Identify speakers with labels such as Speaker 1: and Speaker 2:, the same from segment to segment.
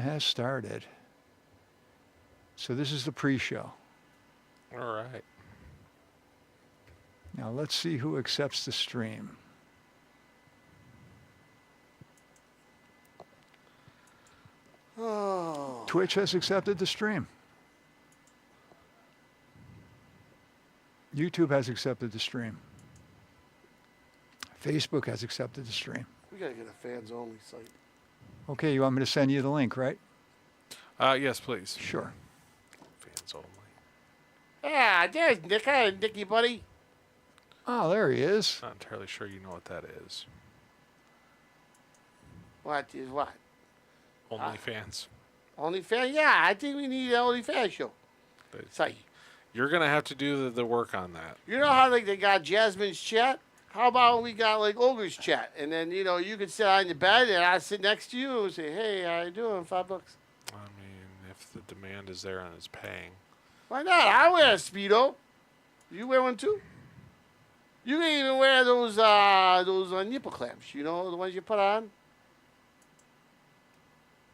Speaker 1: has started. So this is the pre-show.
Speaker 2: All right.
Speaker 1: Now let's see who accepts the stream.
Speaker 3: Oh.
Speaker 1: Twitch has accepted the stream. YouTube has accepted the stream. Facebook has accepted the stream.
Speaker 3: We gotta get a fans only site.
Speaker 1: Okay, you want me to send you the link, right?
Speaker 2: Yes, please.
Speaker 1: Sure.
Speaker 2: Fans only.
Speaker 3: Yeah, there's Nick. Hi, Nicky, buddy.
Speaker 1: Oh, there he is.
Speaker 2: Not entirely sure you know what that is.
Speaker 3: What is what?
Speaker 2: OnlyFans.
Speaker 3: OnlyFans? Yeah, I think we need an OnlyFans show. Site.
Speaker 2: You're gonna have to do the work on that.
Speaker 3: You know how like they got Jasmine's chat? How about we got like Ogre's chat, and then you could sit on your bed and I sit next to you and say, "Hey, how you doing? $5."
Speaker 2: I mean, if the demand is there and it's paying.
Speaker 3: Why not? I wear a Speedo. You wear one too? You can even wear those nipple clamps. You know, the ones you put on?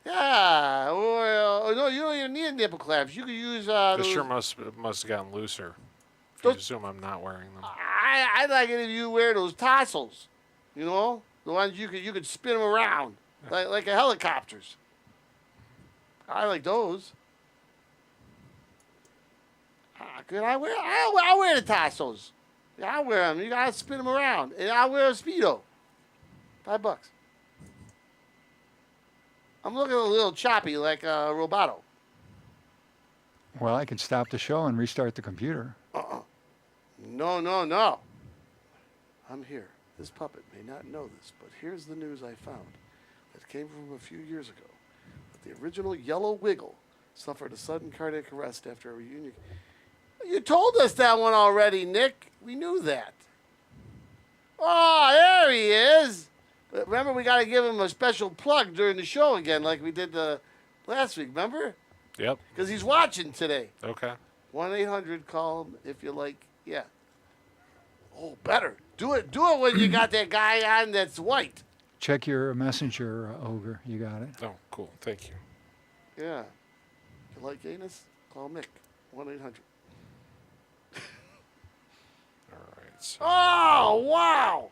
Speaker 3: Yeah. Or no, you don't even need nipple clamps. You could use
Speaker 2: This sure must have gotten looser. If you assume I'm not wearing them.
Speaker 3: I like it if you wear those tassels. You know? The ones you could spin them around. Like a helicopters. I like those. Good. I wear the tassels. Yeah, I wear them. You gotta spin them around, and I wear a Speedo. $5. I'm looking a little choppy, like Roboto.
Speaker 1: Well, I can stop the show and restart the computer.
Speaker 3: No. I'm here. This puppet may not know this, but here's the news I found that came from a few years ago. That the original Yellow Wiggle suffered a sudden cardiac arrest after a reunion. You told us that one already, Nick. We knew that. Oh, there he is. But remember, we got to give him a special plug during the show again, like we did last week, remember?
Speaker 2: Yep.
Speaker 3: Because he's watching today.
Speaker 2: Okay.
Speaker 3: 1-800, call him if you like. Yeah. Oh, better. Do it when you got that guy on that's white.
Speaker 1: Check your messenger, Ogre. You got it.
Speaker 2: Oh, cool. Thank you.
Speaker 3: Yeah. If you like anus, call Mick. 1-800.
Speaker 2: All right. So
Speaker 3: Oh, wow.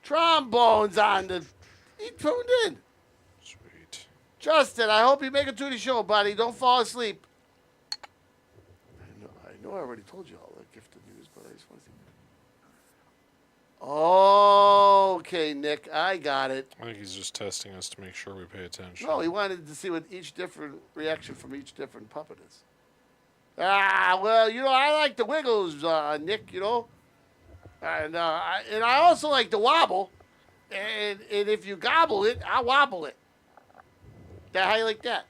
Speaker 3: Trombones on the... He tuned in.
Speaker 2: sweet.
Speaker 3: Justin, I hope you make it to the show, buddy. Don't fall asleep. I know I already told you all that gifted news, but I just want to see. Okay, Nick, I got it.
Speaker 2: I think he's just testing us to make sure we pay attention.
Speaker 3: No, he wanted to see what each different reaction from each different puppet is. Well, I like the wiggles, Nick, And I also like the wobble. And if you gobble it, I wobble it. How you like that?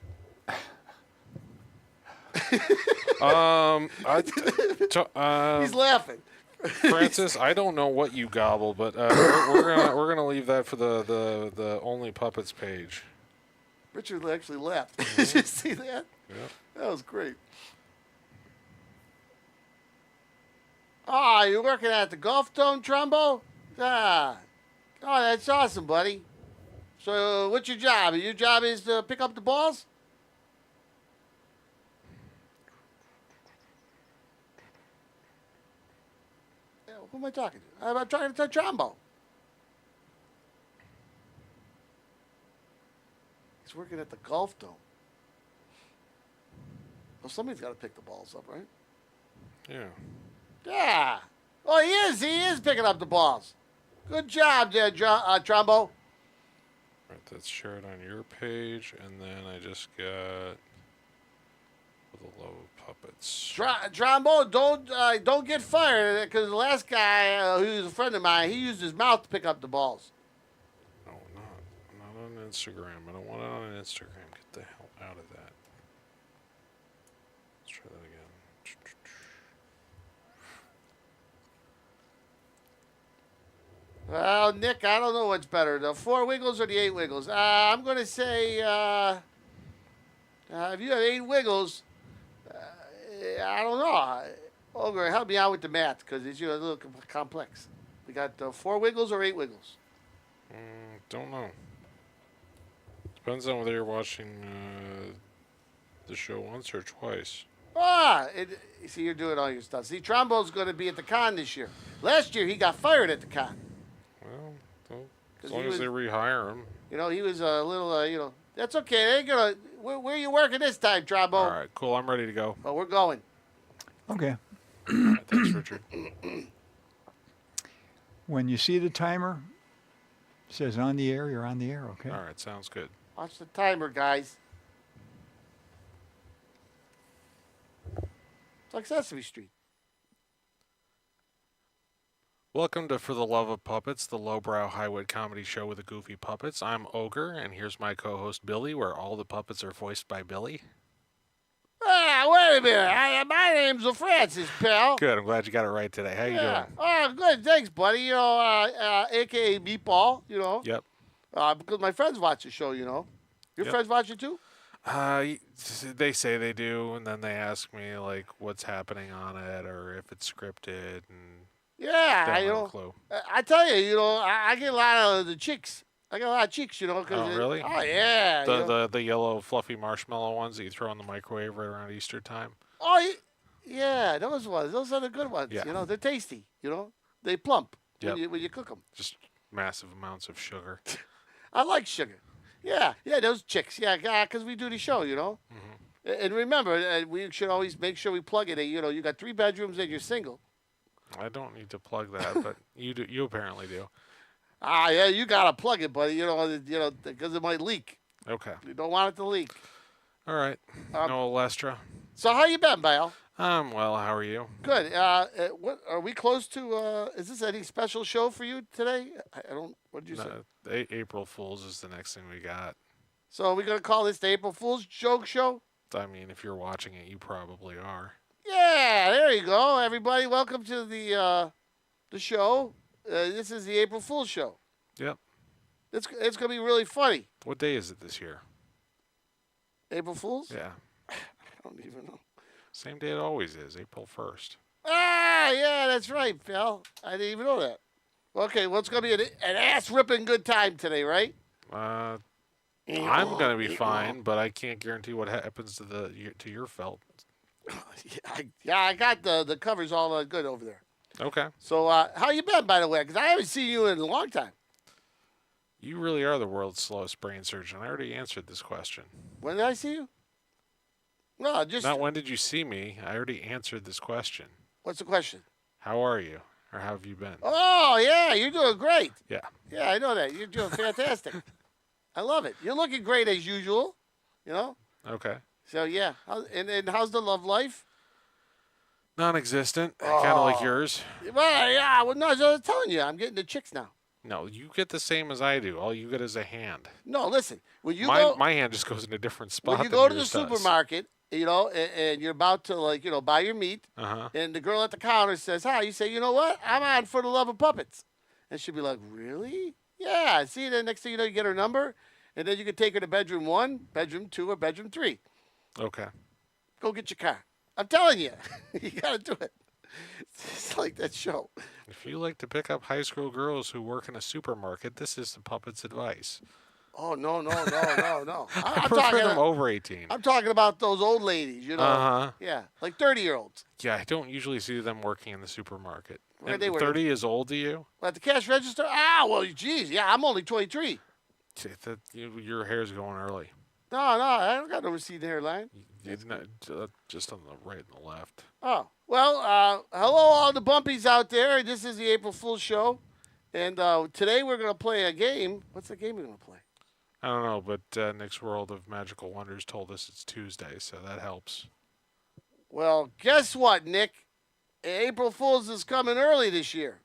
Speaker 3: He's laughing.
Speaker 2: Francis, I don't know what you gobble, but we're gonna leave that for the Only Puppets page.
Speaker 3: Richard actually laughed. Did you see that?
Speaker 2: Yeah.
Speaker 3: That was great. Ah, you're working at the Golf Dome, Trumbo? Oh, that's awesome, buddy. So, what's your job? Your job is to pick up the balls? Yeah, who am I talking to? I'm talking to Trumbo. He's working at the Golf Dome. Well, somebody's got to pick the balls up, right?
Speaker 2: Yeah.
Speaker 3: Yeah. Oh, he is. He is picking up the balls. Good job there, Trumbo.
Speaker 2: Right, that's shared on your page, and then I just got the low puppets.
Speaker 3: Trumbo, don't get fired, because the last guy who was a friend of mine, he used his mouth to pick up the balls.
Speaker 2: No, not on Instagram. I don't want it on Instagram. Get the hell out of that. Let's try that again.
Speaker 3: Well, Nick, I don't know what's better, the 4 wiggles or the 8 wiggles. I'm going to say, if you have 8 wiggles, I don't know. Ogre, help me out with the math, because it's a little complex. We got 4 wiggles or 8 wiggles?
Speaker 2: Don't know. Depends on whether you're watching the show once or twice.
Speaker 3: See, you're doing all your stuff. See, Trombo's going to be at the con this year. Last year, he got fired at the con.
Speaker 2: Well, as
Speaker 3: 'Cause
Speaker 2: long
Speaker 3: he
Speaker 2: as
Speaker 3: was-
Speaker 2: they rehire him.
Speaker 3: You know, he was a little, that's okay. They ain't gonna. Where you working this time, Trombo?
Speaker 2: All right, cool. I'm ready to go.
Speaker 3: Oh, we're going.
Speaker 1: Okay.
Speaker 2: All right, thanks, Richard.
Speaker 1: When you see the timer, it says on the air, you're on the air, okay?
Speaker 2: All right, sounds good.
Speaker 3: Watch the timer, guys. It's like Sesame Street.
Speaker 2: Welcome to For the Love of Puppets, the lowbrow highway comedy show with the goofy puppets. I'm Ogre, and here's my co-host Billy, where all the puppets are voiced by Billy.
Speaker 3: Wait a minute. My name's Francis, pal.
Speaker 2: Good. I'm glad you got it right today. How you
Speaker 3: Yeah.
Speaker 2: doing?
Speaker 3: Oh, good. Thanks, buddy. AKA Meatball.
Speaker 2: Yep.
Speaker 3: Because my friends watch the show. Your
Speaker 2: Yep.
Speaker 3: friends watch it too.
Speaker 2: They say they do, and then they ask me like what's happening on it or if it's scripted, and
Speaker 3: Yeah,
Speaker 2: they don't have a clue.
Speaker 3: I tell you, I get a lot of the chicks. I get a lot of chicks, 'cause
Speaker 2: Oh, really?
Speaker 3: Oh, yeah.
Speaker 2: The yellow fluffy marshmallow ones that you throw in the microwave right around Easter time.
Speaker 3: Yeah, those ones. Those are the good ones.
Speaker 2: Yeah.
Speaker 3: They're tasty. They plump
Speaker 2: Yep.
Speaker 3: when you cook them.
Speaker 2: Just massive amounts of sugar.
Speaker 3: I like sugar. Yeah, those chicks. Yeah, because we do the show,
Speaker 2: Mm-hmm.
Speaker 3: And remember, we should always make sure we plug it. You got 3 bedrooms and you're single.
Speaker 2: I don't need to plug that, but you do. You apparently do.
Speaker 3: Yeah, you gotta plug it, buddy. Because it might leak.
Speaker 2: Okay.
Speaker 3: You don't want it to leak.
Speaker 2: All right. No Lestra.
Speaker 3: So how you been, Bale?
Speaker 2: Well, how are you?
Speaker 3: Good. What are we close to? Is this any special show for you today? I don't. What did you say?
Speaker 2: April Fools is the next thing we got.
Speaker 3: So are we gonna call this the April Fool's joke show?
Speaker 2: I mean, if you're watching it, you probably are.
Speaker 3: Yeah, there you go, everybody. Welcome to the show. This is the April Fool's show.
Speaker 2: Yep.
Speaker 3: It's gonna be really funny.
Speaker 2: What day is it this year?
Speaker 3: April Fool's?
Speaker 2: Yeah.
Speaker 3: I don't even know.
Speaker 2: Same day it always is, April 1st.
Speaker 3: Yeah, that's right, pal. I didn't even know that. Okay, well, it's gonna be an ass ripping good time today, right?
Speaker 2: I'm gonna be fine, but I can't guarantee what happens to your felt.
Speaker 3: I got the covers all good over there.
Speaker 2: Okay.
Speaker 3: So, how you been, by the way? Because I haven't seen you in a long time.
Speaker 2: You really are the world's slowest brain surgeon. I already answered this question.
Speaker 3: When did I see you? No, just
Speaker 2: Not when did you see me. I already answered this question.
Speaker 3: what's the question?
Speaker 2: How are you? Or how have you been?
Speaker 3: Oh, yeah, you're doing great.
Speaker 2: Yeah.
Speaker 3: Yeah, I know that. You're doing fantastic. I love it. You're looking great as usual.
Speaker 2: Okay.
Speaker 3: So yeah, and how's the love life?
Speaker 2: Non-existent. Kind of like yours.
Speaker 3: Well, yeah. Well, no, I was telling you, I'm getting the chicks now.
Speaker 2: No, you get the same as I do. All you get is a hand.
Speaker 3: No, listen. When you
Speaker 2: My hand just goes in a different spot.
Speaker 3: when you
Speaker 2: than
Speaker 3: go to the
Speaker 2: yours does.
Speaker 3: supermarket, and you're about to buy your meat,
Speaker 2: Uh-huh.
Speaker 3: and the girl at the counter says, "Hi," you say, "You know what? I'm on For the Love of Puppets," and she'll be like, "Really? Yeah." See, then next thing you know, you get her number, and then you can take her to bedroom 1, bedroom 2, or bedroom 3.
Speaker 2: Okay.
Speaker 3: Go get your car. I'm telling you, you gotta do it. It's like that show.
Speaker 2: If you like to pick up high school girls who work in a supermarket, this is the puppet's advice.
Speaker 3: Oh no.
Speaker 2: I
Speaker 3: I'm
Speaker 2: prefer
Speaker 3: talking.
Speaker 2: them over 18.
Speaker 3: I'm talking about those old ladies.
Speaker 2: Uh-huh.
Speaker 3: Yeah, like 30-year-olds.
Speaker 2: Yeah, I don't usually see them working in the supermarket.
Speaker 3: Where
Speaker 2: And
Speaker 3: they were?
Speaker 2: 30 is old to you?
Speaker 3: At the cash register. Well, geez, yeah, I'm only 23.
Speaker 2: Your hair's going early.
Speaker 3: No, I don't got no receding hairline.
Speaker 2: It's not, just on the right and the left.
Speaker 3: Oh, well, hello all the bumpies out there. This is the April Fool's show. And today we're going to play a game. What's the game we're going to play?
Speaker 2: I don't know, but Nick's World of Magical Wonders told us it's Tuesday, so that helps.
Speaker 3: Well, guess what, Nick? April Fool's is coming early this year.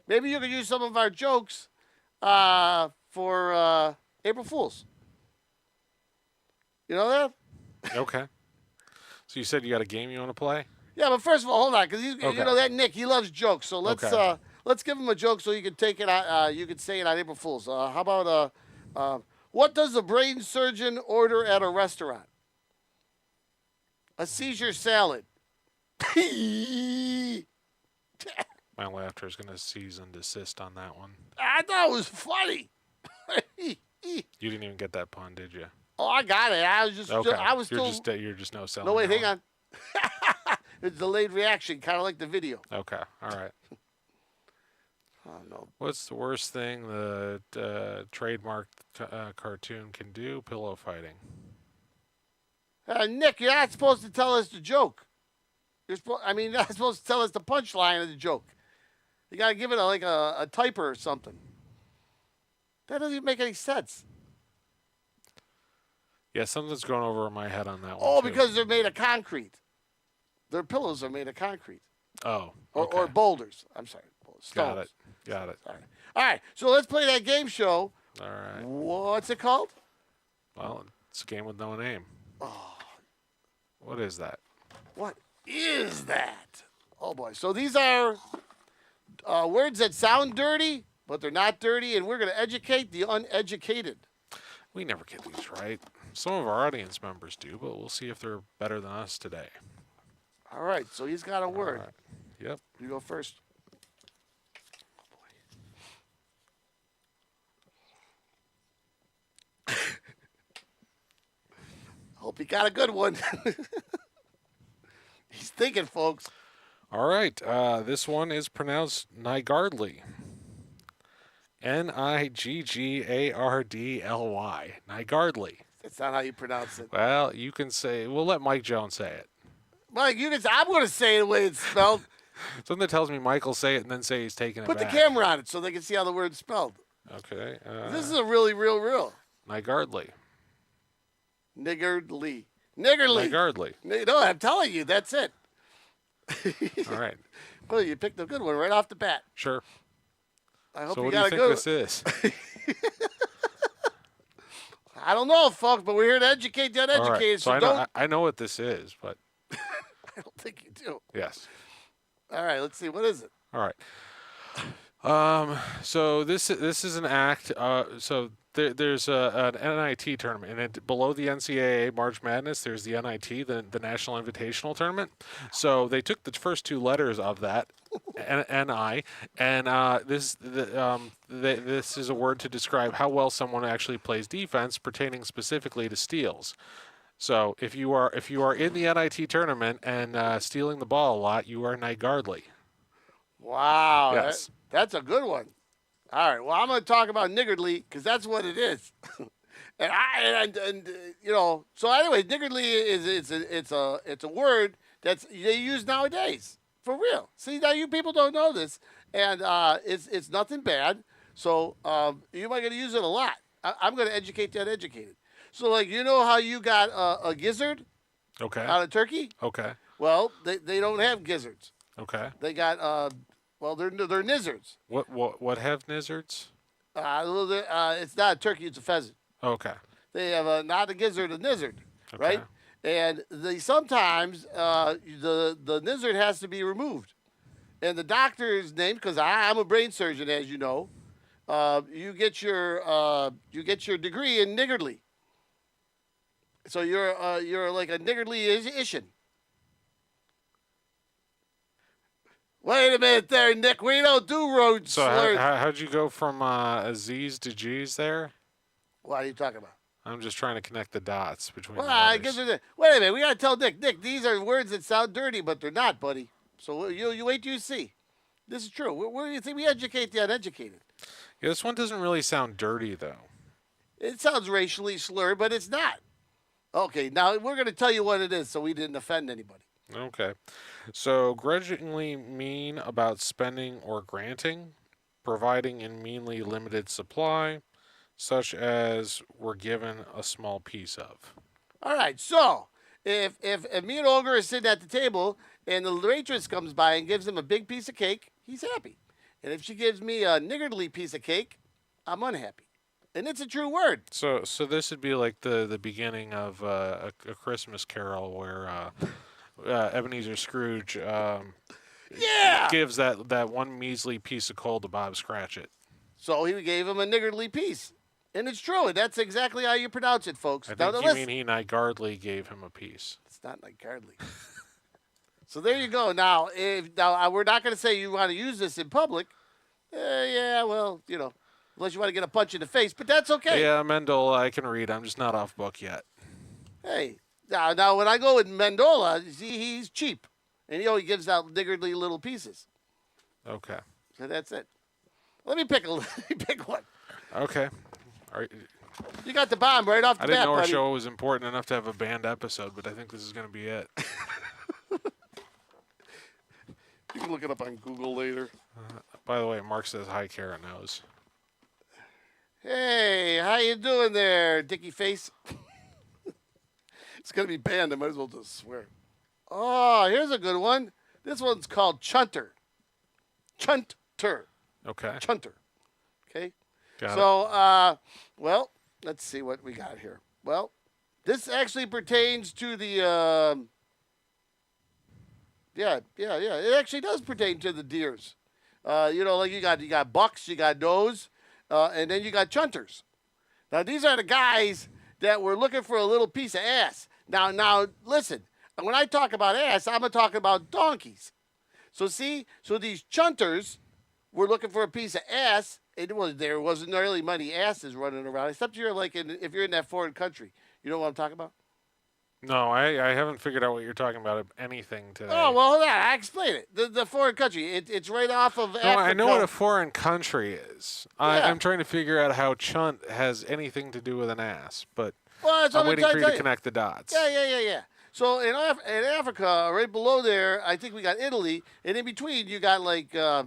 Speaker 3: Maybe you could use some of our jokes for April Fool's. You know that?
Speaker 2: Okay. So you said you got a game you want to play?
Speaker 3: Yeah, but first of all, hold on, because
Speaker 2: Okay.
Speaker 3: you know that Nick, he loves jokes. So let's
Speaker 2: Okay.
Speaker 3: let's give him a joke so you can take it. You can say it on April Fool's. How about what does a brain surgeon order at a restaurant? A seizure salad.
Speaker 2: My laughter is going to cease and desist on that one.
Speaker 3: I thought it was funny.
Speaker 2: You didn't even get that pun, did you?
Speaker 3: Oh, I got it. I was just,
Speaker 2: Okay.
Speaker 3: I was
Speaker 2: you're
Speaker 3: still.
Speaker 2: you're just no selling.
Speaker 3: No, wait,
Speaker 2: that
Speaker 3: hang
Speaker 2: one.
Speaker 3: on. It's delayed reaction, kind of like the video.
Speaker 2: Okay. All right.
Speaker 3: Oh no.
Speaker 2: What's the worst thing the trademark cartoon can do? Pillow fighting.
Speaker 3: Nick, you're not supposed to tell us the joke. You're not supposed to tell us the punchline of the joke. You got to give it a typer or something. That doesn't even make any sense.
Speaker 2: Yeah, something's going over my head on that one.
Speaker 3: Oh,
Speaker 2: too.
Speaker 3: because they're made of concrete. Their pillows are made of concrete.
Speaker 2: Oh.
Speaker 3: Or,
Speaker 2: Okay.
Speaker 3: or boulders. I'm sorry.
Speaker 2: Got
Speaker 3: Stones.
Speaker 2: it. Got it.
Speaker 3: Sorry. All right. So let's play that game show.
Speaker 2: All right.
Speaker 3: What's it called?
Speaker 2: Well, it's a game with no name.
Speaker 3: Oh,
Speaker 2: What is that?
Speaker 3: what is that? Oh, boy. So these are words that sound dirty, but they're not dirty, and we're going to educate the uneducated.
Speaker 2: We never get these right. Some of our audience members do, but we'll see if they're better than us today.
Speaker 3: All right. So he's got a word.
Speaker 2: All right. Yep.
Speaker 3: You go first. Hope he got a good one. He's thinking, folks.
Speaker 2: All right. This one is pronounced Nigardly. Niggardly. Nigardly.
Speaker 3: That's not how you pronounce it.
Speaker 2: Well, you can say. We'll let Mike Jones say it.
Speaker 3: Mike, I'm going to say it the way it's spelled.
Speaker 2: Something tells me Michael say it and then say he's taking it
Speaker 3: Put the
Speaker 2: back.
Speaker 3: camera on it so they can see how the word's spelled.
Speaker 2: Okay.
Speaker 3: This is a really real.
Speaker 2: Nigardly.
Speaker 3: Niggardly.
Speaker 2: Nigardly.
Speaker 3: No, I'm telling you, that's it.
Speaker 2: All right.
Speaker 3: Well, you picked a good one right off the bat.
Speaker 2: Sure.
Speaker 3: I hope
Speaker 2: So
Speaker 3: you
Speaker 2: what do you
Speaker 3: got a
Speaker 2: think
Speaker 3: good
Speaker 2: this is?
Speaker 3: I don't know, folks, but we're here to educate the
Speaker 2: All
Speaker 3: uneducated,
Speaker 2: right.
Speaker 3: so
Speaker 2: So
Speaker 3: don't.
Speaker 2: I know what this is, but
Speaker 3: I don't think you do.
Speaker 2: yes.
Speaker 3: All right, let's see. What is it?
Speaker 2: All right. So this is an act. So there's an NIT tournament, and below the NCAA March Madness, there's the NIT, the National Invitational Tournament. So they took the first two letters of that, NI, and this is a word to describe how well someone actually plays defense, pertaining specifically to steals. So if you are in the NIT tournament and stealing the ball a lot, you are Nigardly.
Speaker 3: Wow.
Speaker 2: Yes.
Speaker 3: That's a good one. All right. Well, I'm going to talk about niggardly because that's what it is. and you know. So anyway, niggardly it's a word that's they use nowadays for real. See, now you people don't know this, and it's nothing bad. So you might going to use it a lot. I'm going to educate the uneducated. So like you know how you got a gizzard
Speaker 2: Okay.
Speaker 3: out of turkey?
Speaker 2: Okay.
Speaker 3: Well, they don't have gizzards.
Speaker 2: Okay.
Speaker 3: They got they're nizzards.
Speaker 2: What have nizzards?
Speaker 3: It's not a turkey; it's a pheasant.
Speaker 2: Okay.
Speaker 3: They have not a gizzard, a nizzard,
Speaker 2: Okay.
Speaker 3: right? And they sometimes the nizzard has to be removed, and the doctor's name, because I'm a brain surgeon, as you know. You get your degree in niggardly. So you're like a niggardly-ition. Wait a minute there, Nick. We don't do road
Speaker 2: So
Speaker 3: slurs.
Speaker 2: how'd you go from Aziz to G's there?
Speaker 3: What are you talking about?
Speaker 2: I'm just trying to connect the dots between
Speaker 3: Well,
Speaker 2: the
Speaker 3: I
Speaker 2: letters.
Speaker 3: guess wait a minute. We got to tell Nick. Nick, these are words that sound dirty, but they're not, buddy. So you wait till you see. This is true. Where do you think we educate the uneducated?
Speaker 2: Yeah, this one doesn't really sound dirty, though.
Speaker 3: It sounds racially slurred, but it's not. Okay, now we're going to tell you what it is so we didn't offend anybody.
Speaker 2: Okay. So, grudgingly mean about spending or granting, providing in meanly limited supply, such as we're given a small piece of.
Speaker 3: All right, so if me and Ogre are sitting at the table and the waitress comes by and gives him a big piece of cake, he's happy. And if she gives me a niggardly piece of cake, I'm unhappy. And it's a true word.
Speaker 2: So this would be like the beginning of a Christmas Carol where Ebenezer Scrooge
Speaker 3: Yeah!
Speaker 2: gives that one measly piece of coal to Bob Scratchit.
Speaker 3: So he gave him a niggardly piece. And it's true. And that's exactly how you pronounce it, folks.
Speaker 2: I
Speaker 3: Now,
Speaker 2: think
Speaker 3: listen.
Speaker 2: you mean he Nigardly gave him a piece.
Speaker 3: It's not like Gardley. So there you go. Now, we're not going to say you want to use this in public. Yeah, well, you know, unless you want to get a punch in the face, but that's okay.
Speaker 2: Yeah, Mendola, I can read. I'm just not off book yet.
Speaker 3: Hey, now when I go with Mendola, see, he's cheap, and he only gives out niggardly little pieces.
Speaker 2: Okay.
Speaker 3: So that's it. Let me pick one.
Speaker 2: Okay. All right.
Speaker 3: You got the bomb right off the
Speaker 2: I
Speaker 3: bat,
Speaker 2: didn't know our
Speaker 3: buddy.
Speaker 2: show was important enough to have a banned episode, but I think this is going to be it.
Speaker 3: You can look it up on Google later.
Speaker 2: By the way, Mark says hi, Kara knows.
Speaker 3: Hey, how you doing there, Dicky Face? It's going to be banned. I might as well just swear. Oh, here's a good one. This one's called Chunter. Chunter.
Speaker 2: Okay.
Speaker 3: Chunter. Okay?
Speaker 2: Got it.
Speaker 3: So, well, let's see what we got here. Well, this actually pertains to the, yeah. It actually does pertain to the deers. Like you got bucks, you got does, and then you got chunters. Now, these are the guys that were looking for a little piece of ass. Now, listen. When I talk about ass, I'm talking about donkeys. So these chunters were looking for a piece of ass. There wasn't really many asses running around, except if you're in that foreign country. You know what I'm talking about?
Speaker 2: No, I haven't figured out what you're talking about anything today.
Speaker 3: Oh, well, hold on. I explain it. The foreign country. It's right off of Africa.
Speaker 2: No, I know what a foreign country is.
Speaker 3: Yeah.
Speaker 2: I'm trying to figure out how chunt has anything to do with an ass, but
Speaker 3: Well, that's what
Speaker 2: I'm waiting
Speaker 3: trying
Speaker 2: for
Speaker 3: to
Speaker 2: you
Speaker 3: tell
Speaker 2: to connect the dots.
Speaker 3: Yeah. So in Africa, right below there, I think we got Italy, and in between you got I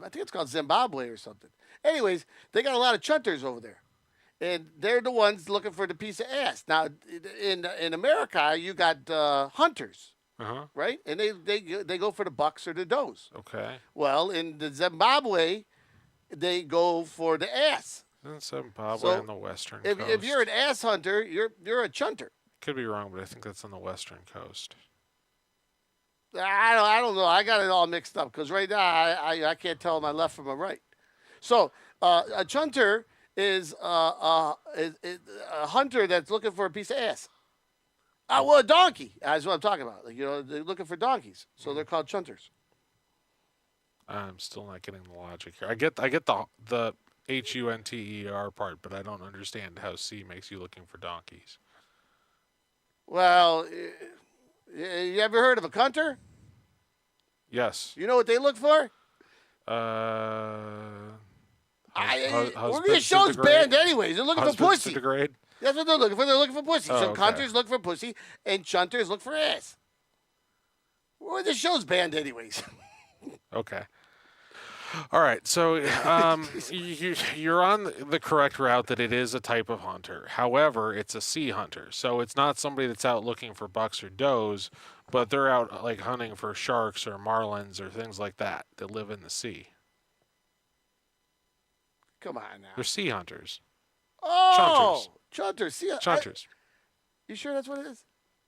Speaker 3: think it's called Zimbabwe or something. Anyways, they got a lot of chunters over there, and they're the ones looking for the piece of ass. Now, in America, you got hunters,
Speaker 2: Uh-huh.
Speaker 3: right? And they go for the bucks or the does.
Speaker 2: Okay.
Speaker 3: Well, in the Zimbabwe, they go for the ass.
Speaker 2: Isn't Zimbabwe
Speaker 3: So,
Speaker 2: on the western
Speaker 3: If
Speaker 2: coast?
Speaker 3: you're an ass hunter, you're a chunter.
Speaker 2: Could be wrong, but I think that's on the western coast.
Speaker 3: I don't know. I got it all mixed up because right now I can't tell my left from my right. So a chunter is a hunter that's looking for a piece of ass. Well, a donkey. That's what I'm talking about. They're looking for donkeys, so they're called chunters.
Speaker 2: I'm still not getting the logic here. I get the HUNTER part, but I don't understand how C makes you looking for donkeys.
Speaker 3: Well, you ever heard of a cunter?
Speaker 2: Yes.
Speaker 3: You know what they look for? This show's banned anyways. They're looking for
Speaker 2: Husbands to
Speaker 3: pussy.
Speaker 2: degrade.
Speaker 3: That's what they're looking for. They're looking for pussy.
Speaker 2: Oh,
Speaker 3: So
Speaker 2: okay.
Speaker 3: cunters look for pussy, and chunters look for ass. Well, this show's banned anyways.
Speaker 2: Okay. All right. So you're on the correct route that it is a type of hunter. However, it's a sea hunter. So it's not somebody that's out looking for bucks or does, but they're out hunting for sharks or marlins or things like that live in the sea.
Speaker 3: Come on now.
Speaker 2: They're sea hunters.
Speaker 3: Oh, chunters. See,
Speaker 2: Chunters.
Speaker 3: you sure that's what it is?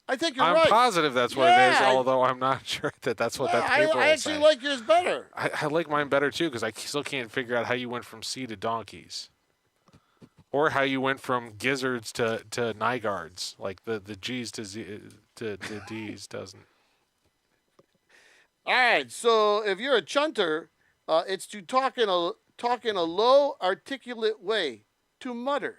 Speaker 3: I think you're
Speaker 2: I'm
Speaker 3: right.
Speaker 2: positive that's what it is,
Speaker 3: Yeah,
Speaker 2: although I'm not sure that's what that paper
Speaker 3: I
Speaker 2: will
Speaker 3: actually
Speaker 2: say.
Speaker 3: like yours better.
Speaker 2: I like mine better too because I still can't figure out how you went from sea to donkeys, or how you went from gizzards to nygards. Like the G's to D's doesn't.
Speaker 3: All right. So if you're a chunter, it's to talk in a low, articulate way, to mutter.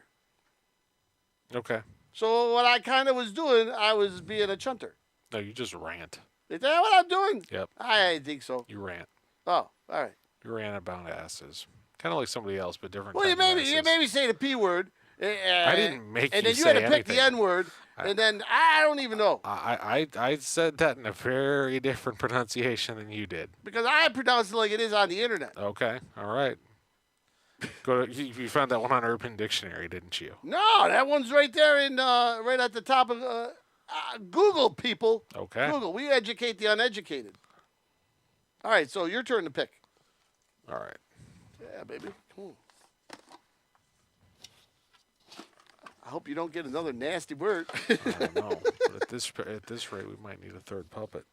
Speaker 2: Okay.
Speaker 3: So what I kind of was doing, I was being a chunter.
Speaker 2: No, you just rant.
Speaker 3: Is that what I'm doing?
Speaker 2: Yep.
Speaker 3: I think so.
Speaker 2: You rant.
Speaker 3: Oh, all right.
Speaker 2: You rant about asses. Kind of like somebody else, but different.
Speaker 3: Well, you
Speaker 2: type of
Speaker 3: made
Speaker 2: asses.
Speaker 3: me say the P word.
Speaker 2: I didn't make
Speaker 3: and
Speaker 2: you
Speaker 3: then you
Speaker 2: say
Speaker 3: had to pick the
Speaker 2: anything.
Speaker 3: N word, and then I don't even know
Speaker 2: I said that in a very different pronunciation than you did.
Speaker 3: because I pronounce it like it is on the internet.
Speaker 2: Okay. All right. You found that one on Urban Dictionary, didn't you?
Speaker 3: No, that one's right there right at the top of Google. People,
Speaker 2: Okay.
Speaker 3: Google. We educate the uneducated. All right, so your turn to pick.
Speaker 2: All right.
Speaker 3: Yeah, baby. Come on. I hope you don't get another nasty word.
Speaker 2: I don't know. But at this rate, we might need a third puppet.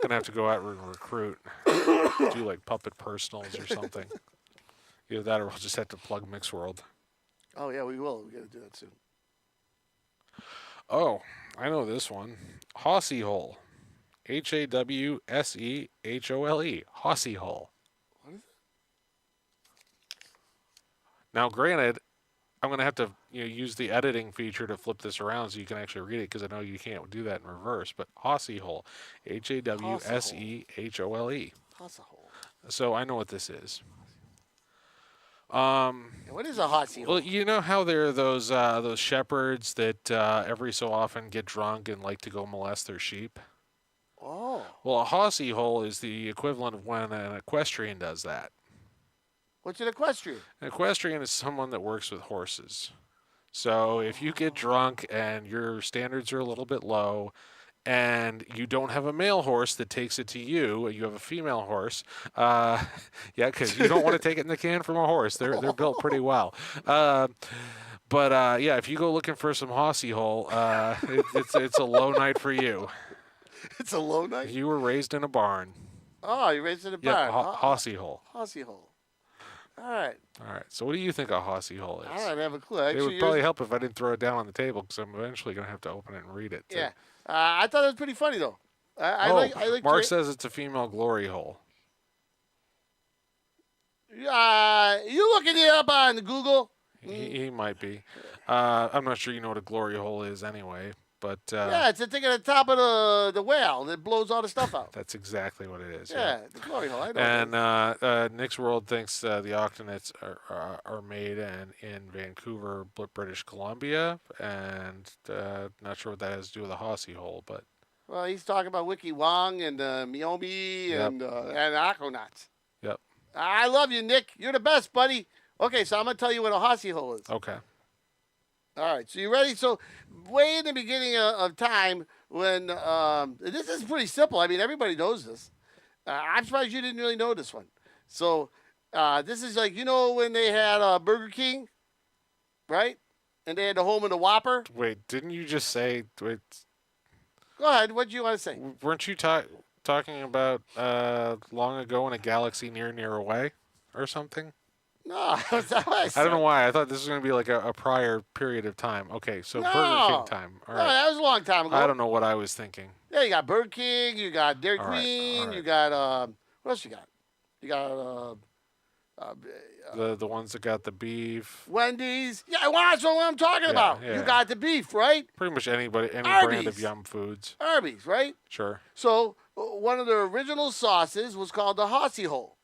Speaker 2: Gonna have to go out and recruit. Do like puppet personals or something. Either that or we'll just have to plug Mix World.
Speaker 3: Oh yeah, we will. We got to do that soon.
Speaker 2: Oh, I know this one. Hossy Hole. HAWSEHOLE. Hossy Hole.
Speaker 3: What is it?
Speaker 2: Now, granted, I'm gonna have to use the editing feature to flip this around so you can actually read it because I know you can't do that in reverse. But Hossy Hole, HAWSEHOLE.
Speaker 3: Toss a hole.
Speaker 2: So I know what this is.
Speaker 3: Yeah, what is a hossy hole?
Speaker 2: Well, you know how there are those shepherds that every so often get drunk and like to go molest their sheep.
Speaker 3: Oh.
Speaker 2: Well, a hossy hole is the equivalent of when an equestrian does that.
Speaker 3: What's an equestrian?
Speaker 2: An equestrian is someone that works with horses. So if you get drunk and your standards are a little bit low and you don't have a male horse that takes it to you have a female horse, yeah, because you don't want to take it in the can from a horse. They're built pretty well. But yeah, if you go looking for some hossy hole, it's a low night for you.
Speaker 3: It's a low night?
Speaker 2: You were raised in a barn.
Speaker 3: Oh, you raised in a
Speaker 2: Yeah,
Speaker 3: barn.
Speaker 2: hossy hole.
Speaker 3: Hossy hole. All right.
Speaker 2: All right. So what do you think a hossy hole is?
Speaker 3: I don't have a clue.
Speaker 2: It
Speaker 3: Actually,
Speaker 2: would probably help if I didn't throw it down on the table because I'm eventually going to have to open it and read it.
Speaker 3: Yeah. I thought it was pretty funny, though. I like
Speaker 2: Mark says it's a female glory hole.
Speaker 3: You looking it up on Google?
Speaker 2: He might be. I'm not sure you know what a glory hole is anyway, but
Speaker 3: Yeah, it's the thing at the top of the well that blows all the stuff out.
Speaker 2: that's exactly what it is.
Speaker 3: Yeah, the glory hole. I know.
Speaker 2: And Nick's World thinks the Octonets are made in Vancouver, British Columbia, and not sure what that has to do with a hossy hole, but
Speaker 3: Well, he's talking about Wiki Wong and Miyomi
Speaker 2: Yep.
Speaker 3: and Aquanauts.
Speaker 2: yep.
Speaker 3: I love you, Nick. You're the best, buddy. Okay, so I'm going to tell you what a hossy hole is.
Speaker 2: Okay.
Speaker 3: All right, so you ready? So way in the beginning of time when this is pretty simple. I mean, everybody knows this. I'm surprised you didn't really know this one. So this is like, when they had Burger King, right? And they had the home of the Whopper.
Speaker 2: Wait, didn't you just say? Wait,
Speaker 3: Go ahead. What do you want to say?
Speaker 2: weren't you talking about long ago in a galaxy near away or something?
Speaker 3: No, that's not what I said.
Speaker 2: I don't know why. I thought this was going to be like a prior period of time. Okay, so
Speaker 3: No.
Speaker 2: Burger King time. All
Speaker 3: No,
Speaker 2: right.
Speaker 3: that was a long time ago.
Speaker 2: I don't know what I was thinking.
Speaker 3: Yeah, you got Burger King, you got Dairy
Speaker 2: All right,
Speaker 3: Queen,
Speaker 2: all right.
Speaker 3: you got what else you got? You got
Speaker 2: The ones that got the beef.
Speaker 3: Wendy's. Yeah, well, that's what I'm talking about.
Speaker 2: yeah.
Speaker 3: You got the beef, right?
Speaker 2: Pretty much any brand of
Speaker 3: Arby's.
Speaker 2: Yum Foods.
Speaker 3: Arby's, right?
Speaker 2: Sure.
Speaker 3: So one of the original sauces was called the hossy hole.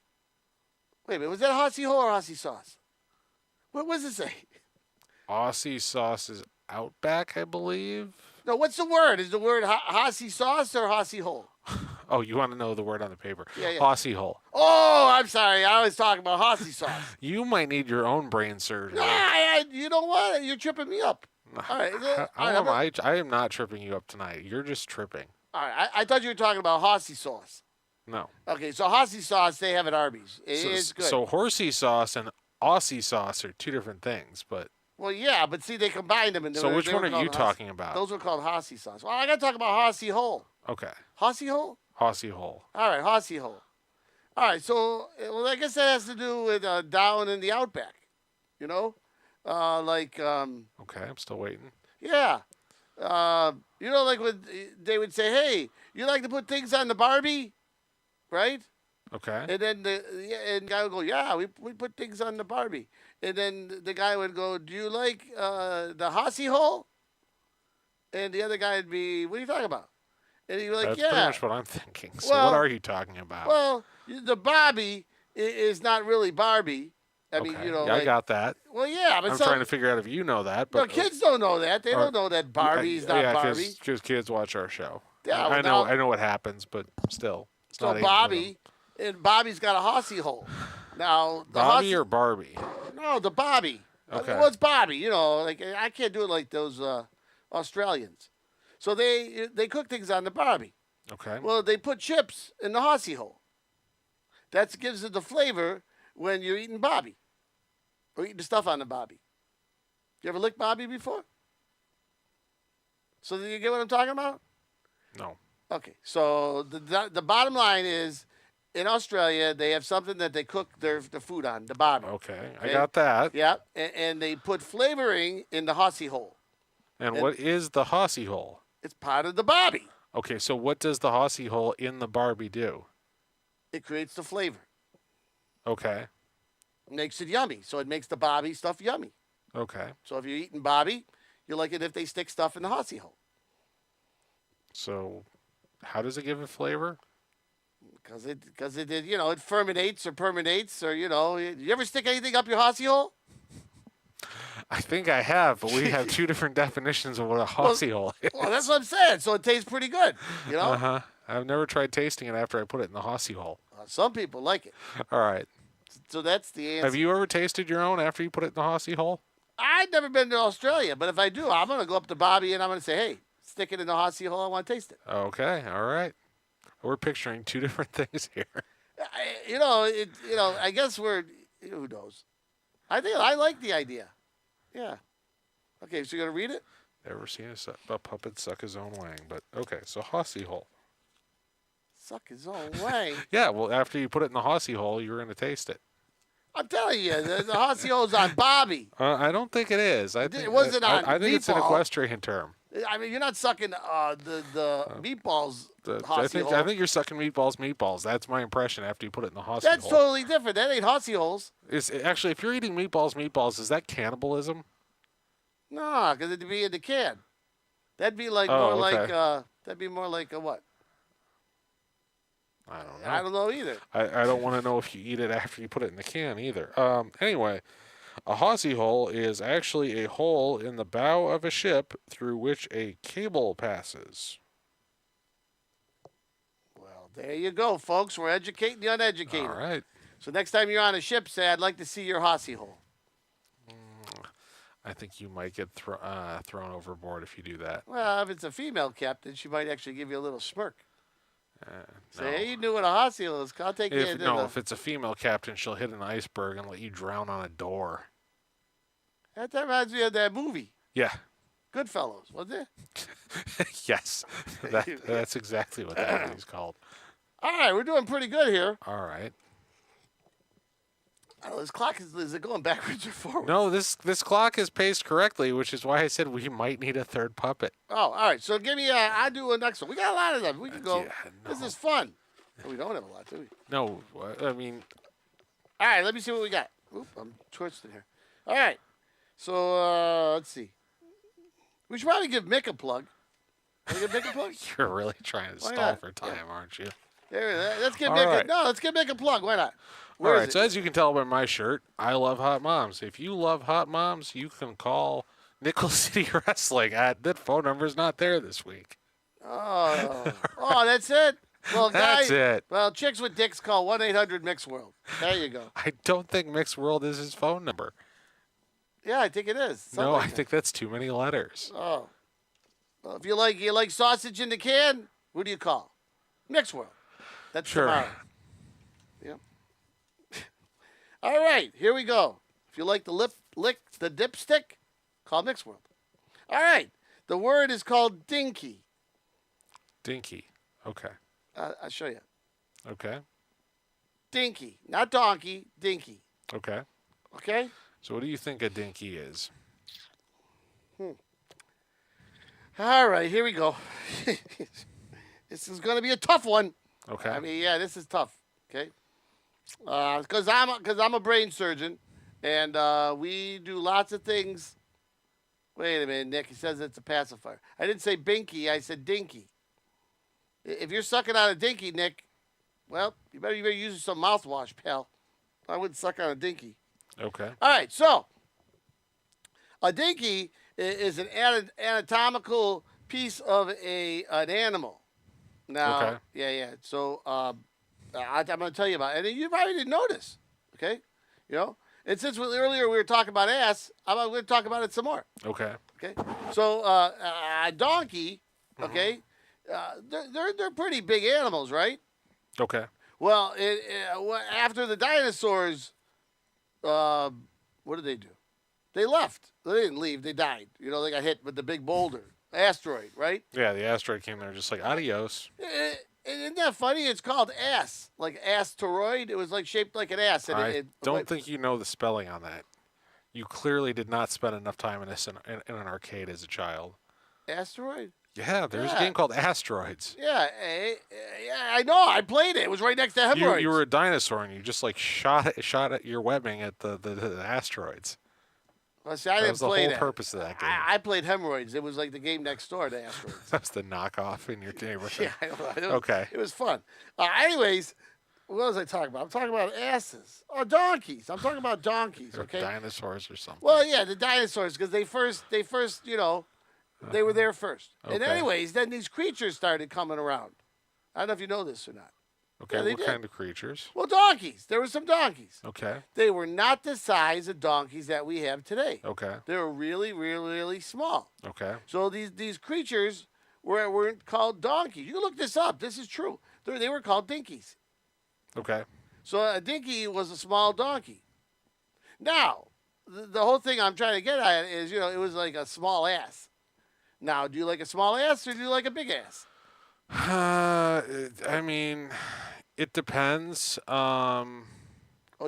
Speaker 3: Wait a minute, was that hossy hole or hossy sauce? What does it say?
Speaker 2: Aussie sauce is Outback, I believe.
Speaker 3: No, what's the word? Is the word hossy sauce or hossy hole?
Speaker 2: Oh, you want to know the word on the paper?
Speaker 3: Yeah.
Speaker 2: Hossy hole.
Speaker 3: Oh, I'm sorry. I was talking about hossy sauce.
Speaker 2: You might need your own brain surgery.
Speaker 3: Nah, you know what? You're tripping me up. All right.
Speaker 2: I am not tripping you up tonight. You're just tripping.
Speaker 3: All right. I thought you were talking about hossy sauce.
Speaker 2: No.
Speaker 3: Okay, so hossy sauce, they have at Arby's. It's good.
Speaker 2: So horsey sauce and Aussie sauce are two different things, but
Speaker 3: Well, yeah, but see, they combined them. And
Speaker 2: so which one are you talking about?
Speaker 3: Those were called hossy sauce. Well, I got to talk about hossy hole.
Speaker 2: Okay.
Speaker 3: Hossy hole?
Speaker 2: Hossy hole.
Speaker 3: All right, hossy hole. All right, so, well, I guess that has to do with down in the outback,
Speaker 2: Okay, I'm still waiting.
Speaker 3: yeah. Like when they would say, hey, you like to put things on the Barbie, right?
Speaker 2: Okay.
Speaker 3: And then the guy would go, yeah, we put things on the Barbie. And then the guy would go, do you like the hossy hole? And the other guy would be, what are you talking about? And he'd be like,
Speaker 2: That's
Speaker 3: yeah.
Speaker 2: pretty much what I'm thinking. So
Speaker 3: Well-
Speaker 2: what are you talking about?
Speaker 3: Well, the Barbie is not really Barbie. I mean,
Speaker 2: okay.
Speaker 3: like,
Speaker 2: I got that.
Speaker 3: well, yeah, but
Speaker 2: I'm trying to figure out if you know that.
Speaker 3: no,
Speaker 2: But
Speaker 3: kids don't know that. They don't know that Barbie's not Barbie.
Speaker 2: because kids watch our show.
Speaker 3: Yeah,
Speaker 2: I
Speaker 3: well,
Speaker 2: know what happens, but still. It's
Speaker 3: So
Speaker 2: not age
Speaker 3: Bobby, and Bobby's got a hossy hole. Now, the
Speaker 2: Bobby
Speaker 3: hossy,
Speaker 2: or Barbie?
Speaker 3: no, the Bobby.
Speaker 2: Okay.
Speaker 3: Well, it's Bobby. Like I can't do it like those Australians. So they cook things on the Barbie.
Speaker 2: Okay.
Speaker 3: Well, they put chips in the hossy hole. That gives it the flavor when you're eating Bobby or eating the stuff on the Bobby. You ever licked Bobby before? So do you get what I'm talking about?
Speaker 2: No.
Speaker 3: Okay, so the bottom line is, in Australia, they have something that they cook their food on, the Bobby.
Speaker 2: Okay. I
Speaker 3: Okay.
Speaker 2: got that.
Speaker 3: Yeah, and they put flavoring in the hossy hole.
Speaker 2: And what is the hossy hole?
Speaker 3: It's part of the Bobby.
Speaker 2: Okay, so what does the hossy hole in the Barbie do?
Speaker 3: It creates the flavor.
Speaker 2: Okay.
Speaker 3: makes it yummy. So it makes the Bobby stuff yummy.
Speaker 2: Okay.
Speaker 3: So if you're eating Bobby, you like it if they stick stuff in the horsey hole.
Speaker 2: So, how does it give it flavor?
Speaker 3: Because it it fermentates or perminates or You ever stick anything up your horsey hole?
Speaker 2: I think I have, but we have two different definitions of what a horsey hole is.
Speaker 3: Well, that's what I'm saying. So it tastes pretty good.
Speaker 2: Uh-huh. I've never tried tasting it after I put it in the horsey hole.
Speaker 3: Some people like it.
Speaker 2: All right.
Speaker 3: So that's the answer.
Speaker 2: Have you ever tasted your own after you put it in the horsey hole?
Speaker 3: I've never been to Australia, but if I do, I'm going to go up to Bobby and I'm going to say, hey, stick it in the horsey hole. I want to taste it.
Speaker 2: Okay. All right. We're picturing two different things here.
Speaker 3: I guess who knows? I think I like the idea. Yeah. Okay, so you're going to read it?
Speaker 2: Never seen a puppet suck his own wang, but okay. So horsey hole.
Speaker 3: Suck his own wang.
Speaker 2: Yeah. Well, after you put it in the horsey hole, you're going to taste it.
Speaker 3: I'm telling you, the horsey hole's on Bobby.
Speaker 2: I don't think it is. I think
Speaker 3: wasn't on
Speaker 2: I think it's an
Speaker 3: meatball.
Speaker 2: equestrian term.
Speaker 3: I mean, you're not sucking the meatballs.
Speaker 2: I
Speaker 3: Horsey hole.
Speaker 2: think you're sucking meatballs. That's my impression after you put it in the horsey
Speaker 3: That's
Speaker 2: hole.
Speaker 3: totally different. That ain't horsey holes.
Speaker 2: Actually, if you're eating meatballs, is that cannibalism?
Speaker 3: No, because it'd be in the can. That'd be like
Speaker 2: Oh,
Speaker 3: more
Speaker 2: okay.
Speaker 3: like that'd be more like a what?
Speaker 2: I don't know.
Speaker 3: I don't know either.
Speaker 2: I don't want to know if you eat it after you put it in the can either. Anyway, a horsey hole is actually a hole in the bow of a ship through which a cable passes.
Speaker 3: Well, there you go, folks. We're educating the uneducated.
Speaker 2: All right.
Speaker 3: So next time you're on a ship, say, I'd like to see your horsey hole.
Speaker 2: I think you might get thrown overboard if you do that.
Speaker 3: Well, if it's a female captain, she might actually give you a little smirk.
Speaker 2: No.
Speaker 3: Say, hey, you knew what a horsey hole is. I'll take you into
Speaker 2: If it's a female captain, she'll hit an iceberg and let you drown on a door.
Speaker 3: That reminds me of that movie,
Speaker 2: Yeah.
Speaker 3: Goodfellas, wasn't it?
Speaker 2: Yes. That's exactly what that movie's called.
Speaker 3: All right, we're doing pretty good here.
Speaker 2: All right.
Speaker 3: Oh, this clock is it going backwards or forward?
Speaker 2: No, this clock is paced correctly, which is why I said we might need a third puppet.
Speaker 3: Oh, all right. So give me I'll do a next one. We got a lot of them. We can go.
Speaker 2: Yeah, no.
Speaker 3: This is fun. We don't have a lot, do we?
Speaker 2: No, I mean,
Speaker 3: All right, let me see what we got. Oop, I'm twisted here. All right. So let's see. We should probably give Mick a plug. Can we give Mick a plug?
Speaker 2: you're really trying to
Speaker 3: Why
Speaker 2: stall
Speaker 3: not?
Speaker 2: for time, aren't you?
Speaker 3: Let's give
Speaker 2: All
Speaker 3: Mick
Speaker 2: right.
Speaker 3: let's give Mick a plug. Why not?
Speaker 2: All right, so as you can tell by my shirt, I love hot moms. If you love hot moms, you can call Nickel City Wrestling. That phone number's not there this week.
Speaker 3: Oh, that's it? Well,
Speaker 2: That's it.
Speaker 3: Well, chicks with dicks call 1-800-MIX-WORLD. There you go.
Speaker 2: I don't think Mixed World is his phone number.
Speaker 3: Yeah, I think it is. Something
Speaker 2: No,
Speaker 3: like
Speaker 2: I
Speaker 3: that.
Speaker 2: think that's too many letters.
Speaker 3: Oh. Well, if you like sausage in the can, who do you call? Mixed World. That's
Speaker 2: Sure.
Speaker 3: tomorrow. Yep. All right, here we go. If you like the lick the dipstick, call Mixed World. All right. The word is called dinky.
Speaker 2: Dinky. Okay.
Speaker 3: I'll show you.
Speaker 2: Okay.
Speaker 3: Dinky, not donkey, dinky.
Speaker 2: Okay.
Speaker 3: Okay?
Speaker 2: So what do you think a dinky is?
Speaker 3: All right, here we go. This is going to be a tough one.
Speaker 2: Okay.
Speaker 3: I mean, yeah, this is tough. Okay, because I'm a brain surgeon, and we do lots of things. Wait a minute, Nick. He says it's a pacifier. I didn't say binky. I said dinky. If you're sucking on a dinky, Nick, well, you better use some mouthwash, pal. I wouldn't suck on a dinky.
Speaker 2: Okay.
Speaker 3: All right, so a dinky is an anatomical piece of an animal. Now,
Speaker 2: Okay.
Speaker 3: yeah. So I'm going to tell you about it. And you probably didn't notice, okay? You know? And since earlier we were talking about ass, I'm going to talk about it some more,
Speaker 2: Okay.
Speaker 3: okay? So a donkey, okay, they're pretty big animals, right?
Speaker 2: Okay.
Speaker 3: Well, after the dinosaurs, what did they do? They left. They didn't leave. They died. You know, they got hit with the big boulder, asteroid, right?
Speaker 2: Yeah, the asteroid came there just like adios.
Speaker 3: Isn't that funny? It's called ass, like asteroid. It was like shaped like an ass. And
Speaker 2: I don't think you know the spelling on that. You clearly did not spend enough time in an arcade as a child.
Speaker 3: asteroid.
Speaker 2: Yeah, there's a
Speaker 3: Yeah.
Speaker 2: game called Asteroids.
Speaker 3: Yeah, I know. I played it. It was right next to hemorrhoids.
Speaker 2: You were a dinosaur and you just like shot at your webbing at the asteroids.
Speaker 3: Well, see, I
Speaker 2: That
Speaker 3: didn't
Speaker 2: was the
Speaker 3: play
Speaker 2: whole
Speaker 3: that.
Speaker 2: purpose of that game.
Speaker 3: I played hemorrhoids. It was like the game next door to asteroids.
Speaker 2: That was the knockoff in your neighborhood.
Speaker 3: Yeah, I know.
Speaker 2: Okay.
Speaker 3: It was fun. Anyways, what was I talking about? I'm talking about asses. Oh, donkeys. I'm talking about donkeys,
Speaker 2: Or
Speaker 3: okay?
Speaker 2: dinosaurs or something.
Speaker 3: Well, yeah, the dinosaurs, because they first, you know, they were there first. And
Speaker 2: Okay.
Speaker 3: anyways, then these creatures started coming around. I don't know if you know this or not.
Speaker 2: Okay,
Speaker 3: yeah, they
Speaker 2: what
Speaker 3: did.
Speaker 2: kind of creatures?
Speaker 3: Well, donkeys. There were some donkeys.
Speaker 2: Okay.
Speaker 3: They were not the size of donkeys that we have today.
Speaker 2: Okay.
Speaker 3: They were really, really, really small.
Speaker 2: Okay.
Speaker 3: So these creatures weren't called donkeys. You can look this up. This is true. They were called dinkies.
Speaker 2: Okay.
Speaker 3: So a dinky was a small donkey. Now, the whole thing I'm trying to get at is, you know, it was like a small ass. Now, do you like a small ass or do you like a big ass?
Speaker 2: I mean, it depends.
Speaker 3: Oh,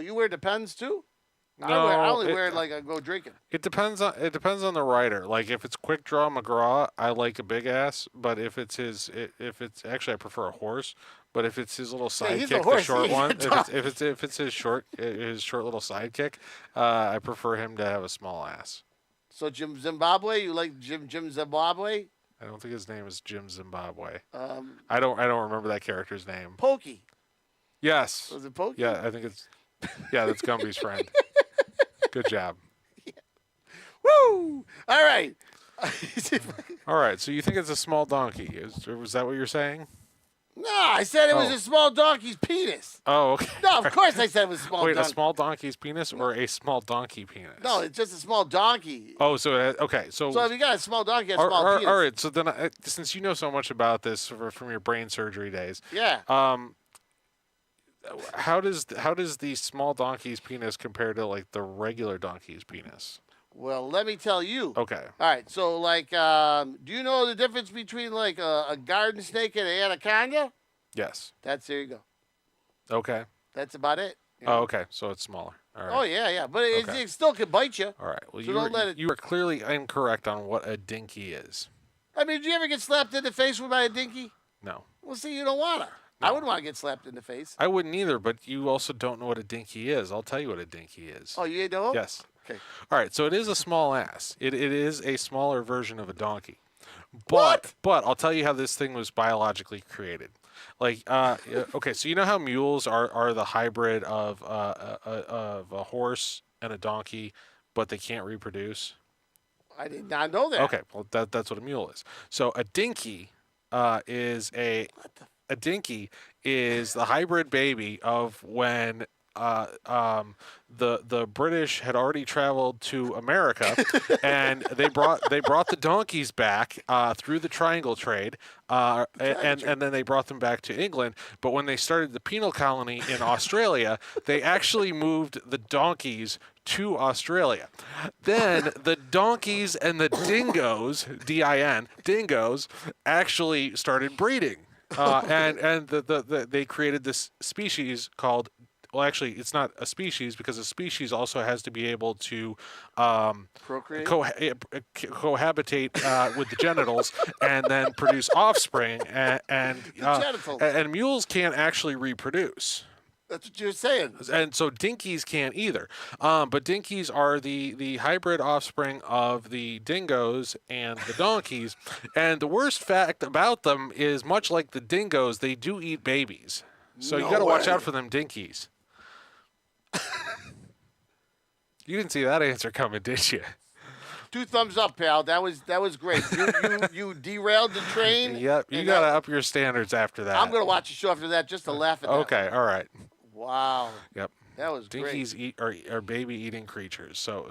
Speaker 3: you wear Depends too? I
Speaker 2: No,
Speaker 3: only
Speaker 2: it-
Speaker 3: wear it like I go drinking.
Speaker 2: It depends on the writer. Like if it's Quick Draw McGraw, I like a big ass. But if it's if it's actually I prefer a horse. But if it's his little
Speaker 3: Yeah, he's a
Speaker 2: sidekick, the
Speaker 3: horse,
Speaker 2: short
Speaker 3: he's a
Speaker 2: one,
Speaker 3: dog.
Speaker 2: if it's his short little sidekick, I prefer him to have a small ass.
Speaker 3: So Jim Zimbabwe, you like Jim Zimbabwe?
Speaker 2: I don't think his name is Jim Zimbabwe.
Speaker 3: Um,
Speaker 2: I don't remember that character's name.
Speaker 3: Pokey.
Speaker 2: Yes.
Speaker 3: Was it Pokey?
Speaker 2: Yeah, I think it's that's Gumby's friend. Good job.
Speaker 3: Woo! All right.
Speaker 2: All right, so you think it's a small donkey? Was that what you're saying?
Speaker 3: No, I said it was
Speaker 2: Oh.
Speaker 3: a small donkey's penis.
Speaker 2: Oh, okay.
Speaker 3: No, of course I said it was a small
Speaker 2: Wait,
Speaker 3: donkey.
Speaker 2: a small donkey's penis or a small donkey penis?
Speaker 3: No, it's just a small donkey.
Speaker 2: Oh, so okay, so.
Speaker 3: So if you got a small donkey, a
Speaker 2: all
Speaker 3: small penis.
Speaker 2: all right, so then since you know so much about this from your brain surgery days,
Speaker 3: Yeah.
Speaker 2: how does the small donkey's penis compare to like the regular donkey's penis?
Speaker 3: Well, let me tell you.
Speaker 2: Okay.
Speaker 3: All right. So, like, do you know the difference between like a garden snake and an anaconda?
Speaker 2: Yes.
Speaker 3: There you go.
Speaker 2: Okay.
Speaker 3: That's about it. you
Speaker 2: Oh,
Speaker 3: know?
Speaker 2: okay. So it's smaller. All right.
Speaker 3: Oh yeah, but
Speaker 2: Okay.
Speaker 3: it still can bite you.
Speaker 2: All right. Well,
Speaker 3: So don't let it-
Speaker 2: you are clearly incorrect on what a dinky is.
Speaker 3: I mean, do you ever get slapped in the face by a dinky?
Speaker 2: No.
Speaker 3: Well, see, you don't wanna. I wouldn't want to get slapped in the face.
Speaker 2: I wouldn't either, but you also don't know what a dinky is. I'll tell you what a dinky is.
Speaker 3: Oh, you know?
Speaker 2: Yes.
Speaker 3: Okay.
Speaker 2: All right, so it is a small ass. It is a smaller version of a donkey.
Speaker 3: What?
Speaker 2: But I'll tell you how this thing was biologically created. Like, okay, so you know how mules are the hybrid of a horse and a donkey, but they can't reproduce?
Speaker 3: I did not know that.
Speaker 2: Okay, well that's what a mule is. So a dinky is a dinky is the hybrid baby of when the British had already traveled to America, and they brought the donkeys back through the triangle trade, and then they brought them back to England. But when they started the penal colony in Australia, they actually moved the donkeys to Australia. Then the donkeys and the dingoes, D-I-N, dingoes, actually started breeding. And they created this species called, well, actually, it's not a species because a species also has to be able to
Speaker 3: Procreate?
Speaker 2: cohabitate with the genitals and then produce offspring. And
Speaker 3: genitals.
Speaker 2: mules can't actually reproduce.
Speaker 3: That's what you're saying.
Speaker 2: And so dinkies can't either. But dinkies are the hybrid offspring of the dingoes and the donkeys. And the worst fact about them is, much like the dingoes, they do eat babies. So you
Speaker 3: No
Speaker 2: got to watch
Speaker 3: way.
Speaker 2: out for them dinkies. You didn't see that answer coming, did you?
Speaker 3: 2 thumbs up, pal. That was great. You derailed the train.
Speaker 2: Yep. You
Speaker 3: and
Speaker 2: got to up your standards after that.
Speaker 3: I'm gonna watch a show after that just to laugh at that.
Speaker 2: Okay. All right.
Speaker 3: Wow.
Speaker 2: Yep.
Speaker 3: That was great.
Speaker 2: Dinkies are baby eating creatures. So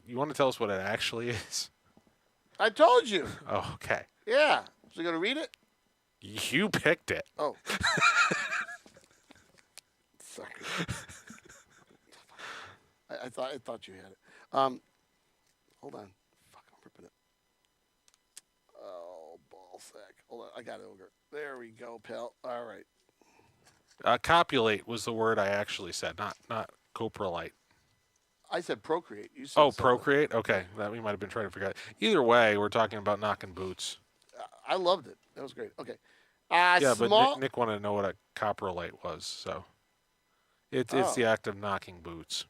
Speaker 2: you want to tell us what it actually is?
Speaker 3: I told you.
Speaker 2: Oh, okay.
Speaker 3: Yeah. So you gonna read it?
Speaker 2: You picked it.
Speaker 3: Oh. Sorry. I thought you had it. Hold on. Fuck, I'm ripping it. Oh, ball sack. Hold on. I got it, Ogre. There we go, pal. All right.
Speaker 2: Copulate was the word I actually said, not coprolite.
Speaker 3: I said procreate. You said
Speaker 2: Oh,
Speaker 3: something.
Speaker 2: procreate? Okay, that we might have been trying to figure out. Either way, we're talking about knocking boots.
Speaker 3: I loved it. That was great. Okay.
Speaker 2: Yeah,
Speaker 3: Small.
Speaker 2: but Nick wanted to know what a coprolite was, so it's
Speaker 3: Oh.
Speaker 2: the act of knocking boots.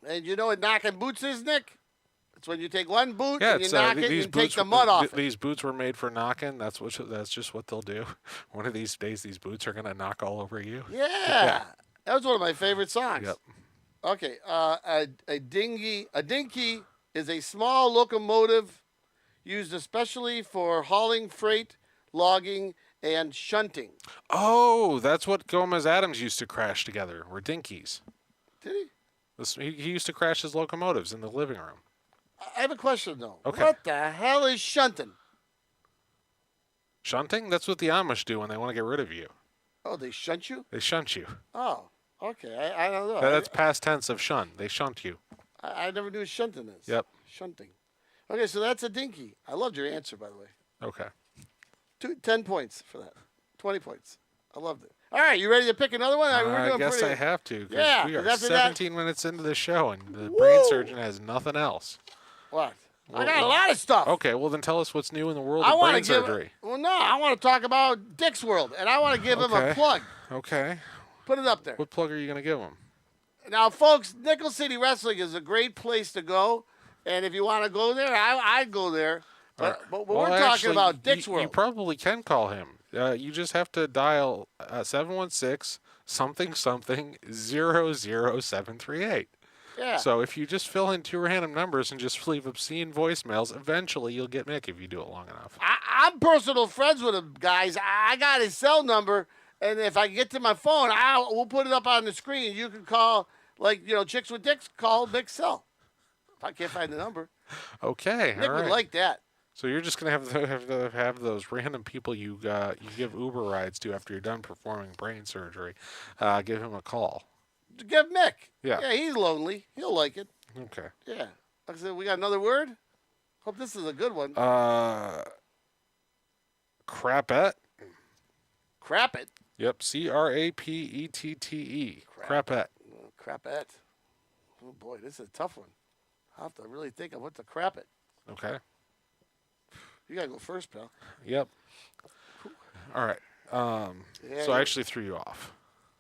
Speaker 3: And you know what knocking boots is, Nick? It's when you take one boot
Speaker 2: Yeah,
Speaker 3: and you
Speaker 2: it's
Speaker 3: knock it
Speaker 2: these
Speaker 3: and take
Speaker 2: boots.
Speaker 3: the mud off it.
Speaker 2: These boots were made for knocking. That's just what they'll do. One of these days, these boots are gonna knock all over you.
Speaker 3: Yeah. That was one of my favorite songs.
Speaker 2: Yep.
Speaker 3: Okay. A dinky is a small locomotive used especially for hauling freight, logging, and shunting.
Speaker 2: Oh, that's what Gomez Adams used to crash together. Were dinkies.
Speaker 3: Did he?
Speaker 2: He used to crash his locomotives in the living room.
Speaker 3: I have a question, though.
Speaker 2: Okay.
Speaker 3: What the hell is shunting?
Speaker 2: Shunting? That's what the Amish do when they want to get rid of you.
Speaker 3: Oh, they shunt you?
Speaker 2: They shunt you.
Speaker 3: Oh, okay. I don't know.
Speaker 2: That's past tense of shun. They shunt you.
Speaker 3: I never knew what shunting is.
Speaker 2: Yep.
Speaker 3: Shunting. Okay, so that's a dinky. I loved your answer, by the way.
Speaker 2: Okay.
Speaker 3: 10 points for that. 20 points. I loved it. All right, you ready to pick another one? We're
Speaker 2: I
Speaker 3: doing
Speaker 2: guess
Speaker 3: pretty...
Speaker 2: I have to. 'Cause
Speaker 3: Yeah,
Speaker 2: we
Speaker 3: 'cause
Speaker 2: are
Speaker 3: after that-
Speaker 2: 17 minutes into the show, and the brain surgeon has nothing else.
Speaker 3: What? I
Speaker 2: Well,
Speaker 3: got a lot of stuff.
Speaker 2: Okay, well then tell us what's new in the world
Speaker 3: I
Speaker 2: of
Speaker 3: want
Speaker 2: brain
Speaker 3: to give.
Speaker 2: surgery.
Speaker 3: Well, no, I want to talk about Dick's World, and I want to give him a
Speaker 2: Okay.
Speaker 3: plug.
Speaker 2: Okay.
Speaker 3: Put it up there.
Speaker 2: What plug are you gonna give him?
Speaker 3: Now, folks, Nickel City Wrestling is a great place to go, and if you want to go there, I'd go there. But
Speaker 2: Well,
Speaker 3: we're talking
Speaker 2: actually,
Speaker 3: about Dick's
Speaker 2: you
Speaker 3: World.
Speaker 2: probably can call him. You just have to dial 716 something something 00738.
Speaker 3: Yeah.
Speaker 2: So if you just fill in 2 random numbers and just leave obscene voicemails, eventually you'll get Mick if you do it long enough.
Speaker 3: I'm personal friends with him, guys. I got his cell number, and if I get to my phone, we'll put it up on the screen. You can call, Chicks with Dicks, call Mick's cell. If I can't find the number.
Speaker 2: Okay,
Speaker 3: Nick
Speaker 2: all
Speaker 3: would
Speaker 2: right.
Speaker 3: like that.
Speaker 2: So you're just gonna have those random people you give Uber rides to after you're done performing brain surgery. Give him a call.
Speaker 3: Give Mick.
Speaker 2: Yeah.
Speaker 3: Yeah, he's lonely. He'll like it.
Speaker 2: Okay.
Speaker 3: Yeah. Like I said, we got another word. Hope this is a good one.
Speaker 2: Crapette.
Speaker 3: Crap it.
Speaker 2: Yep. CRAPETTE. Crapette.
Speaker 3: Oh, crapette. Oh boy, this is a tough one. I'll have to really think of what to crap it.
Speaker 2: Okay.
Speaker 3: You gotta go first, pal.
Speaker 2: Yep. All right.
Speaker 3: Yeah,
Speaker 2: So I
Speaker 3: you-
Speaker 2: actually threw you off.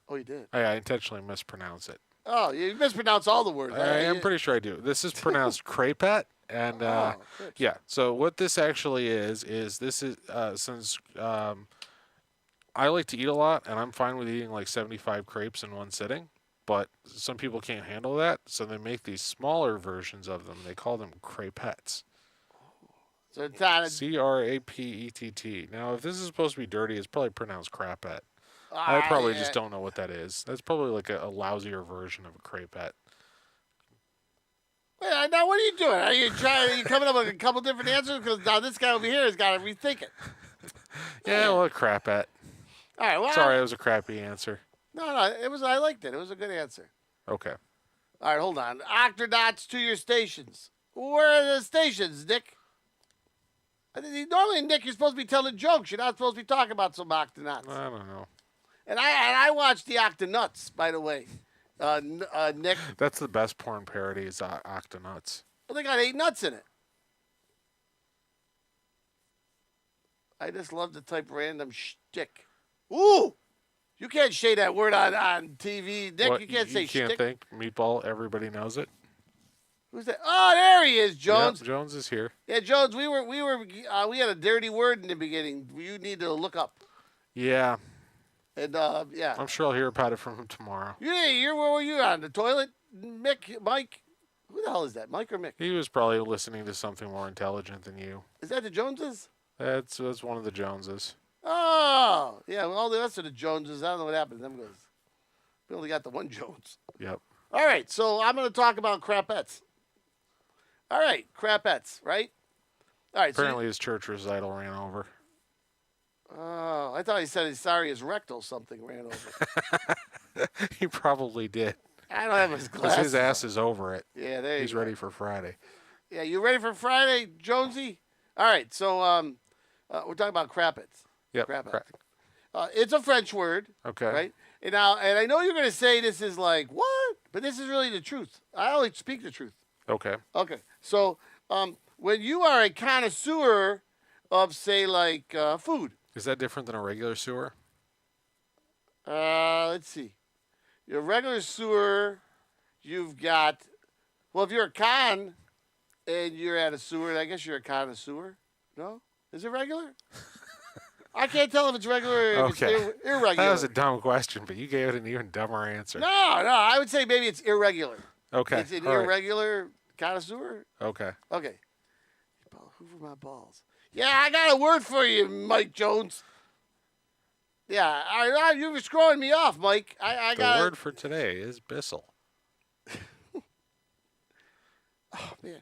Speaker 3: Oh, you did.
Speaker 2: I intentionally mispronounce it.
Speaker 3: Oh, you mispronounce all the words.
Speaker 2: I am pretty sure I do. This is pronounced crapette, and
Speaker 3: crepes.
Speaker 2: yeah. So what this actually is this is since I like to eat a lot, and I'm fine with eating like 75 crepes in one sitting. But some people can't handle that, so they make these smaller versions of them. They call them crapettes.
Speaker 3: So it's not a,
Speaker 2: CRAPETT. Now, if this is supposed to be dirty, it's probably pronounced crapette. I probably just don't know what that is. That's probably like a lousier version of a crepette.
Speaker 3: Wait, now what are you doing? Are you coming up with a couple different answers? Because now this guy over here has got to rethink it.
Speaker 2: Yeah, well, a crapette.
Speaker 3: All right. Well,
Speaker 2: Sorry, it was a crappy answer.
Speaker 3: No, it was. I liked it. It was a good answer.
Speaker 2: Okay.
Speaker 3: All right, hold on. Octonauts to your stations. Where are the stations, Nick? Normally, Nick, you're supposed to be telling jokes. You're not supposed to be talking about some Octonauts.
Speaker 2: I don't know.
Speaker 3: And I watched the Octonuts, by the way. Nick.
Speaker 2: That's the best porn parody is Octonauts.
Speaker 3: Well, they got 8 nuts in it. I just love to type random shtick. Ooh! You can't say that word on TV, Nick.
Speaker 2: What,
Speaker 3: you can't say
Speaker 2: You can't
Speaker 3: shtick.
Speaker 2: think Meatball. Everybody knows it.
Speaker 3: Who's that? Oh, there he is, Jones.
Speaker 2: Yep, Jones is here.
Speaker 3: Yeah, Jones. We had a dirty word in the beginning. You need to look up.
Speaker 2: Yeah,
Speaker 3: And yeah.
Speaker 2: I'm sure I'll hear about it from him tomorrow.
Speaker 3: Where were you on the toilet, Mike? Who the hell is that, Mike or Mick?
Speaker 2: He was probably listening to something more intelligent than you.
Speaker 3: Is that the Joneses?
Speaker 2: That's one of the Joneses.
Speaker 3: Oh, yeah. Well, all the rest of the Joneses, I don't know what happened to them guys. We only got the one Jones.
Speaker 2: Yep.
Speaker 3: All right, so I'm going to talk about crapettes. All right, crapettes, right? All right.
Speaker 2: Apparently his church recital ran over.
Speaker 3: Oh, I thought he said he's sorry his rectal something ran over.
Speaker 2: He probably did.
Speaker 3: I don't have his
Speaker 2: 'Cause
Speaker 3: glasses.
Speaker 2: his ass is over it.
Speaker 3: Yeah, there
Speaker 2: He's
Speaker 3: you go.
Speaker 2: ready for Friday.
Speaker 3: Yeah, you ready for Friday, Jonesy? All right, so we're talking about crapettes.
Speaker 2: Yep.
Speaker 3: Crapettes. It's a French word,
Speaker 2: Okay.
Speaker 3: right? And I know you're going to say this is like, what? But this is really the truth. I only speak the truth.
Speaker 2: Okay.
Speaker 3: Okay, so when you are a connoisseur of, say, like food,
Speaker 2: Is that different than a regular sewer?
Speaker 3: Let's see. Your regular sewer, you've got. Well, if you're a con and you're at a sewer, I guess you're a connoisseur. No, is it regular? I can't tell if it's regular or if
Speaker 2: Okay.
Speaker 3: it's irregular.
Speaker 2: That was a dumb question, but you gave it an even dumber answer.
Speaker 3: No, I would say maybe it's irregular.
Speaker 2: Okay.
Speaker 3: It's an
Speaker 2: all right.
Speaker 3: irregular connoisseur.
Speaker 2: Okay.
Speaker 3: Okay. Hoover my balls. Yeah, I got a word for you, Mike Jones. Yeah, you were screwing me off, Mike. I
Speaker 2: The
Speaker 3: got
Speaker 2: word for today is Bissell.
Speaker 3: Oh man.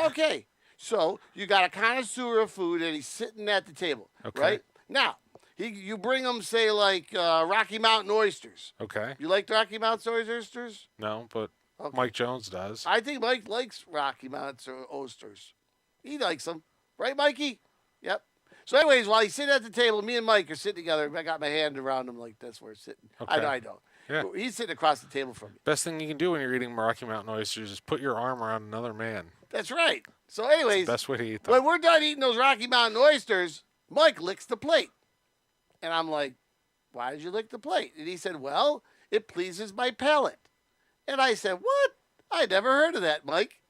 Speaker 3: Okay. So you got a connoisseur of food, and he's sitting at the table.
Speaker 2: Okay.
Speaker 3: Right now, you bring him, say, like Rocky Mountain oysters.
Speaker 2: Okay.
Speaker 3: You like Rocky Mountain oysters?
Speaker 2: No, but
Speaker 3: Okay.
Speaker 2: Mike Jones does.
Speaker 3: I think Mike likes Rocky Mountain oysters. He likes them, right, Mikey? Yep. So, anyways, while he's sitting at the table, me and Mike are sitting together. I got my hand around him like that's where it's sitting.
Speaker 2: Okay.
Speaker 3: I know.
Speaker 2: Yeah.
Speaker 3: He's sitting across the table from me.
Speaker 2: Best thing you can do when you're eating Rocky Mountain oysters is put your arm around another man.
Speaker 3: That's right. So, anyways,
Speaker 2: Best way to eat them.
Speaker 3: when we're done eating those Rocky Mountain oysters, Mike licks the plate. And I'm like, why did you lick the plate? And he said, well, it pleases my palate. And I said, what? I never heard of that, Mike.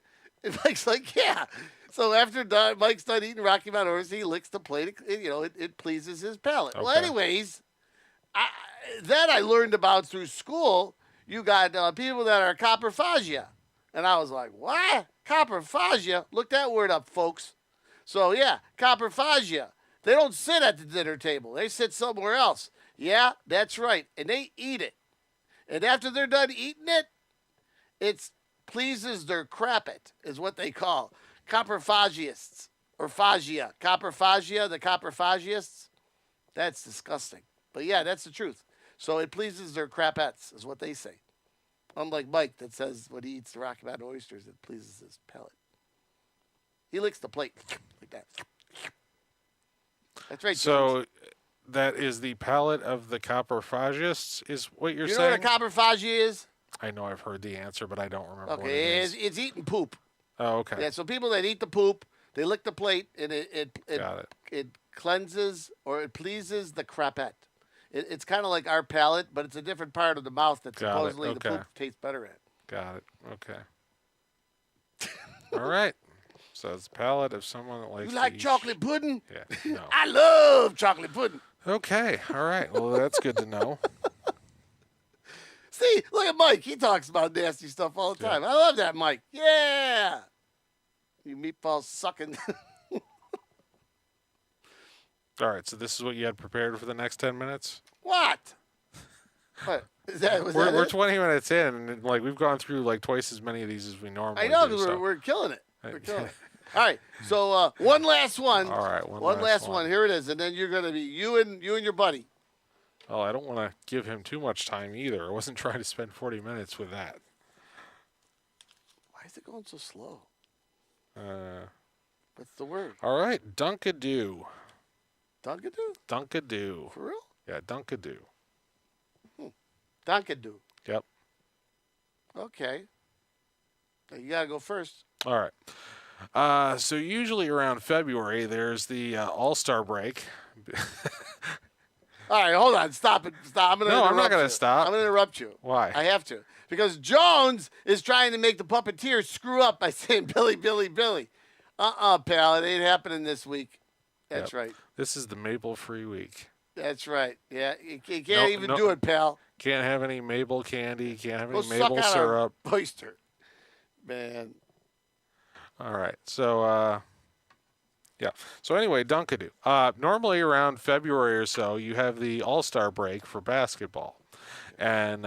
Speaker 3: And Mike's like, yeah. So after Mike's done eating Rocky Mountain oysters, he licks the plate. It pleases his palate.
Speaker 2: Okay.
Speaker 3: Well, anyways, then I learned about through school, you got people that are coprophagia. And I was like, what? Coprophagia? Look that word up, folks. So, yeah, coprophagia. They don't sit at the dinner table. They sit somewhere else. Yeah, that's right. And they eat it. And after they're done eating it, it pleases their crapet, is what they call coprophagists or phagia. Coprophagia, the coprophagists. That's disgusting. But, yeah, that's the truth. So it pleases their crapettes, is what they say. Unlike Mike that says when he eats the Rocky Mountain oysters, it pleases his palate. He licks the plate like that. That's right. James.
Speaker 2: So that is the palate of the coprophagists, is what you're
Speaker 3: You know
Speaker 2: saying?
Speaker 3: what a coprophagia is?
Speaker 2: I know I've heard the answer, but I don't remember what it
Speaker 3: Okay,
Speaker 2: is.
Speaker 3: it's eating poop.
Speaker 2: Oh, okay.
Speaker 3: Yeah, so people that eat the poop, they lick the plate, and
Speaker 2: Got it.
Speaker 3: it cleanses or it pleases the crapette. It's kind of like our palate, but it's a different part of the mouth that
Speaker 2: Got it,
Speaker 3: supposedly
Speaker 2: okay.
Speaker 3: the poop tastes better at.
Speaker 2: Got it. Okay. All right. So it's the palate of someone that likes
Speaker 3: You like
Speaker 2: to eat
Speaker 3: chocolate pudding?
Speaker 2: Yeah. No.
Speaker 3: I love chocolate pudding.
Speaker 2: Okay. All right. Well, that's good to know.
Speaker 3: See, look at Mike. He talks about nasty stuff all the time. I love that, Mike. Yeah. You meatball sucking.
Speaker 2: All right. So this is what you had prepared for the next 10 minutes?
Speaker 3: What? What? Was
Speaker 2: We're
Speaker 3: that it?
Speaker 2: 20 minutes in, and like we've gone through like twice as many of these as we normally
Speaker 3: I know,
Speaker 2: do.
Speaker 3: because
Speaker 2: So.
Speaker 3: we're killing it. We're killing it. All right. So one last one.
Speaker 2: All right.
Speaker 3: One last one. Here it is. And then you're going to be you and your buddy.
Speaker 2: Oh, I don't want to give him too much time either. I wasn't trying to spend 40 minutes with that.
Speaker 3: Why is it going so slow?
Speaker 2: Uh,
Speaker 3: What's the word?
Speaker 2: all right. Dunkadoo.
Speaker 3: Dunkadoo?
Speaker 2: Dunkadoo.
Speaker 3: For real?
Speaker 2: Yeah, Dunkadoo.
Speaker 3: Dunkadoo.
Speaker 2: Yep.
Speaker 3: Okay. You got to go first.
Speaker 2: All right. So usually around February, there's the All-Star break.
Speaker 3: All right, hold on. Stop it. Stop. I'm
Speaker 2: No, I'm not
Speaker 3: going
Speaker 2: gonna
Speaker 3: to
Speaker 2: stop.
Speaker 3: I'm going to interrupt you.
Speaker 2: Why?
Speaker 3: I have to. Because Jones is trying to make the puppeteer screw up by saying Billy, Billy, Billy. Pal. It ain't happening this week. That's
Speaker 2: Yep.
Speaker 3: right.
Speaker 2: This is the maple-free week.
Speaker 3: That's right. Yeah, you can't
Speaker 2: No,
Speaker 3: even
Speaker 2: no.
Speaker 3: do it, pal.
Speaker 2: Can't have any maple candy. Can't have
Speaker 3: Go
Speaker 2: any
Speaker 3: suck
Speaker 2: maple
Speaker 3: out
Speaker 2: syrup.
Speaker 3: a oyster. Man.
Speaker 2: All right. So, yeah. So anyway, Dunkadoo. Normally around February or so, you have the All-Star break for basketball, and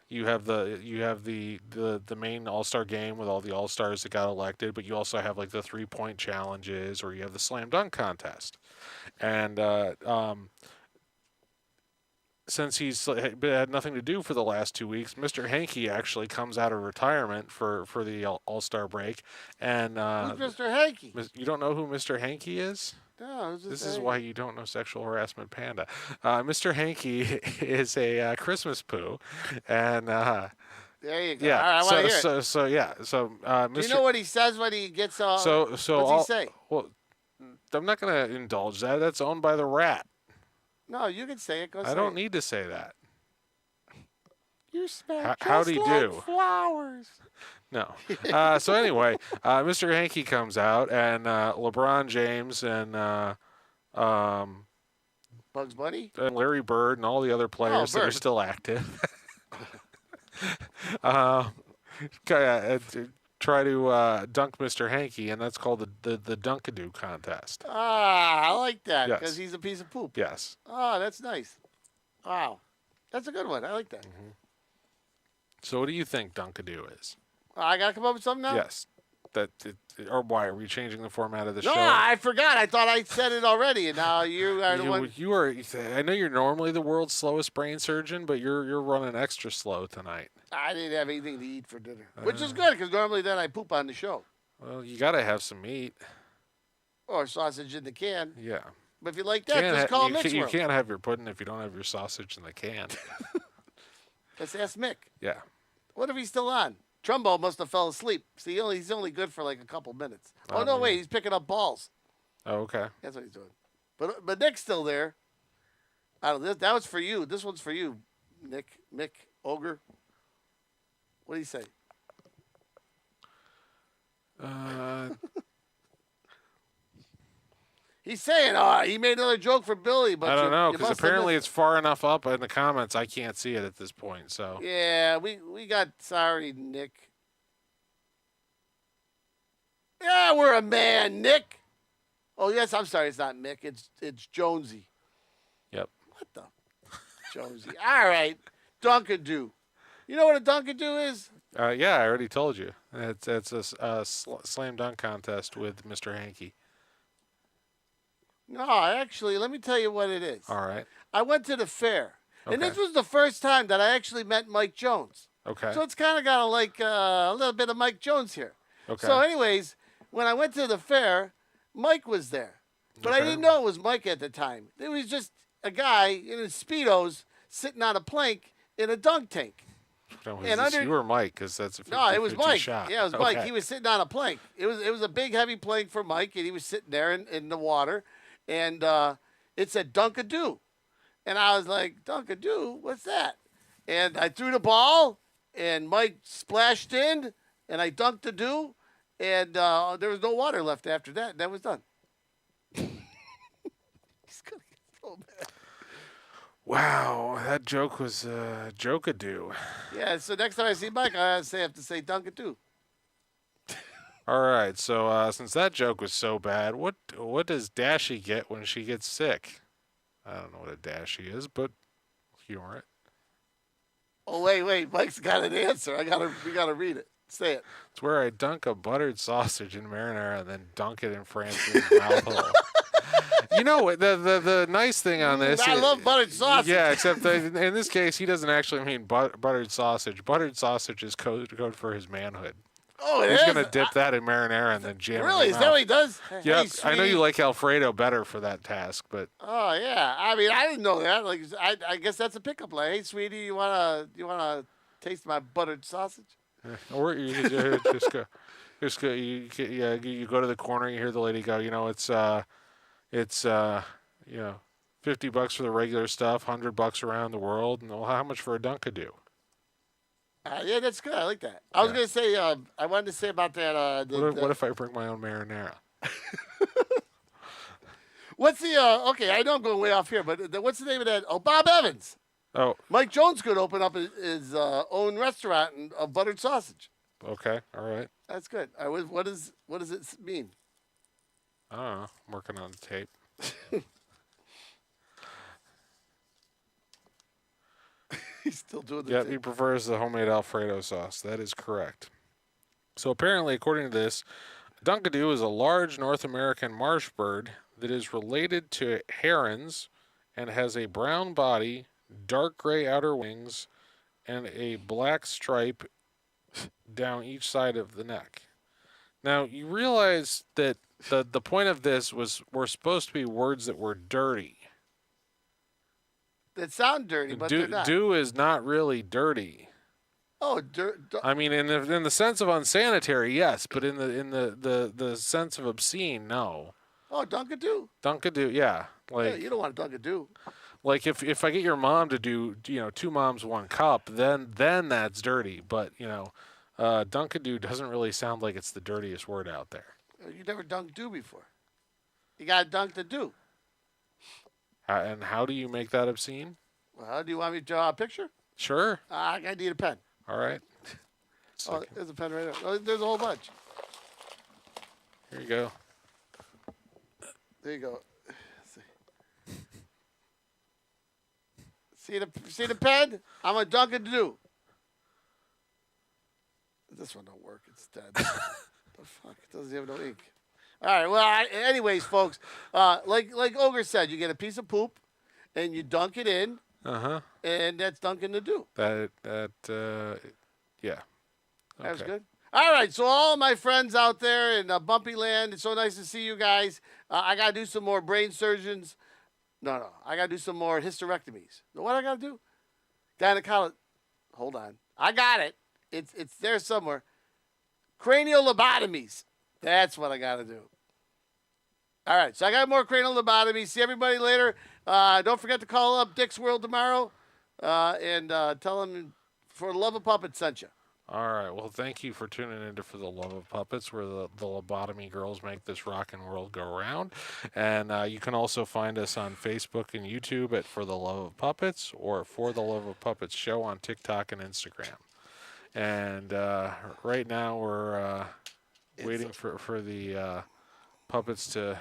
Speaker 2: you have the main All-Star game with all the All-Stars that got elected, but you also have like the 3-point challenges, or you have the slam dunk contest, and since he's had nothing to do for the last 2 weeks, Mr. Hankey actually comes out of retirement for the All-Star break. And
Speaker 3: Who's Mr. Hankey?
Speaker 2: you don't know who Mr. Hankey is?
Speaker 3: No,
Speaker 2: This is why you don't know Sexual Harassment Panda. Mr. Hankey is a Christmas poo, and
Speaker 3: There you go.
Speaker 2: yeah.
Speaker 3: All right, I want to hear it.
Speaker 2: So Mr.
Speaker 3: Do you know what he says when he gets
Speaker 2: so
Speaker 3: what's
Speaker 2: all,
Speaker 3: he say?
Speaker 2: Well, I'm not going to indulge that. That's owned by the rat.
Speaker 3: No, you can say it. Go say
Speaker 2: I don't
Speaker 3: it.
Speaker 2: need to say that.
Speaker 3: You smell just
Speaker 2: How'd he
Speaker 3: like
Speaker 2: do?
Speaker 3: flowers.
Speaker 2: No. So anyway, Mr. Hanky comes out, and LeBron James and
Speaker 3: Bugs Bunny?
Speaker 2: and Larry Bird and all the other players that are
Speaker 3: Bird.
Speaker 2: still active uh, try to dunk Mr. Hanky, and that's called the Dunkadoo contest.
Speaker 3: Ah, I like that
Speaker 2: Yes.
Speaker 3: because he's a piece of poop.
Speaker 2: Yes.
Speaker 3: Oh, that's nice. Wow. That's a good one. I like that.
Speaker 2: So what do you think Dunkadoo is?
Speaker 3: I got to come up with something now?
Speaker 2: Yes. Or why are we changing the format of the
Speaker 3: No,
Speaker 2: show?
Speaker 3: I forgot. I thought I said it already, and now you are the one.
Speaker 2: You are. I know you're normally the world's slowest brain surgeon, but you're running extra slow tonight.
Speaker 3: I didn't have anything to eat for dinner, which is good because normally then I poop on the show.
Speaker 2: Well, you got to have some meat.
Speaker 3: Or sausage in the can.
Speaker 2: Yeah.
Speaker 3: But if you like that, just call Mick's
Speaker 2: you
Speaker 3: World.
Speaker 2: can't have your pudding if you don't have your sausage in the can.
Speaker 3: Let's ask Mick.
Speaker 2: Yeah.
Speaker 3: What if he's still on? Trumbo must have fell asleep. See, he's only good for like a couple minutes. Oh, no, wait. He's picking up balls.
Speaker 2: Oh, okay.
Speaker 3: That's what he's doing. But Nick's still there. I don't know. That was for you. This one's for you, Mick, Ogre. What do you say? He's saying, he made another joke for Billy, but
Speaker 2: I don't know,
Speaker 3: you
Speaker 2: because
Speaker 3: must have
Speaker 2: apparently
Speaker 3: missed
Speaker 2: it's far enough up in the comments I can't see it at this point. So
Speaker 3: it. Yeah, we got sorry, Nick. Yeah, we're a man, Nick. Oh yes, I'm sorry, it's not Mick. It's Jonesy.
Speaker 2: Yep.
Speaker 3: What the Jonesy? All right, Dunkadoo. You know what a Dunkadoo is?
Speaker 2: Yeah, I already told you. It's a slam dunk contest with Mr. Hanky.
Speaker 3: No, actually, let me tell you what it is.
Speaker 2: All right.
Speaker 3: I went to the fair, and
Speaker 2: Okay.
Speaker 3: this was the first time that I actually met Mike Jones.
Speaker 2: Okay.
Speaker 3: So it's kind of got a little bit of Mike Jones here.
Speaker 2: Okay.
Speaker 3: So, anyways, when I went to the fair, Mike was there, but I
Speaker 2: Okay.
Speaker 3: didn't know it was Mike at the time. It was just a guy in his speedos sitting on a plank in a dunk tank.
Speaker 2: No, was
Speaker 3: and
Speaker 2: this
Speaker 3: under-
Speaker 2: you or Mike? Because that's a 50,
Speaker 3: No, it was
Speaker 2: 50
Speaker 3: Mike.
Speaker 2: shot.
Speaker 3: Yeah, it was Mike.
Speaker 2: Okay.
Speaker 3: He was sitting on a plank. It was a big, heavy plank for Mike, and he was sitting there in the water, and it said Dunkadoo. And I was like, Dunkadoo? What's that? And I threw the ball, and Mike splashed in, and I dunked the do, and there was no water left after that. That was done. He's gonna get so mad.
Speaker 2: Wow, that joke was joke-a-do.
Speaker 3: Yeah, so next time I see Mike, I have to say Dunkadoo.
Speaker 2: All right, so since that joke was so bad, what does Dashy get when she gets sick? I don't know what a Dashy is, but humor it.
Speaker 3: Oh, wait. Mike's got an answer. We gotta read it. Say it.
Speaker 2: It's where I dunk a buttered sausage in marinara and then dunk it in Francis' mouth hole. You know, the nice thing on this...
Speaker 3: I love buttered sausage.
Speaker 2: Yeah, except that in this case, he doesn't actually mean buttered sausage. Buttered sausage is code for his manhood.
Speaker 3: Oh, it
Speaker 2: He's
Speaker 3: is?
Speaker 2: going to dip that in marinara and then jam
Speaker 3: Really?
Speaker 2: it in
Speaker 3: Is
Speaker 2: his
Speaker 3: that
Speaker 2: mouth.
Speaker 3: what he does?
Speaker 2: Yeah,
Speaker 3: Hey,
Speaker 2: I know
Speaker 3: sweetie.
Speaker 2: you like Alfredo better for that task, but...
Speaker 3: Oh, yeah. I mean, I didn't know that. Like, I guess that's a pickup line. Hey, sweetie, you wanna taste my buttered sausage?
Speaker 2: Or you could just go. You go to the corner. You hear the lady go. You know, it's $50 for the regular stuff, $100 around the world, and well, how much for a Dunkadoo?
Speaker 3: Yeah, that's good. I like that. I was
Speaker 2: Yeah.
Speaker 3: gonna say. I wanted to say about that.
Speaker 2: What if I bring my own marinara?
Speaker 3: What's the? Okay, I know I'm going way off here, but what's the name of that? Oh, Bob Evans.
Speaker 2: Oh,
Speaker 3: Mike Jones could open up his own restaurant of buttered sausage.
Speaker 2: okay, all right.
Speaker 3: That's good. What does it mean?
Speaker 2: I don't know. I'm working on the tape.
Speaker 3: He's still doing the
Speaker 2: Yeah,
Speaker 3: thing.
Speaker 2: he prefers the homemade Alfredo sauce. That is correct. So apparently, according to this, Dunkadoo is a large North American marsh bird that is related to herons and has a brown body, dark gray outer wings, and a black stripe down each side of the neck. Now, you realize that the point of this were supposed to be words that were dirty.
Speaker 3: That sound dirty, but they're not.
Speaker 2: Do is not really dirty.
Speaker 3: Oh,
Speaker 2: I mean, in the sense of unsanitary, yes, but in the sense of obscene, no.
Speaker 3: oh, Dunkadoo.
Speaker 2: Dunkadoo, yeah.
Speaker 3: Yeah,
Speaker 2: Like,
Speaker 3: you don't want a Dunkadoo.
Speaker 2: Like if I get your mom to do, two moms, one cup, then that's dirty. But, Dunkadoo doesn't really sound like it's the dirtiest word out there.
Speaker 3: You never dunked do before. You got to dunk the do.
Speaker 2: And how do you make that obscene?
Speaker 3: Well, do you want me to draw a picture?
Speaker 2: Sure.
Speaker 3: I need a pen.
Speaker 2: All right.
Speaker 3: Oh, there's a pen right there. Oh, there's a whole bunch.
Speaker 2: Here you go.
Speaker 3: There you go. See the pen? I'm a Dunkin' Do. This one don't work. It's dead. The fuck? It doesn't have no ink. All right. Well, anyways, folks, like Ogre said, you get a piece of poop, and you dunk it in, and that's Dunkin' to Do.
Speaker 2: Yeah.
Speaker 3: That was
Speaker 2: Okay.
Speaker 3: good. All right, so all my friends out there in Bumpy Land, it's so nice to see you guys. I got to do some more brain surgeons. No, I got to do some more hysterectomies. Know what I got to do? Gynecology. Hold on. I got it. It's there somewhere. Cranial lobotomies. That's what I got to do. All right, so I got more cranial lobotomies. See everybody later. Don't forget to call up Dick's World tomorrow and tell them For the Love of Puppets sent you.
Speaker 2: All right. Well, thank you for tuning in to For the Love of Puppets, where the lobotomy girls make this rockin' world go round. And you can also find us on Facebook and YouTube at For the Love of Puppets, or For the Love of Puppets Show on TikTok and Instagram. And right now we're waiting for the puppets to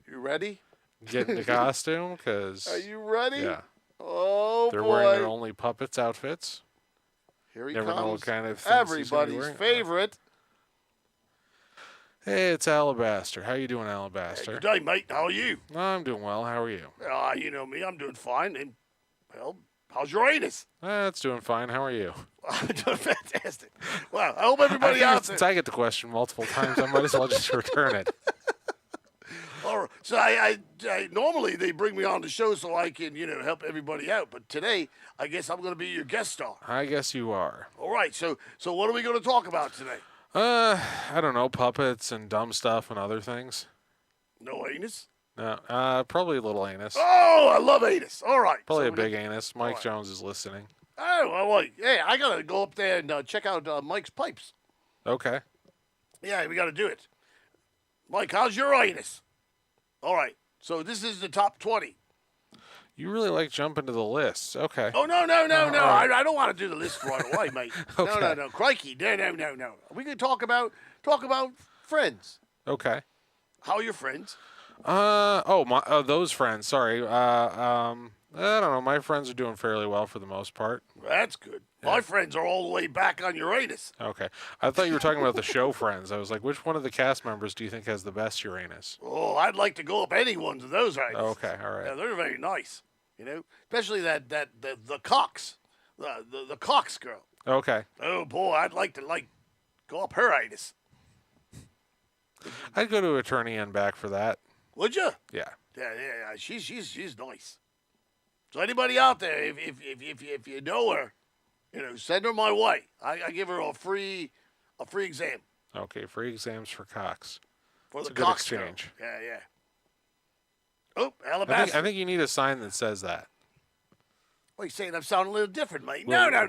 Speaker 3: You ready?
Speaker 2: get into costume, because
Speaker 3: Are you ready?
Speaker 2: yeah,
Speaker 3: Oh,
Speaker 2: they're
Speaker 3: boy.
Speaker 2: wearing their Only Puppets outfits.
Speaker 3: Here he
Speaker 2: Never
Speaker 3: comes.
Speaker 2: know what kind of things he's gonna be
Speaker 3: Everybody's
Speaker 2: wearing.
Speaker 3: favorite.
Speaker 2: Hey, it's Alabaster. How you doing, Alabaster?
Speaker 4: Good day, mate. How are you?
Speaker 2: I'm doing well. How are you?
Speaker 4: You know me. I'm doing fine. And, well, how's your anus?
Speaker 2: It's doing fine. How are you?
Speaker 4: I'm doing fantastic. Well, I hope
Speaker 2: I
Speaker 4: everybody
Speaker 2: figured
Speaker 4: out
Speaker 2: since
Speaker 4: there.
Speaker 2: I get the question multiple times, I might as well just return it.
Speaker 4: All right. So I normally they bring me on the show so I can, help everybody out. But today, I guess I'm going to be your guest star.
Speaker 2: I guess you are.
Speaker 4: All right. So what are we going to talk about today?
Speaker 2: I don't know, puppets and dumb stuff and other things.
Speaker 4: No anus?
Speaker 2: No, probably a little anus.
Speaker 4: Oh, I love anus. All right.
Speaker 2: Probably
Speaker 4: so
Speaker 2: a big anus. Mike
Speaker 4: right.
Speaker 2: Jones is listening.
Speaker 4: Oh, well, hey, I got to go up there and check out Mike's pipes.
Speaker 2: Okay.
Speaker 4: Yeah, we got to do it. Mike, how's your anus? All right. So this is the top 20.
Speaker 2: You really like jumping to the lists. Okay.
Speaker 4: Oh, no.
Speaker 2: all right.
Speaker 4: I don't want to do the list right away, mate.
Speaker 2: Okay.
Speaker 4: No. Crikey. No. We can talk about friends.
Speaker 2: Okay.
Speaker 4: How are your friends?
Speaker 2: Those friends. Sorry. I don't know. My friends are doing fairly well for the most part.
Speaker 4: That's good. My friends are all the way back on Uranus.
Speaker 2: Okay. I thought you were talking about the show friends. I was like, which one of the cast members do you think has the best Uranus?
Speaker 4: Oh, I'd like to go up any ones of those Uranus.
Speaker 2: Okay. All
Speaker 4: Yeah,
Speaker 2: right.
Speaker 4: they're very nice. Especially the Cox, the Cox girl.
Speaker 2: Okay.
Speaker 4: Oh boy, I'd like to go up her anus.
Speaker 2: I'd go to Attorney and back for that.
Speaker 4: Would you?
Speaker 2: Yeah.
Speaker 4: Yeah. She's nice. So anybody out there, if you know her, send her my way. I give her a free exam
Speaker 2: Okay. Free exams for Cox.
Speaker 4: for
Speaker 2: It's
Speaker 4: the
Speaker 2: a good
Speaker 4: Cox girl.
Speaker 2: exchange.
Speaker 4: Yeah. Oh,
Speaker 2: I
Speaker 4: Alabaster.
Speaker 2: think you need a sign that says that.
Speaker 4: What are you saying? I'm sounding a little different, mate.
Speaker 2: Well,
Speaker 4: No.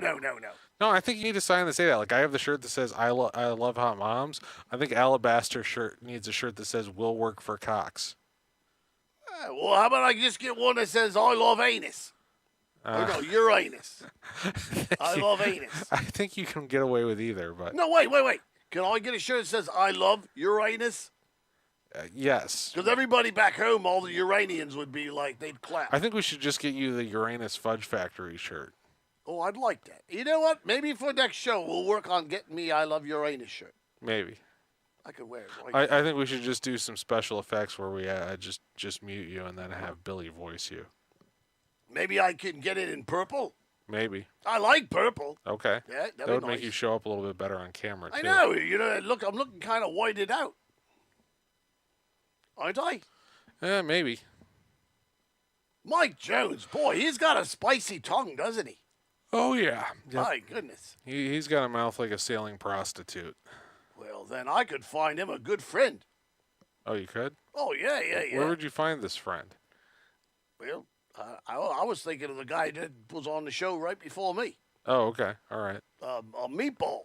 Speaker 2: No, I think you need a sign that say that. Like I have the shirt that says I love hot moms. I think Alabaster shirt needs a shirt that says "Will work for Cox."
Speaker 4: Well, how about I just get one that says I love anus? Oh, no, Uranus. I love anus.
Speaker 2: I think you can get away with either, but
Speaker 4: No, wait. Can I get a shirt that says I love Uranus?
Speaker 2: yes.
Speaker 4: Because everybody back home, all the Uranians would be like, they'd clap.
Speaker 2: I think we should just get you the Uranus Fudge Factory shirt.
Speaker 4: Oh, I'd like that. You know what? Maybe for next show, we'll work on getting me I love Uranus shirt.
Speaker 2: Maybe.
Speaker 4: I could wear it. Right?
Speaker 2: I think we should just do some special effects where we just mute you and then have Billy voice you.
Speaker 4: Maybe I can get it in purple.
Speaker 2: Maybe.
Speaker 4: I like purple.
Speaker 2: Okay.
Speaker 4: Yeah,
Speaker 2: That
Speaker 4: that'd
Speaker 2: would
Speaker 4: be
Speaker 2: make
Speaker 4: nice.
Speaker 2: you show up a little bit better on camera too.
Speaker 4: I know. Look, I'm looking kind of whited out. Aren't I?
Speaker 2: Yeah, maybe.
Speaker 4: Mike Jones, boy, he's got a spicy tongue, doesn't he?
Speaker 2: Oh yeah. Yep.
Speaker 4: My goodness.
Speaker 2: He's got a mouth like a sailing prostitute.
Speaker 4: Well, then I could find him a good friend.
Speaker 2: Oh, you could?
Speaker 4: Oh, yeah.
Speaker 2: Where would you find this friend?
Speaker 4: Well, I'll I was thinking of the guy that was on the show right before me,
Speaker 2: Oh, okay. All right.
Speaker 4: a meatball.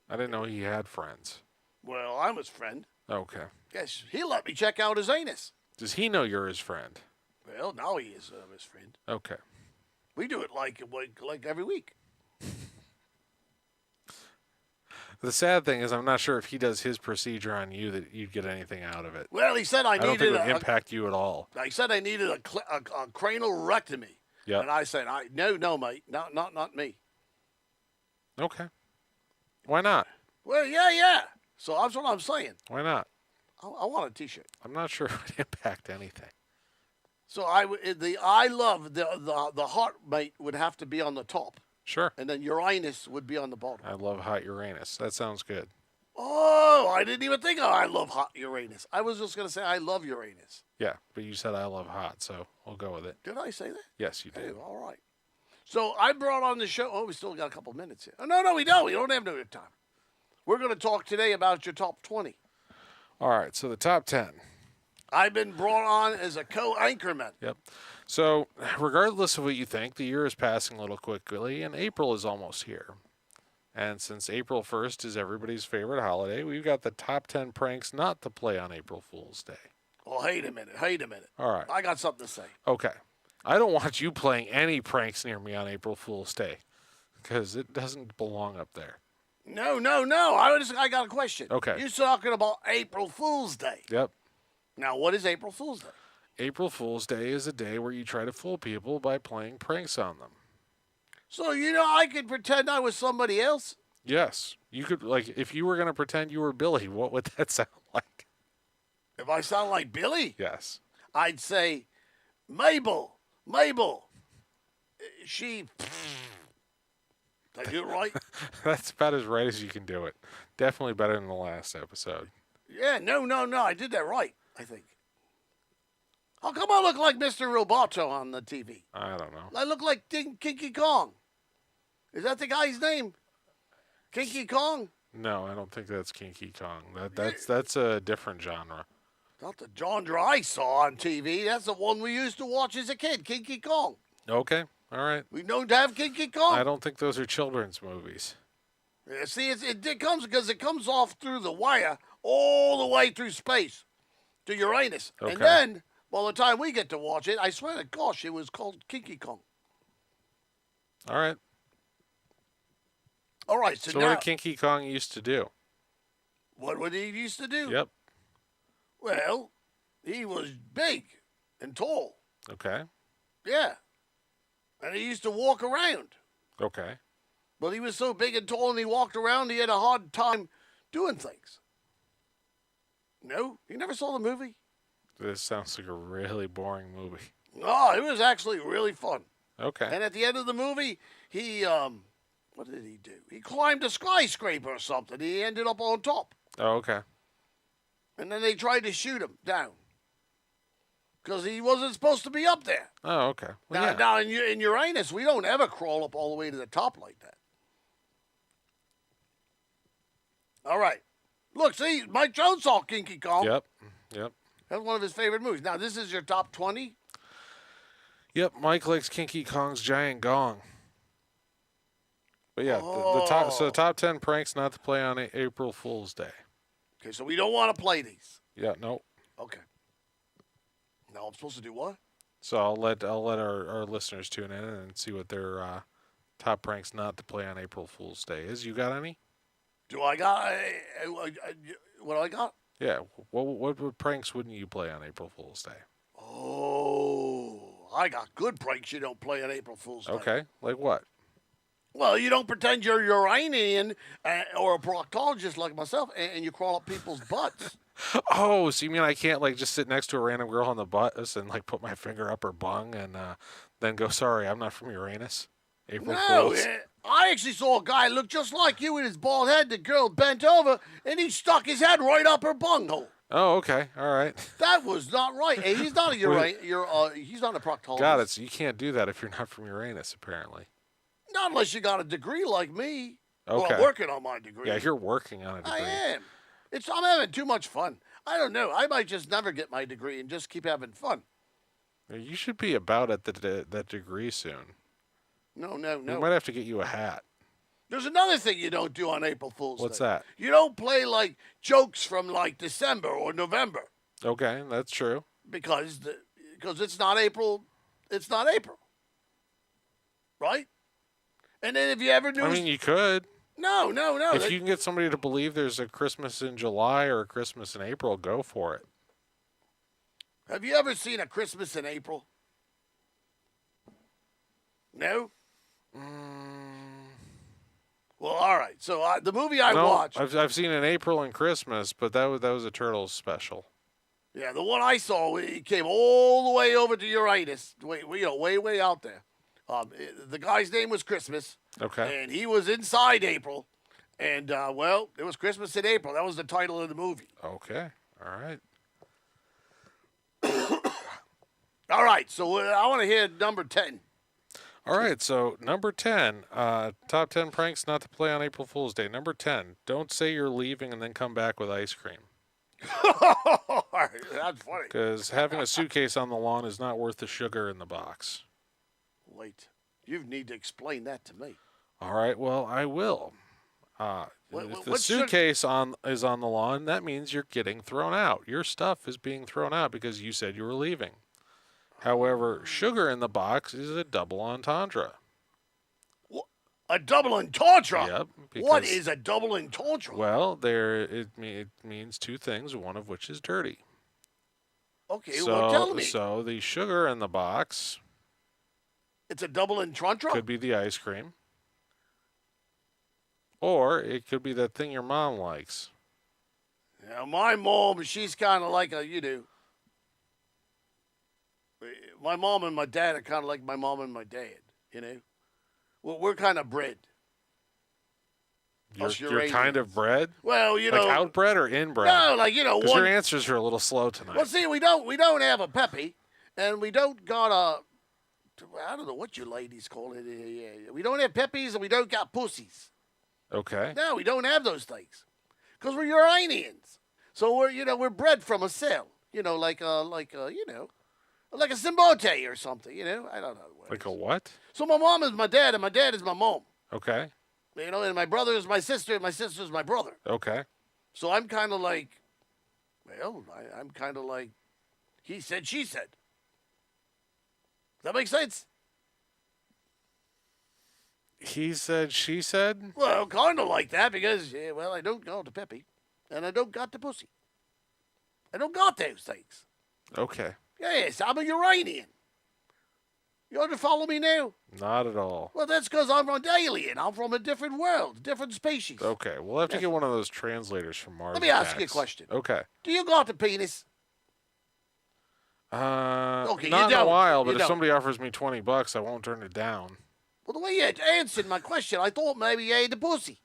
Speaker 2: I didn't know he had friends.
Speaker 4: Well, I'm his friend.
Speaker 2: Okay.
Speaker 4: Yes, he let me check out his anus.
Speaker 2: Does he know you're his friend?
Speaker 4: Well, now he is his friend.
Speaker 2: Okay.
Speaker 4: We do it like every week.
Speaker 2: The sad thing is, I'm not sure if he does his procedure on you that you'd get anything out of it.
Speaker 4: Well, he said
Speaker 2: I don't think
Speaker 4: needed
Speaker 2: it would impact you at all.
Speaker 4: I said I needed a cranial rectomy.
Speaker 2: Yeah.
Speaker 4: And I said, no, mate, not me.
Speaker 2: Okay. Why not?
Speaker 4: Well, yeah. So that's what I'm saying.
Speaker 2: Why not?
Speaker 4: I want a T-shirt.
Speaker 2: I'm not sure it would impact anything.
Speaker 4: So the heart mate would have to be on the top,
Speaker 2: Sure.
Speaker 4: and then Uranus would be on the bottom.
Speaker 2: I love hot Uranus. That sounds good.
Speaker 4: Oh, I didn't even think of I love hot Uranus. I was just gonna say I love Uranus.
Speaker 2: Yeah, but you said I love hot, so we'll go with it.
Speaker 4: Did I say that?
Speaker 2: Yes, you
Speaker 4: Hey,
Speaker 2: did.
Speaker 4: all right. So I brought on the show. Oh, we still got a couple minutes here. Oh, no, we don't. We don't have no time. We're going to talk today about your top 20.
Speaker 2: All right, so the top 10.
Speaker 4: I've been brought on as a co-anchorman.
Speaker 2: Yep. So, regardless of what you think, the year is passing a little quickly, and April is almost here. And since April 1st is everybody's favorite holiday, we've got the top 10 pranks not to play on April Fool's Day.
Speaker 4: Oh, wait a minute.
Speaker 2: All right.
Speaker 4: I got something to say.
Speaker 2: Okay. I don't want you playing any pranks near me on April Fool's Day because it doesn't belong up there.
Speaker 4: No. I got a question.
Speaker 2: Okay.
Speaker 4: You're talking about April Fool's Day.
Speaker 2: Yep.
Speaker 4: Now, what is April Fool's Day?
Speaker 2: April Fool's Day is a day where you try to fool people by playing pranks on them.
Speaker 4: So, I could pretend I was somebody else?
Speaker 2: Yes. You could, like, if you were going to pretend you were Billy, what would that sound like?
Speaker 4: If I sound like Billy,
Speaker 2: Yes.
Speaker 4: I'd say, Mabel, she... Did I do it right?
Speaker 2: That's about as right as you can do it. Definitely better than the last episode.
Speaker 4: Yeah, no. I did that right, I think. How come I look like Mr. Roboto on the TV?
Speaker 2: I don't know.
Speaker 4: I look like Kinky Kong. Is that the guy's name? Kinky Kong?
Speaker 2: No, I don't think that's Kinky Kong. That's a different genre.
Speaker 4: Not the genre I saw on TV. That's the one we used to watch as a kid, Kinky Kong.
Speaker 2: Okay. All right.
Speaker 4: We known to have Kinky Kong.
Speaker 2: I don't think those are children's movies.
Speaker 4: Yeah, see, it comes because it comes off through the wire all the way through space to Uranus.
Speaker 2: Okay.
Speaker 4: And then, by the time we get to watch it, I swear to gosh, it was called Kinky Kong.
Speaker 2: All right.
Speaker 4: All right,
Speaker 2: So
Speaker 4: now,
Speaker 2: what did Kinky Kong used to do?
Speaker 4: what would he used to do?
Speaker 2: Yep.
Speaker 4: Well, he was big and tall.
Speaker 2: Okay.
Speaker 4: Yeah. And he used to walk around.
Speaker 2: Okay.
Speaker 4: But he was so big and tall and he walked around, he had a hard time doing things. No? You never saw the movie?
Speaker 2: This sounds like a really boring movie.
Speaker 4: No, it was actually really fun.
Speaker 2: Okay.
Speaker 4: And at the end of the movie, he, what did he do? He climbed a skyscraper or something. He ended up on top.
Speaker 2: Oh, okay.
Speaker 4: And then they tried to shoot him down. Because he wasn't supposed to be up there.
Speaker 2: Oh, okay. Well, yeah.
Speaker 4: Now in Uranus, we don't ever crawl up all the way to the top like that. All right. Look, see, Mike Jones saw Kinky Kong.
Speaker 2: Yep.
Speaker 4: That's one of his favorite movies. Now, this is your top 20?
Speaker 2: Yep. Mike likes Kinky Kong's giant gong. But yeah, the top 10 pranks not to play on April Fool's Day.
Speaker 4: Okay, so we don't want to play these.
Speaker 2: Yeah, no.
Speaker 4: Okay. Now I'm supposed to do what?
Speaker 2: So I'll let our listeners tune in and see what their top pranks not to play on April Fool's Day is. You got any?
Speaker 4: Do I got what do I got?
Speaker 2: Yeah. What pranks wouldn't you play on April Fool's Day?
Speaker 4: Oh, I got good pranks you don't play on April Fool's Day.
Speaker 2: Okay. Like what?
Speaker 4: Well, you don't pretend you're Uranian or a proctologist like myself, and you crawl up people's butts.
Speaker 2: Oh, so you mean I can't like just sit next to a random girl on the bus and like put my finger up her bung and then go, sorry, I'm not from Uranus? April
Speaker 4: No,
Speaker 2: Fools.
Speaker 4: I actually saw a guy look just like you with his bald head. The girl bent over, and he stuck his head right up her bunghole.
Speaker 2: Oh, okay. All right.
Speaker 4: That was not right. And he's not a he's not a proctologist.
Speaker 2: Got it. So you can't do that if you're not from Uranus, apparently.
Speaker 4: Not unless you got a degree like me. Well,
Speaker 2: Okay.
Speaker 4: I'm working on my degree.
Speaker 2: Yeah, you're working on a degree.
Speaker 4: I am. I'm having too much fun. I don't know. I might just never get my degree and just keep having fun.
Speaker 2: You should be about at that degree soon.
Speaker 3: No, no,
Speaker 2: We
Speaker 3: no.
Speaker 2: might have to get you a hat.
Speaker 3: There's another thing you don't do on April Fool's
Speaker 2: What's
Speaker 3: Day.
Speaker 2: that?
Speaker 3: You don't play like jokes from like December or November
Speaker 2: Okay, that's true.
Speaker 3: because it's not April. It's not April, right? And then if you ever knew,
Speaker 2: I mean, you could.
Speaker 3: no.
Speaker 2: If you can get somebody to believe there's a Christmas in July or a Christmas in April, go for it.
Speaker 3: Have you ever seen a Christmas in April? No. Well, all right. So the movie I
Speaker 2: No,
Speaker 3: watched,
Speaker 2: I've seen an April and Christmas, but that was a Turtles special.
Speaker 3: yeah, the one I saw, it came all the way over to Uranus, way out there. The guy's name was Christmas,
Speaker 2: Okay.
Speaker 3: and he was inside April, and well, it was Christmas in April. That was the title of the movie.
Speaker 2: Okay. All right.
Speaker 3: All right, so I want to hear number 10.
Speaker 2: All right. So number 10, top 10 pranks not to play on April Fool's Day. Number 10, don't say you're leaving and then come back with ice cream.
Speaker 3: That's funny.
Speaker 2: Because having a suitcase on the lawn is not worth the sugar in the box.
Speaker 3: Wait, you need to explain that to me.
Speaker 2: All right. Well, I will. If the suitcase is on the lawn, that means you're getting thrown out. Your stuff is being thrown out because you said you were leaving. However, sugar in the box is a double entendre.
Speaker 3: A double entendre?
Speaker 2: Yep.
Speaker 3: What
Speaker 2: because-
Speaker 3: is a double entendre?
Speaker 2: Well, it means two things, one of which is dirty.
Speaker 3: Okay, well, tell
Speaker 2: So,
Speaker 3: me.
Speaker 2: so the sugar in the box
Speaker 3: It's a double entendre?
Speaker 2: could be the ice cream, or it could be that thing your mom likes.
Speaker 3: Yeah, my mom, she's kind of like my mom and my dad are kind of like my mom and my dad, you know? Well, we're kind of bred. Us
Speaker 2: You're kind of
Speaker 3: Uranians.
Speaker 2: bred,
Speaker 3: Well, you
Speaker 2: like
Speaker 3: know.
Speaker 2: outbred or inbred.
Speaker 3: No, like, you know,
Speaker 2: Because your
Speaker 3: one.
Speaker 2: answers are a little slow tonight.
Speaker 3: Well, see, we don't have a Peppy, and we don't got a. I don't know what you ladies call it. We don't have Peppies, and we don't got pussies.
Speaker 2: Okay.
Speaker 3: No, we don't have those things, because we're Uranians. So we're bred from a cell. Like a Simbote or something. I don't know.
Speaker 2: Like a what?
Speaker 3: So my mom is my dad, and my dad is my mom.
Speaker 2: Okay.
Speaker 3: And my brother is my sister, and my sister is my brother.
Speaker 2: Okay.
Speaker 3: So I'm kind of like, well, I'm kind of like, he said, she said. Does that make sense?
Speaker 2: He said, she said?
Speaker 3: Well, kind of like that because, I don't got the Peppy, and I don't got the pussy. I don't got those things.
Speaker 2: Okay.
Speaker 3: Yes, I'm a Uranian. You want to follow me now?
Speaker 2: Not at all.
Speaker 3: Well, that's because I'm an alien. I'm from a different world, different species.
Speaker 2: Okay. We'll have to get one of those translators from Mars.
Speaker 3: Let me ask you a
Speaker 2: Attacks.
Speaker 3: question.
Speaker 2: Okay.
Speaker 3: Do you got the penis?
Speaker 2: Okay,
Speaker 3: you
Speaker 2: not in a
Speaker 3: don't.
Speaker 2: while,
Speaker 3: You
Speaker 2: but if
Speaker 3: don't.
Speaker 2: somebody offers me $20, I won't turn it down.
Speaker 3: Well, the way you answered my question, I thought maybe you had the pussy.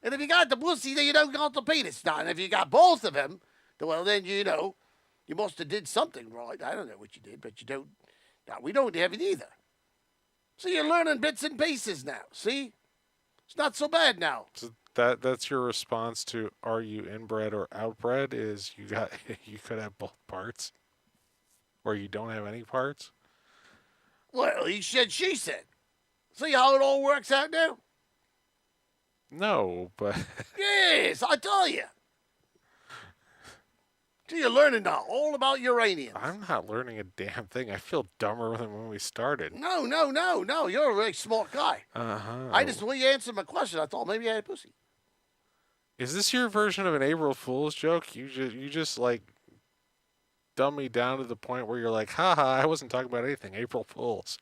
Speaker 3: And if you got the pussy, then you don't got the penis. Now, and if you got both of them, well, then, you must have did something right. I don't know what you did, but you don't. Now, we don't have it either. So you're learning bits and pieces now. See? It's not so bad now.
Speaker 2: So that's your response to are you inbred or outbred is you could have both parts or you don't have any parts.
Speaker 3: Well, he said, she said. See how it all works out now?
Speaker 2: No, but
Speaker 3: Yes, I tell you. So you're learning now all about uranium.
Speaker 2: I'm not learning a damn thing. I feel dumber than when we started.
Speaker 3: No. You're a very smart guy. The way you answered my question, I thought maybe you had a pussy.
Speaker 2: Is this your version of an April Fool's joke? You just like dumb me down to the point where you're like, haha, I wasn't talking about anything. April Fools.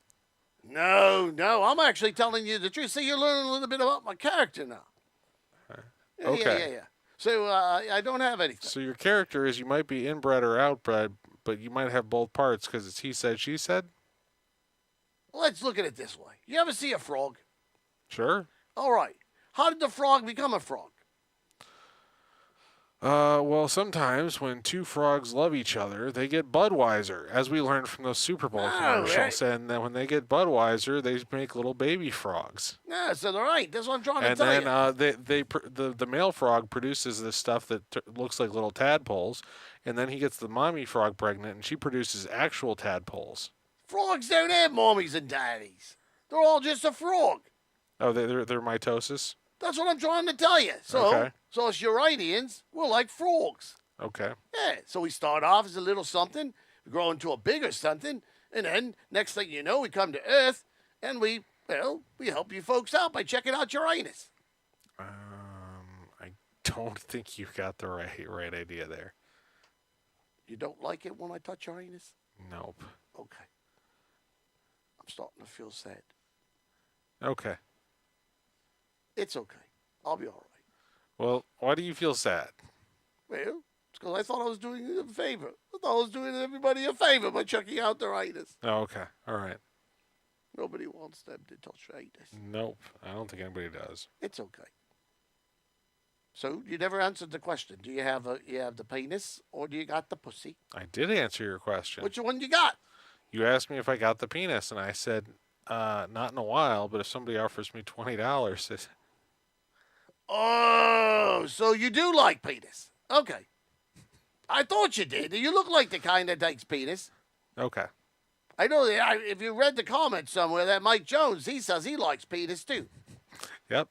Speaker 3: No, I'm actually telling you the truth. See, you're learning a little bit about my character now.
Speaker 2: Okay.
Speaker 3: Yeah. So I don't have anything.
Speaker 2: So your character is you might be inbred or outbred, but you might have both parts because it's he said, she said?
Speaker 3: Let's look at it this way. You ever see a frog?
Speaker 2: Sure.
Speaker 3: All right. How did the frog become a frog?
Speaker 2: Well, sometimes when two frogs love each other, they get Budweiser, as we learned from those Super Bowl
Speaker 4: Oh,
Speaker 2: commercials.
Speaker 4: right.
Speaker 2: And then when they get Budweiser, they make little baby frogs.
Speaker 4: Yeah, so they're right. That's what I'm trying to
Speaker 2: And
Speaker 4: tell
Speaker 2: then
Speaker 4: you.
Speaker 2: the male frog produces this stuff that looks like little tadpoles, and then he gets the mommy frog pregnant, and she produces actual tadpoles.
Speaker 4: Frogs don't have mommies and daddies. They're all just a frog.
Speaker 2: Oh, they're mitosis.
Speaker 4: That's what I'm trying to tell you. So,
Speaker 2: Okay.
Speaker 4: so us Uranians, we're like frogs.
Speaker 2: Okay.
Speaker 4: Yeah. So we start off as a little something, we grow into a bigger something, and then next thing you know, we come to Earth, and we help you folks out by checking out Uranus.
Speaker 2: I don't think you got the right idea there.
Speaker 4: You don't like it when I touch Uranus?
Speaker 2: Nope.
Speaker 4: Okay. I'm starting to feel sad.
Speaker 2: Okay.
Speaker 4: It's okay. I'll be all right.
Speaker 2: Well, why do you feel sad?
Speaker 4: Well, it's because I thought I was doing you a favor. I thought I was doing everybody a favor by checking out their anus.
Speaker 2: Oh, okay. All right.
Speaker 4: Nobody wants them to touch their anus.
Speaker 2: Nope. I don't think anybody does.
Speaker 4: It's okay. So you never answered the question. Do you have the penis or do you got the pussy?
Speaker 2: I did answer your question.
Speaker 4: Which one you got?
Speaker 2: You asked me if I got the penis, and I said, not in a while, but if somebody offers me $20,
Speaker 4: Oh, so you do like penis. Okay. I thought you did. You look like the kind that likes penis.
Speaker 2: okay.
Speaker 4: I know that if you read the comments somewhere that Mike Jones, he says he likes penis too.
Speaker 2: Yep.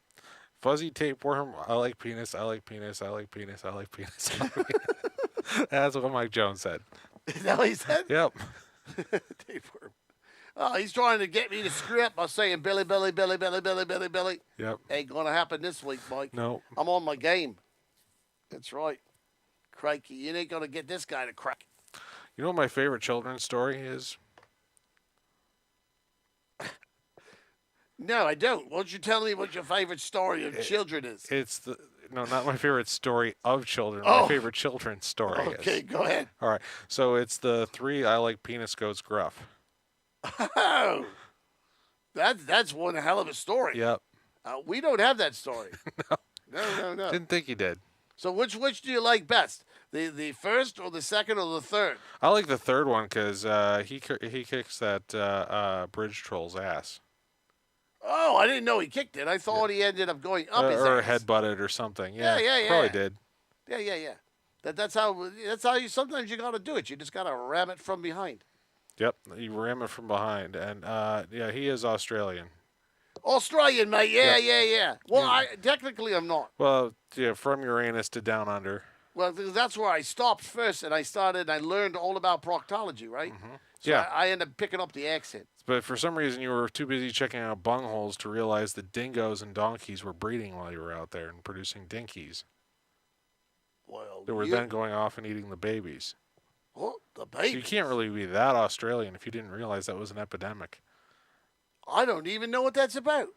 Speaker 2: Fuzzy tapeworm, I like penis, I like penis, I like penis, I like penis. I like penis. That's what Mike Jones said.
Speaker 4: Is that what he said?
Speaker 2: Yep.
Speaker 4: Tapeworm. Oh, he's trying to get me to screw up by saying Billy, Billy, Billy, Billy, Billy, Billy, Billy.
Speaker 2: Yep.
Speaker 4: Ain't gonna happen this week, Mike.
Speaker 2: No.
Speaker 4: I'm on my game. That's right. Crikey, you ain't gonna get this guy to crack.
Speaker 2: You know what my favorite children's story is?
Speaker 4: No, I don't. Why don't you tell me what your favorite story of children is?
Speaker 2: Not my favorite story of children.
Speaker 4: Oh.
Speaker 2: My favorite children's story
Speaker 4: Okay,
Speaker 2: is.
Speaker 4: go ahead.
Speaker 2: All right. So it's the 3 I like penis goats gruff.
Speaker 4: Oh, that's one hell of a story.
Speaker 2: Yep.
Speaker 4: We don't have that story. No.
Speaker 2: Didn't think you did.
Speaker 4: So which do you like best? The first or the second or the third?
Speaker 2: I like the third one because he kicks that bridge troll's ass.
Speaker 4: Oh, I didn't know he kicked it. I thought he ended up going up his
Speaker 2: or
Speaker 4: ass.
Speaker 2: headbutted or something. Yeah,
Speaker 4: Yeah.
Speaker 2: Probably did.
Speaker 4: Yeah. That's how you sometimes you gotta do it. You just gotta ram it from behind.
Speaker 2: Yep, you ram it from behind, and yeah, he is Australian.
Speaker 4: Australian, mate. Yeah. Well, technically I'm not.
Speaker 2: Well, yeah, from Uranus to down under.
Speaker 4: Well, that's where I stopped first, and I learned all about proctology, right? So
Speaker 2: Yeah.
Speaker 4: I ended up picking up the accent.
Speaker 2: But for some reason, you were too busy checking out bungholes to realize that dingoes and donkeys were breeding while you were out there and producing dinkies.
Speaker 4: Well,
Speaker 2: They were then going off and eating the babies.
Speaker 4: oh, the
Speaker 2: So
Speaker 4: baby.
Speaker 2: you can't really be that Australian if you didn't realize that was an epidemic.
Speaker 4: I don't even know what that's about.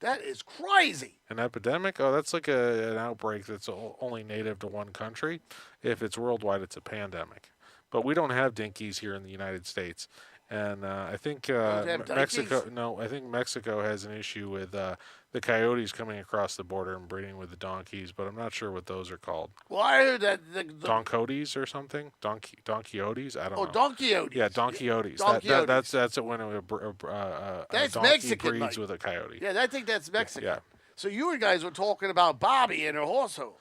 Speaker 4: That is crazy.
Speaker 2: An epidemic? Oh, that's like an outbreak that's only native to one country. If it's worldwide, it's a pandemic. But we don't have dinkies here in the United States. And I think
Speaker 4: Don't have
Speaker 2: Mexico.
Speaker 4: donkeys?
Speaker 2: No, I think Mexico has an issue with the coyotes coming across the border and breeding with the donkeys. But I'm not sure what those are called.
Speaker 4: Well, I heard that the
Speaker 2: Doncotes or something? Donkiotes? I don't know.
Speaker 4: donkiotes.
Speaker 2: Yeah, donkeyotes.
Speaker 4: Donkiotes.
Speaker 2: That's when a
Speaker 4: That's
Speaker 2: donkey
Speaker 4: Mexican,
Speaker 2: breeds
Speaker 4: mate.
Speaker 2: with a coyote.
Speaker 4: Yeah, I think that's Mexican.
Speaker 2: Yeah.
Speaker 4: So you guys were talking about Bobby and her horsehole.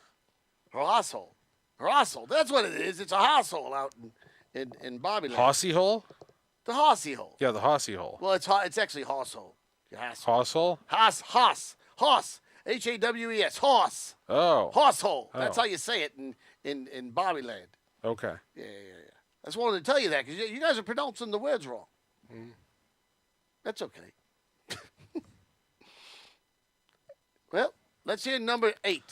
Speaker 4: Her asshole. Her asshole. That's what it is. It's a asshole out in Bobby land.
Speaker 2: Hossy hole?
Speaker 4: The horsey hole.
Speaker 2: Yeah, the hossy hole.
Speaker 4: Well, it's actually horsehole. You asshole.
Speaker 2: Hoss hole?
Speaker 4: Hoss. Hoss. Haws. Hoss.
Speaker 2: Oh.
Speaker 4: Horsehole. That's
Speaker 2: Oh.
Speaker 4: how you say it in Bobby land.
Speaker 2: Okay.
Speaker 4: Yeah. I just wanted to tell you that because you guys are pronouncing the words wrong. That's okay. Well, let's hear number 8.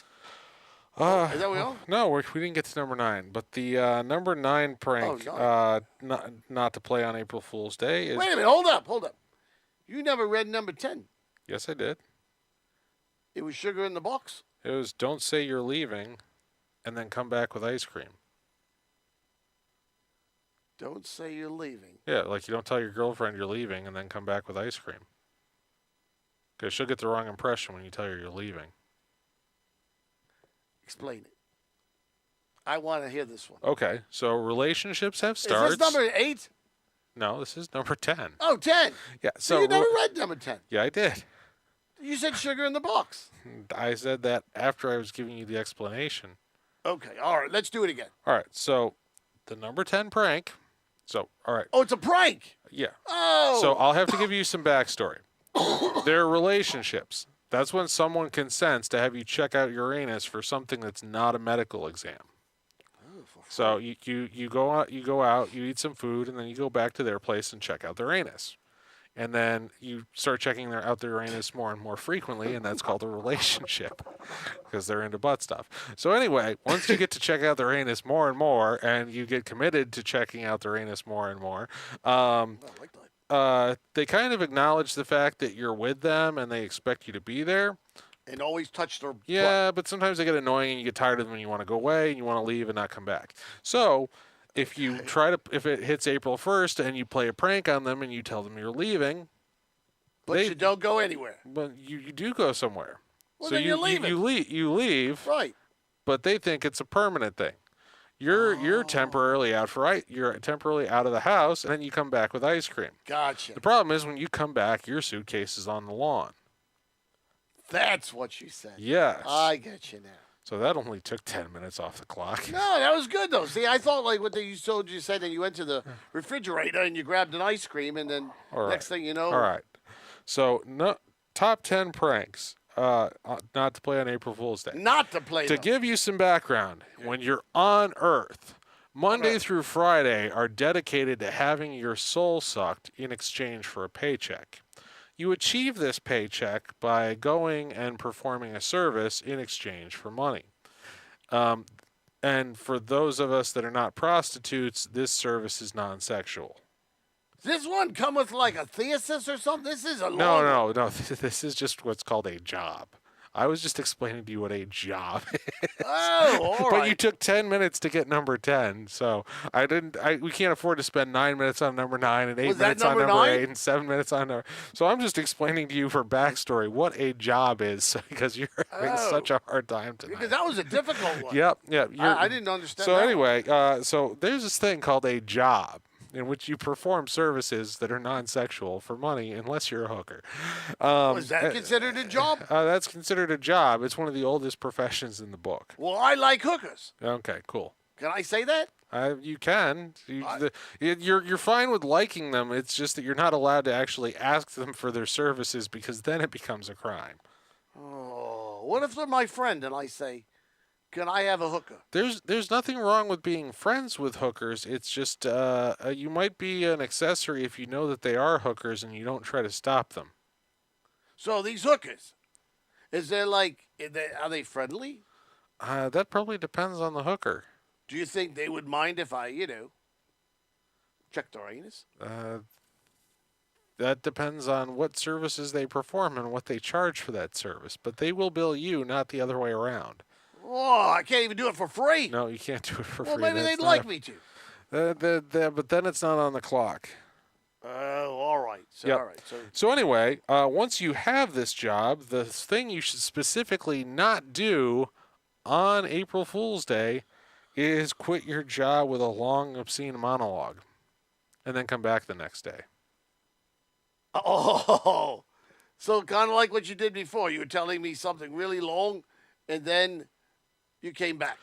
Speaker 4: Is that what we on?
Speaker 2: No, we didn't get to number 9. But the number 9 prank,
Speaker 4: Oh,
Speaker 2: not to play on April Fool's Day is.
Speaker 4: Wait a minute. Hold up. You never read number 10.
Speaker 2: Yes, I did.
Speaker 4: It was sugar in the box.
Speaker 2: It was don't say you're leaving, and then come back with ice cream.
Speaker 4: Don't say you're leaving.
Speaker 2: Yeah, like you don't tell your girlfriend you're leaving and then come back with ice cream. Because she'll get the wrong impression when you tell her you're leaving.
Speaker 4: Explain it. I want to hear this one.
Speaker 2: Okay, so relationships have
Speaker 4: Is
Speaker 2: starts.
Speaker 4: this number 8?
Speaker 2: No, this is number 10.
Speaker 4: Oh, 10.
Speaker 2: Yeah,
Speaker 4: So
Speaker 2: so
Speaker 4: you never read number 10.
Speaker 2: yeah, I did.
Speaker 4: You said sugar in the box.
Speaker 2: I said that after I was giving you the explanation.
Speaker 4: Okay, all right, let's do it again.
Speaker 2: All right, so the number 10 prank. So, all right,
Speaker 4: Oh, it's a prank.
Speaker 2: yeah.
Speaker 4: Oh.
Speaker 2: So I'll have to give you some backstory. Their relationships. That's when someone consents to have you check out Uranus for something that's not a medical exam. So you go out, you eat some food, and then you go back to their place and check out their anus. And then you start checking out their anus more and more frequently, and that's called a relationship because they're into butt stuff. So anyway, once you get to check out their anus more and more, and you get committed to checking out their anus more and more,
Speaker 4: I like that.
Speaker 2: they kind of acknowledge the fact that you're with them and they expect you to be there.
Speaker 4: And always touch their
Speaker 2: Yeah, but sometimes they get annoying and you get tired of them and you want to go away and you want to leave and not come back. So if you if it hits April 1st and you play a prank on them and you tell them you're leaving,
Speaker 4: But you don't go anywhere.
Speaker 2: well, you do go somewhere.
Speaker 4: Well,
Speaker 2: so
Speaker 4: then you're leaving.
Speaker 2: You leave,
Speaker 4: Right.
Speaker 2: but they think it's a permanent thing. You're temporarily out you're temporarily out of the house, and then you come back with ice cream.
Speaker 4: Gotcha.
Speaker 2: The problem is when you come back, your suitcase is on the lawn.
Speaker 4: That's what she said.
Speaker 2: Yes.
Speaker 4: I get you now.
Speaker 2: So that only took 10 minutes off the clock.
Speaker 4: No, that was good though. See, I thought like what they told you said that you went to the refrigerator and you grabbed an ice cream and then
Speaker 2: All
Speaker 4: next
Speaker 2: right.
Speaker 4: thing you know.
Speaker 2: All right. So top 10 pranks not to play on April Fool's Day.
Speaker 4: Not to play
Speaker 2: To
Speaker 4: them.
Speaker 2: give you some background, when you're on Earth, Monday through Friday are dedicated to having your soul sucked in exchange for a paycheck. You achieve this paycheck by going and performing a service in exchange for money. And for those of us that are not prostitutes, this service is non-sexual.
Speaker 4: Does this one come with like a thesis or something? This is a long
Speaker 2: No. This is just what's called a job. I was just explaining to you what a job is.
Speaker 4: Oh, all
Speaker 2: But
Speaker 4: right.
Speaker 2: you took 10 minutes to get number 10, so we can't afford to spend 9 minutes on number 9 and 8
Speaker 4: Was that
Speaker 2: minutes on
Speaker 4: number
Speaker 2: number
Speaker 4: 9?
Speaker 2: 8 and 7 minutes on number. So I'm just explaining to you for backstory what a job is because you're having such a hard time tonight.
Speaker 4: Because that was a difficult one.
Speaker 2: Yep.
Speaker 4: I didn't understand
Speaker 2: So
Speaker 4: that
Speaker 2: anyway, so there's this thing called a job in which you perform services that are non-sexual for money unless you're a hooker.
Speaker 4: Was that considered a job?
Speaker 2: That's considered a job. It's one of the oldest professions in the book.
Speaker 4: Well, I like hookers.
Speaker 2: Okay, cool.
Speaker 4: Can I say that?
Speaker 2: You can. You're fine with liking them. It's just that you're not allowed to actually ask them for their services because then it becomes a crime.
Speaker 4: Oh, what if they're my friend and I say, can I have a hooker?
Speaker 2: There's nothing wrong with being friends with hookers. It's just you might be an accessory if you know that they are hookers and you don't try to stop them.
Speaker 4: So these hookers, is there like, are they friendly?
Speaker 2: That probably depends on the hooker.
Speaker 4: Do you think they would mind if I, check their anus?
Speaker 2: That depends on what services they perform and what they charge for that service. But they will bill you, not the other way around.
Speaker 4: Oh, I can't even do it for free.
Speaker 2: No, you can't do it for
Speaker 4: Well,
Speaker 2: free.
Speaker 4: maybe
Speaker 2: That's
Speaker 4: they'd
Speaker 2: not
Speaker 4: like
Speaker 2: a-
Speaker 4: me to.
Speaker 2: But then it's not on the clock.
Speaker 4: Oh, all right. So,
Speaker 2: Yep.
Speaker 4: all right.
Speaker 2: So anyway, once you have this job, the thing you should specifically not do on April Fool's Day is quit your job with a long, obscene monologue and then come back the next day.
Speaker 4: Oh, so kind of like what you did before. You were telling me something really long, and then you came back.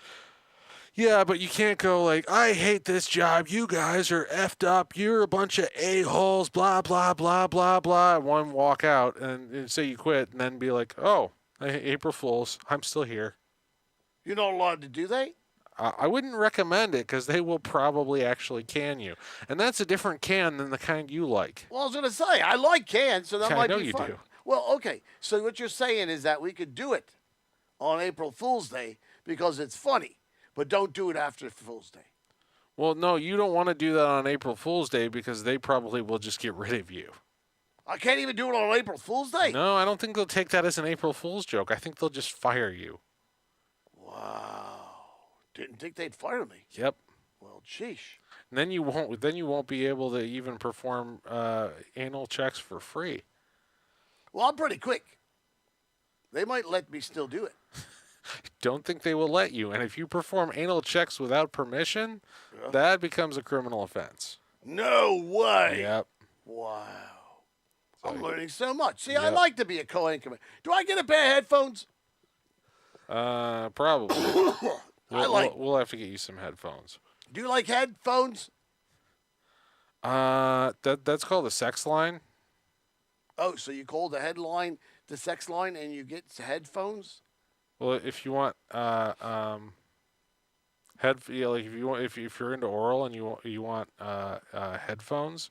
Speaker 2: Yeah, but you can't go like, I hate this job. You guys are effed up. You're a bunch of a-holes, blah, blah, blah, blah, blah. One walk out and say you quit and then be like, oh, April Fools, I'm still here.
Speaker 4: You're not allowed to do that?
Speaker 2: I wouldn't recommend it because they will probably actually can you. And that's a different can than the kind you like.
Speaker 4: Well, I was going to say, I like cans, so that
Speaker 2: Yeah, I
Speaker 4: might
Speaker 2: know
Speaker 4: be
Speaker 2: you
Speaker 4: fun.
Speaker 2: do.
Speaker 4: Well, okay. So what you're saying is that we could do it on April Fool's Day because it's funny, but don't do it after Fool's Day.
Speaker 2: Well, no, you don't want to do that on April Fool's Day because they probably will just get rid of you.
Speaker 4: I can't even do it on April Fool's Day?
Speaker 2: No, I don't think they'll take that as an April Fool's joke. I think they'll just fire you.
Speaker 4: Wow. Didn't think they'd fire me.
Speaker 2: Yep.
Speaker 4: Well, sheesh.
Speaker 2: And then you won't be able to even perform anal checks for free.
Speaker 4: Well, I'm pretty quick. They might let me still do it.
Speaker 2: Don't think they will let you. And if you perform anal checks without permission, that becomes a criminal offense.
Speaker 4: No way.
Speaker 2: Yep.
Speaker 4: Wow.
Speaker 2: So-
Speaker 4: I'm learning so much. See, I
Speaker 2: Yep.
Speaker 4: like to be a co-anchorman. Do I get a pair of headphones?
Speaker 2: Probably. We'll have to get you some headphones.
Speaker 4: Do you like headphones?
Speaker 2: That's called a sex line.
Speaker 4: Oh, so you call the headline the sex line and you get headphones?
Speaker 2: Well, if you want, like if you want, if you're into oral and you want headphones,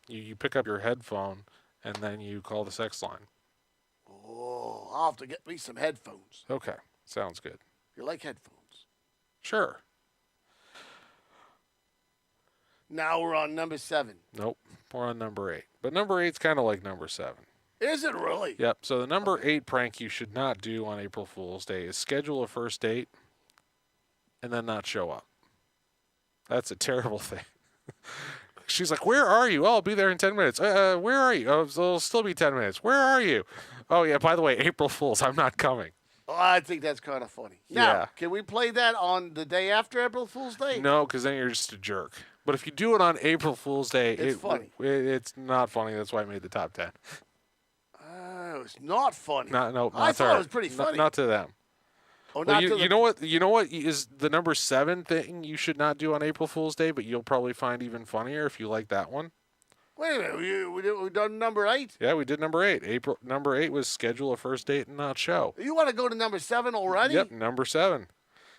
Speaker 2: you pick up your headphone and then you call the sex line.
Speaker 4: Oh, I'll have to get me some headphones.
Speaker 2: Okay, sounds good.
Speaker 4: You like headphones?
Speaker 2: Sure.
Speaker 4: Now we're on number 7.
Speaker 2: Nope, we're on number 8. But number 8's kind of like number 7.
Speaker 4: Is it really?
Speaker 2: Yep. So the number 8 prank you should not do on April Fool's Day is schedule a first date and then not show up. That's a terrible thing. She's like, "Where are you? Oh, I'll be there in 10 minutes. Where are you? Oh, it'll still be 10 minutes. Where are you? Oh, yeah, by the way, April Fool's, I'm not coming."
Speaker 4: Oh, I think that's kind of funny. Now,
Speaker 2: Yeah.
Speaker 4: can we play that on the day after April Fool's Day?
Speaker 2: No, because then you're just a jerk. But if you do it on April Fool's Day,
Speaker 4: It's funny.
Speaker 2: It's not funny. That's why I made the top 10.
Speaker 4: Oh, it's not funny.
Speaker 2: No,
Speaker 4: I
Speaker 2: not to
Speaker 4: thought
Speaker 2: her.
Speaker 4: it was pretty funny.
Speaker 2: Not to them.
Speaker 4: Oh,
Speaker 2: Well,
Speaker 4: not
Speaker 2: you,
Speaker 4: to the-
Speaker 2: you know what? You know what is the number 7 thing you should not do on April Fool's Day, but you'll probably find even funnier if you like that one.
Speaker 4: Wait a minute. We done number 8?
Speaker 2: Yeah, we did number 8. Number 8 was schedule a first date and not show.
Speaker 4: You want to go to number 7 already?
Speaker 2: Yep, number 7.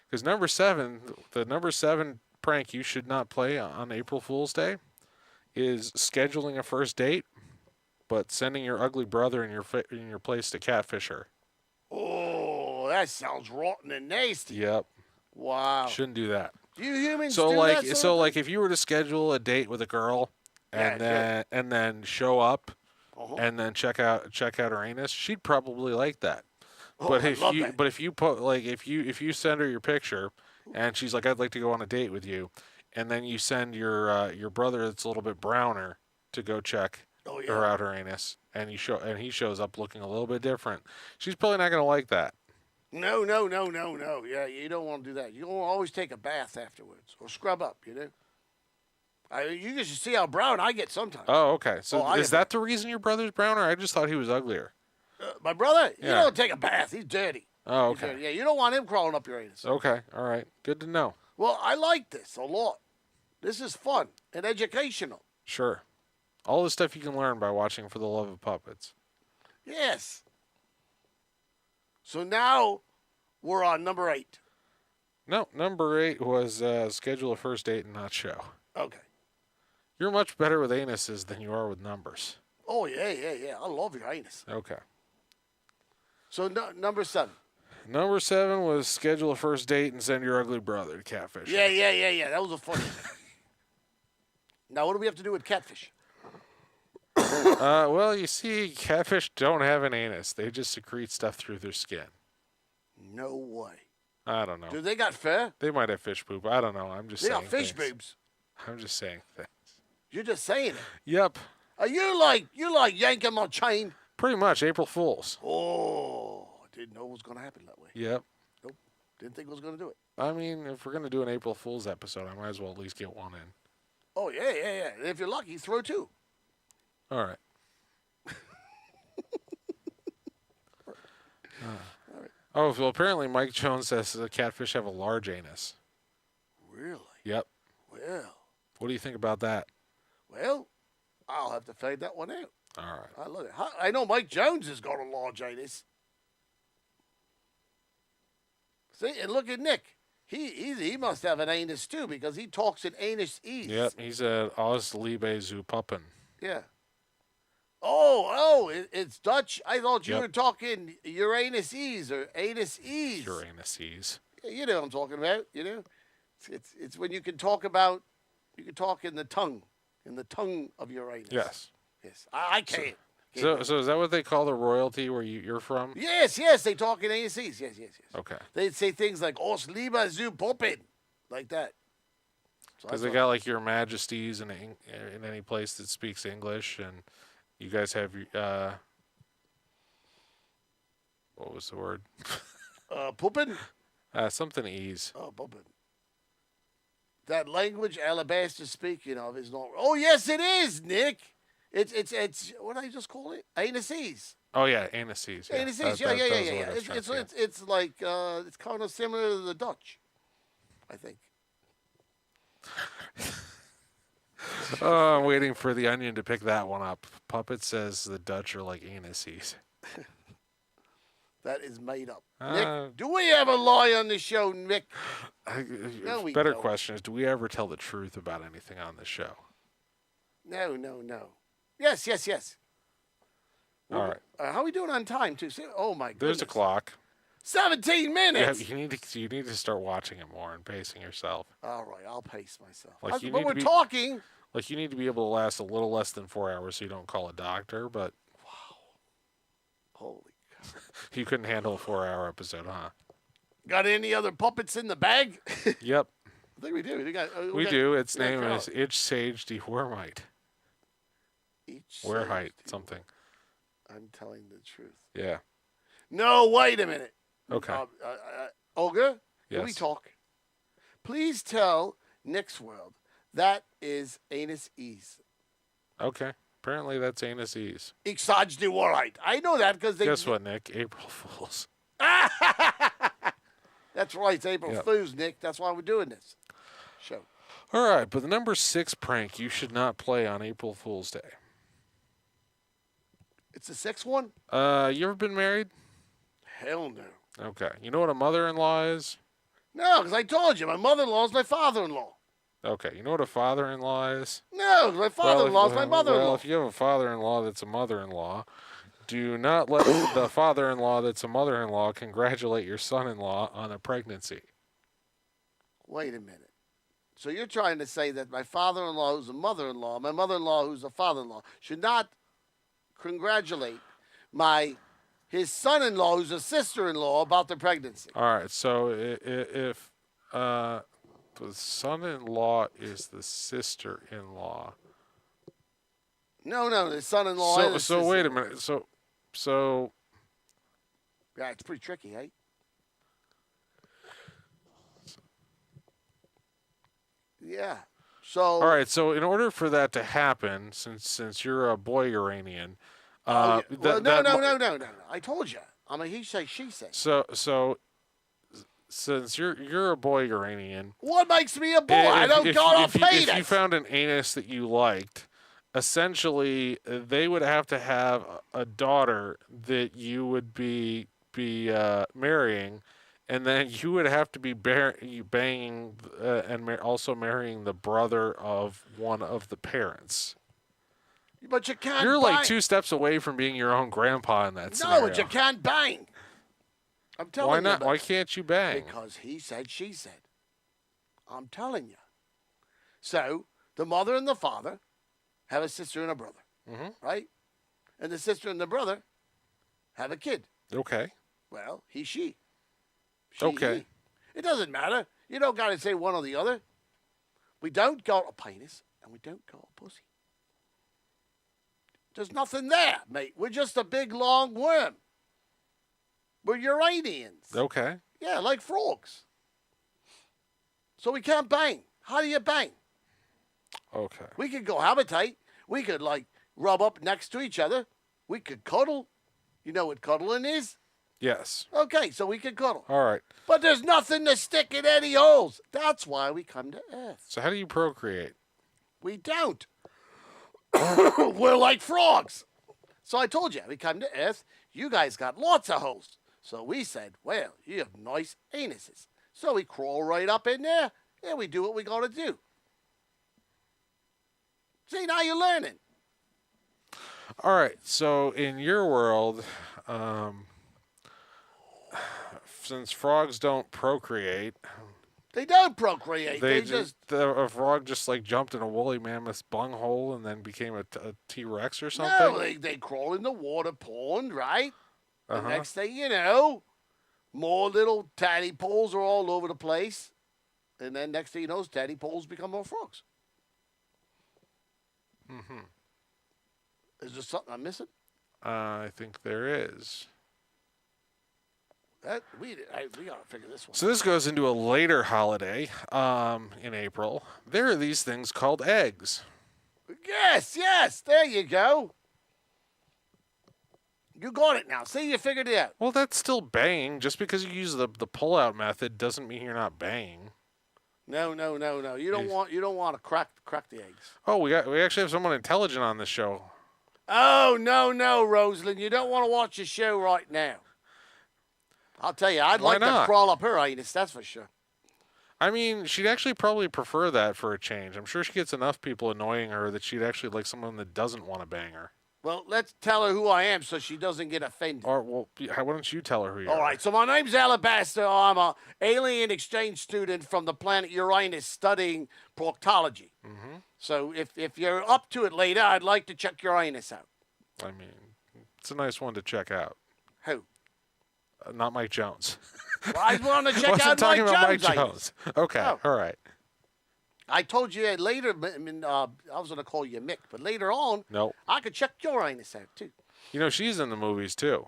Speaker 2: Because the number 7 prank you should not play on April Fool's Day is scheduling a first date, but sending your ugly brother in your place to catfish her.
Speaker 4: Oh, that sounds rotten and nasty.
Speaker 2: Yep,
Speaker 4: Wow.
Speaker 2: shouldn't do that.
Speaker 4: Do you humans
Speaker 2: So
Speaker 4: do
Speaker 2: like,
Speaker 4: that
Speaker 2: so like, if you were to schedule a date with a girl, and
Speaker 4: Yeah,
Speaker 2: then show up,
Speaker 4: Uh-huh.
Speaker 2: and then check out her anus, she'd probably like that.
Speaker 4: Oh,
Speaker 2: But
Speaker 4: I
Speaker 2: if
Speaker 4: love
Speaker 2: you
Speaker 4: that.
Speaker 2: but if you put like if you send her your picture, and she's like, "I'd like to go on a date with you," and then you send your brother that's a little bit browner to go check
Speaker 4: Oh, yeah.
Speaker 2: her out her anus, and he shows up looking a little bit different, she's probably not gonna like that.
Speaker 4: No. Yeah, you don't want to do that. You want to always take a bath afterwards or scrub up, you know? You should see how brown I get sometimes.
Speaker 2: Oh, okay. So
Speaker 4: Oh, I
Speaker 2: is
Speaker 4: get
Speaker 2: that the reason your brother's browner? I just thought he was uglier.
Speaker 4: My brother, you
Speaker 2: Yeah.
Speaker 4: don't take a bath. He's dirty.
Speaker 2: Oh,
Speaker 4: He's
Speaker 2: okay.
Speaker 4: dirty. Yeah, you don't want him crawling up your anus.
Speaker 2: Okay. All right. Good to know.
Speaker 4: Well, I like this a lot. This is fun and educational.
Speaker 2: Sure. All the stuff you can learn by watching For the Love of Puppets.
Speaker 4: Yes. So now we're on number 8.
Speaker 2: No, number 8 was schedule a first date and not show.
Speaker 4: Okay.
Speaker 2: You're much better with anuses than you are with numbers.
Speaker 4: Oh, yeah. I love your anus.
Speaker 2: Okay.
Speaker 4: So number 7.
Speaker 2: Number 7 was schedule a first date and send your ugly brother to catfish.
Speaker 4: Yeah. That was a funny one. Now, what do we have to do with catfish?
Speaker 2: Well, you see, catfish don't have an anus. They just secrete stuff through their skin.
Speaker 4: No way.
Speaker 2: I don't know.
Speaker 4: Do they got fur?
Speaker 2: They might have fish poop. I don't know. I'm just
Speaker 4: They
Speaker 2: saying
Speaker 4: got fish
Speaker 2: things.
Speaker 4: boobs.
Speaker 2: I'm just saying things.
Speaker 4: You're just saying it.
Speaker 2: Yep.
Speaker 4: Are you like yanking my chain?
Speaker 2: Pretty much April Fools.
Speaker 4: Oh, I didn't know it was going to happen that way.
Speaker 2: Yep.
Speaker 4: Nope. Didn't think it was going to do it.
Speaker 2: I mean, if we're going to do an April Fool's episode, I might as well at least get one in.
Speaker 4: Oh, yeah. And if you're lucky, throw 2.
Speaker 2: All right. Oh, well, apparently Mike Jones says the catfish have a large anus.
Speaker 4: Really?
Speaker 2: Yep.
Speaker 4: Well,
Speaker 2: What do you think about that?
Speaker 4: I'll have to fade that one out.
Speaker 2: All right.
Speaker 4: I love it. I know Mike Jones has got a large anus. See, and look at Nick. He must have an anus too because he talks in anus ease.
Speaker 2: Yep. He's a Aus Liebe zu Puppen.
Speaker 4: Yeah. Oh, it's Dutch. I thought you
Speaker 2: Yep.
Speaker 4: were talking Uranus ease or anus ease.
Speaker 2: Your anuses.
Speaker 4: Yeah, you know what I'm talking about. You know, it's when you can talk in the tongue of Uranus.
Speaker 2: Yes.
Speaker 4: Yes. I can't.
Speaker 2: So is that what they call the royalty where you're from?
Speaker 4: Yes, they talk in anus ease. Yes.
Speaker 2: Okay.
Speaker 4: They'd say things like "Os lieber zu Puppen," like that. So I
Speaker 2: Because they
Speaker 4: thought-
Speaker 2: got like your majesties in any place that speaks English, and you guys have what was the word?
Speaker 3: Pooping?
Speaker 2: Something ease.
Speaker 3: Oh, pooping. That language Alabaster's speaking of is not. Oh, yes, it is, Nick. It's what did I just call it? Anuses.
Speaker 2: Oh yeah, anuses. Yeah,
Speaker 3: Anuses. Yeah.
Speaker 2: that was what I was
Speaker 3: It's
Speaker 2: trying to-
Speaker 3: it's like it's kind of similar to the Dutch, I think.
Speaker 2: Oh, I'm waiting for the Onion to pick that one up. Puppet says the Dutch are like anuses.
Speaker 3: That is made up.
Speaker 2: Uh,
Speaker 3: Nick, do we ever lie on the show, Nick? No, we
Speaker 2: Better
Speaker 3: don't.
Speaker 2: question is, do we ever tell the truth about anything on the show?
Speaker 3: No. Yes.
Speaker 2: All right.
Speaker 3: How are we doing on time, too? Oh, my goodness.
Speaker 2: There's a clock.
Speaker 3: 17
Speaker 2: Yeah,
Speaker 3: minutes.
Speaker 2: you need to start watching it more and pacing yourself.
Speaker 3: All right, I'll pace myself.
Speaker 2: Like, you
Speaker 3: But
Speaker 2: need
Speaker 3: we're
Speaker 2: to be-
Speaker 3: talking.
Speaker 2: Like you need to be able to last a little less than 4 hours so you don't call a doctor, but
Speaker 3: Holy cow.
Speaker 2: you couldn't handle a 4-hour episode, huh?
Speaker 3: Got any other puppets in the bag? I
Speaker 2: Yep,
Speaker 3: think we do.
Speaker 2: we do. Its
Speaker 3: we got
Speaker 2: name
Speaker 3: crowd.
Speaker 2: is Itch Sage de Wermite.
Speaker 3: Each
Speaker 2: Werhite,
Speaker 3: side.
Speaker 2: something.
Speaker 3: I'm telling the truth.
Speaker 2: Yeah.
Speaker 3: No, wait a minute.
Speaker 2: Okay.
Speaker 3: Ogre, can we
Speaker 2: Yes.
Speaker 3: talk? Please tell Nick's World that is anus ease.
Speaker 2: Okay. Apparently that's anuses.
Speaker 3: Ik sage de waarheid. I know that because they.
Speaker 2: Guess what, Nick? April Fools.
Speaker 3: That's right. It's April
Speaker 2: Yep.
Speaker 3: Fools, Nick. That's why we're doing this show.
Speaker 2: All right, but the number 6 prank you should not play on April Fool's Day.
Speaker 3: It's the sixth one?
Speaker 2: You ever been married?
Speaker 3: Hell no.
Speaker 2: Okay. You know what a mother-in-law is?
Speaker 3: No, because I told you, my mother-in-law is my father-in-law.
Speaker 2: Okay. You know what a father-in-law is?
Speaker 3: No, 'cause my father-in-law is my mother-in-law.
Speaker 2: Well, if you have a father-in-law that's a mother-in-law, do not let the father-in-law that's a mother-in-law congratulate your son-in-law on a pregnancy.
Speaker 3: Wait a minute. So you're trying to say that my father-in-law who's a mother-in-law, my mother-in-law who's a father-in-law, should not congratulate his son-in-law who's a sister-in-law about the pregnancy.
Speaker 2: All right. So if the son-in-law is the sister-in-law.
Speaker 3: No, the son-in-law and his
Speaker 2: So wait a
Speaker 3: sister-in-law.
Speaker 2: minute. So
Speaker 3: Yeah, it's pretty tricky, eh? Yeah. So
Speaker 2: all right. So in order for that to happen, since you're a boy Uranian,
Speaker 3: Oh, yeah. Well,
Speaker 2: that-
Speaker 3: no. I told you. I'm a he say, she say.
Speaker 2: So since you're a boy Uranian,
Speaker 3: What makes me a boy? I don't go on
Speaker 2: if you
Speaker 3: penis.
Speaker 2: found an anus that you liked, essentially they would have to have a daughter that you would be marrying, and then you would have to be banging and also marrying the brother of one of the parents.
Speaker 3: But you can't
Speaker 2: You're
Speaker 3: bang.
Speaker 2: like 2 steps away from being your own grandpa in that scenario.
Speaker 3: No, but you can't bang. I'm telling
Speaker 2: Why
Speaker 3: you.
Speaker 2: not?
Speaker 3: but-
Speaker 2: Why can't you bang?
Speaker 3: Because he said, she said. I'm telling you. So the mother and the father have a sister and a brother, right? And the sister and the brother have a kid.
Speaker 2: Okay.
Speaker 3: Well, he, she. She,
Speaker 2: Okay.
Speaker 3: he. It doesn't matter. You don't got to say one or the other. We don't call it a penis, and we don't call it pussy. There's nothing there, mate. We're just a big, long worm. We're Uranians.
Speaker 2: Okay.
Speaker 3: Yeah, like frogs. So we can't bang. How do you bang?
Speaker 2: Okay.
Speaker 3: We could go habitate. We could, like, rub up next to each other. We could cuddle. You know what cuddling is?
Speaker 2: Yes.
Speaker 3: Okay, so we could cuddle.
Speaker 2: All right.
Speaker 3: But there's nothing to stick in any holes. That's why we come to Earth.
Speaker 2: So how do you procreate?
Speaker 3: We don't. We're like frogs. So I told you, we come to Earth. You guys got lots of holes. So we said, well, you have nice anuses. So we crawl right up in there, and we do what we got to do. See, now you're learning.
Speaker 2: All right. So in your world, since frogs don't procreate,
Speaker 3: They don't procreate. They just
Speaker 2: a frog just like jumped in a woolly mammoth's bunghole and then became a T-Rex or something.
Speaker 3: no, they crawl in the water pond, right? The
Speaker 2: Uh-huh.
Speaker 3: next thing you know, more little tadpoles are all over the place. And then next thing you know, those tadpoles become more frogs.
Speaker 2: Mm-hmm.
Speaker 3: Is there something I'm missing?
Speaker 2: I think there is.
Speaker 4: We gotta figure this one.
Speaker 2: So this goes into a later holiday in April. There are these things called eggs.
Speaker 4: Yes. There you go. You got it now. See, you figured it out.
Speaker 2: Well, that's still banging. Just because you use the pull-out method doesn't mean you're not banging.
Speaker 4: No. You don't want to crack the eggs.
Speaker 2: Oh, we actually have someone intelligent on this show.
Speaker 4: Oh no, Rosalind, you don't want to watch the show right now. I'll tell you, I'd
Speaker 2: Why
Speaker 4: like
Speaker 2: not?
Speaker 4: to crawl up her anus. That's for sure.
Speaker 2: I mean, she'd actually probably prefer that for a change. I'm sure she gets enough people annoying her that she'd actually like someone that doesn't want to bang her.
Speaker 4: Well, let's tell her who I am so she doesn't get offended.
Speaker 2: Or, well, why don't you tell her who you are?
Speaker 4: All right, so my name's Alabaster. I'm a alien exchange student from the planet Uranus studying proctology.
Speaker 2: Mm-hmm.
Speaker 4: So if you're up to it later, I'd like to check Uranus out.
Speaker 2: I mean, it's a nice one to check out.
Speaker 4: Who?
Speaker 2: Not Mike Jones.
Speaker 4: Well, I want to check
Speaker 2: Wasn't
Speaker 4: out
Speaker 2: talking about Mike
Speaker 4: Jones.
Speaker 2: Jones. Okay,
Speaker 4: Oh.
Speaker 2: all right.
Speaker 4: I told you later, I was going to call you Mick, but later on,
Speaker 2: No.
Speaker 4: I could check Uranus out, too.
Speaker 2: You know, she's in the movies, too.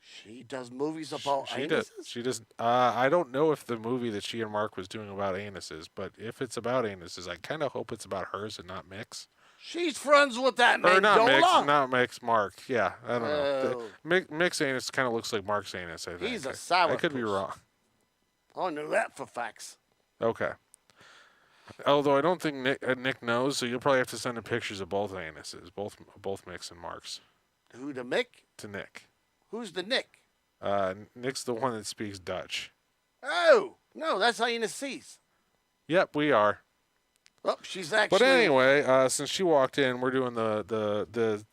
Speaker 4: She does movies about
Speaker 2: She
Speaker 4: anuses?
Speaker 2: does. She does. I don't know if the movie that she and Mark was doing about anuses, but if it's about anuses, I kind of hope it's about hers and not Mick's.
Speaker 4: She's friends with that
Speaker 2: Or
Speaker 4: man,
Speaker 2: not Mick's,
Speaker 4: Dola.
Speaker 2: not Mick's, Mark. Yeah, I don't know.
Speaker 4: Oh.
Speaker 2: Mick's anus kind of looks like Mark's anus, I think.
Speaker 4: He's a
Speaker 2: I could be
Speaker 4: sourpuss.
Speaker 2: wrong.
Speaker 4: I knew that for facts.
Speaker 2: Okay. Although I don't think Nick knows, so you'll probably have to send him pictures of both anuses, both Mick's and Mark's,
Speaker 4: Who, the Mick?
Speaker 2: to Nick.
Speaker 4: Who's the Nick?
Speaker 2: Nick's the one that speaks Dutch.
Speaker 4: Oh, no, that's anus C's.
Speaker 2: Yep, we are.
Speaker 4: Oh, she's actually...
Speaker 2: But anyway, since she walked in, we're doing the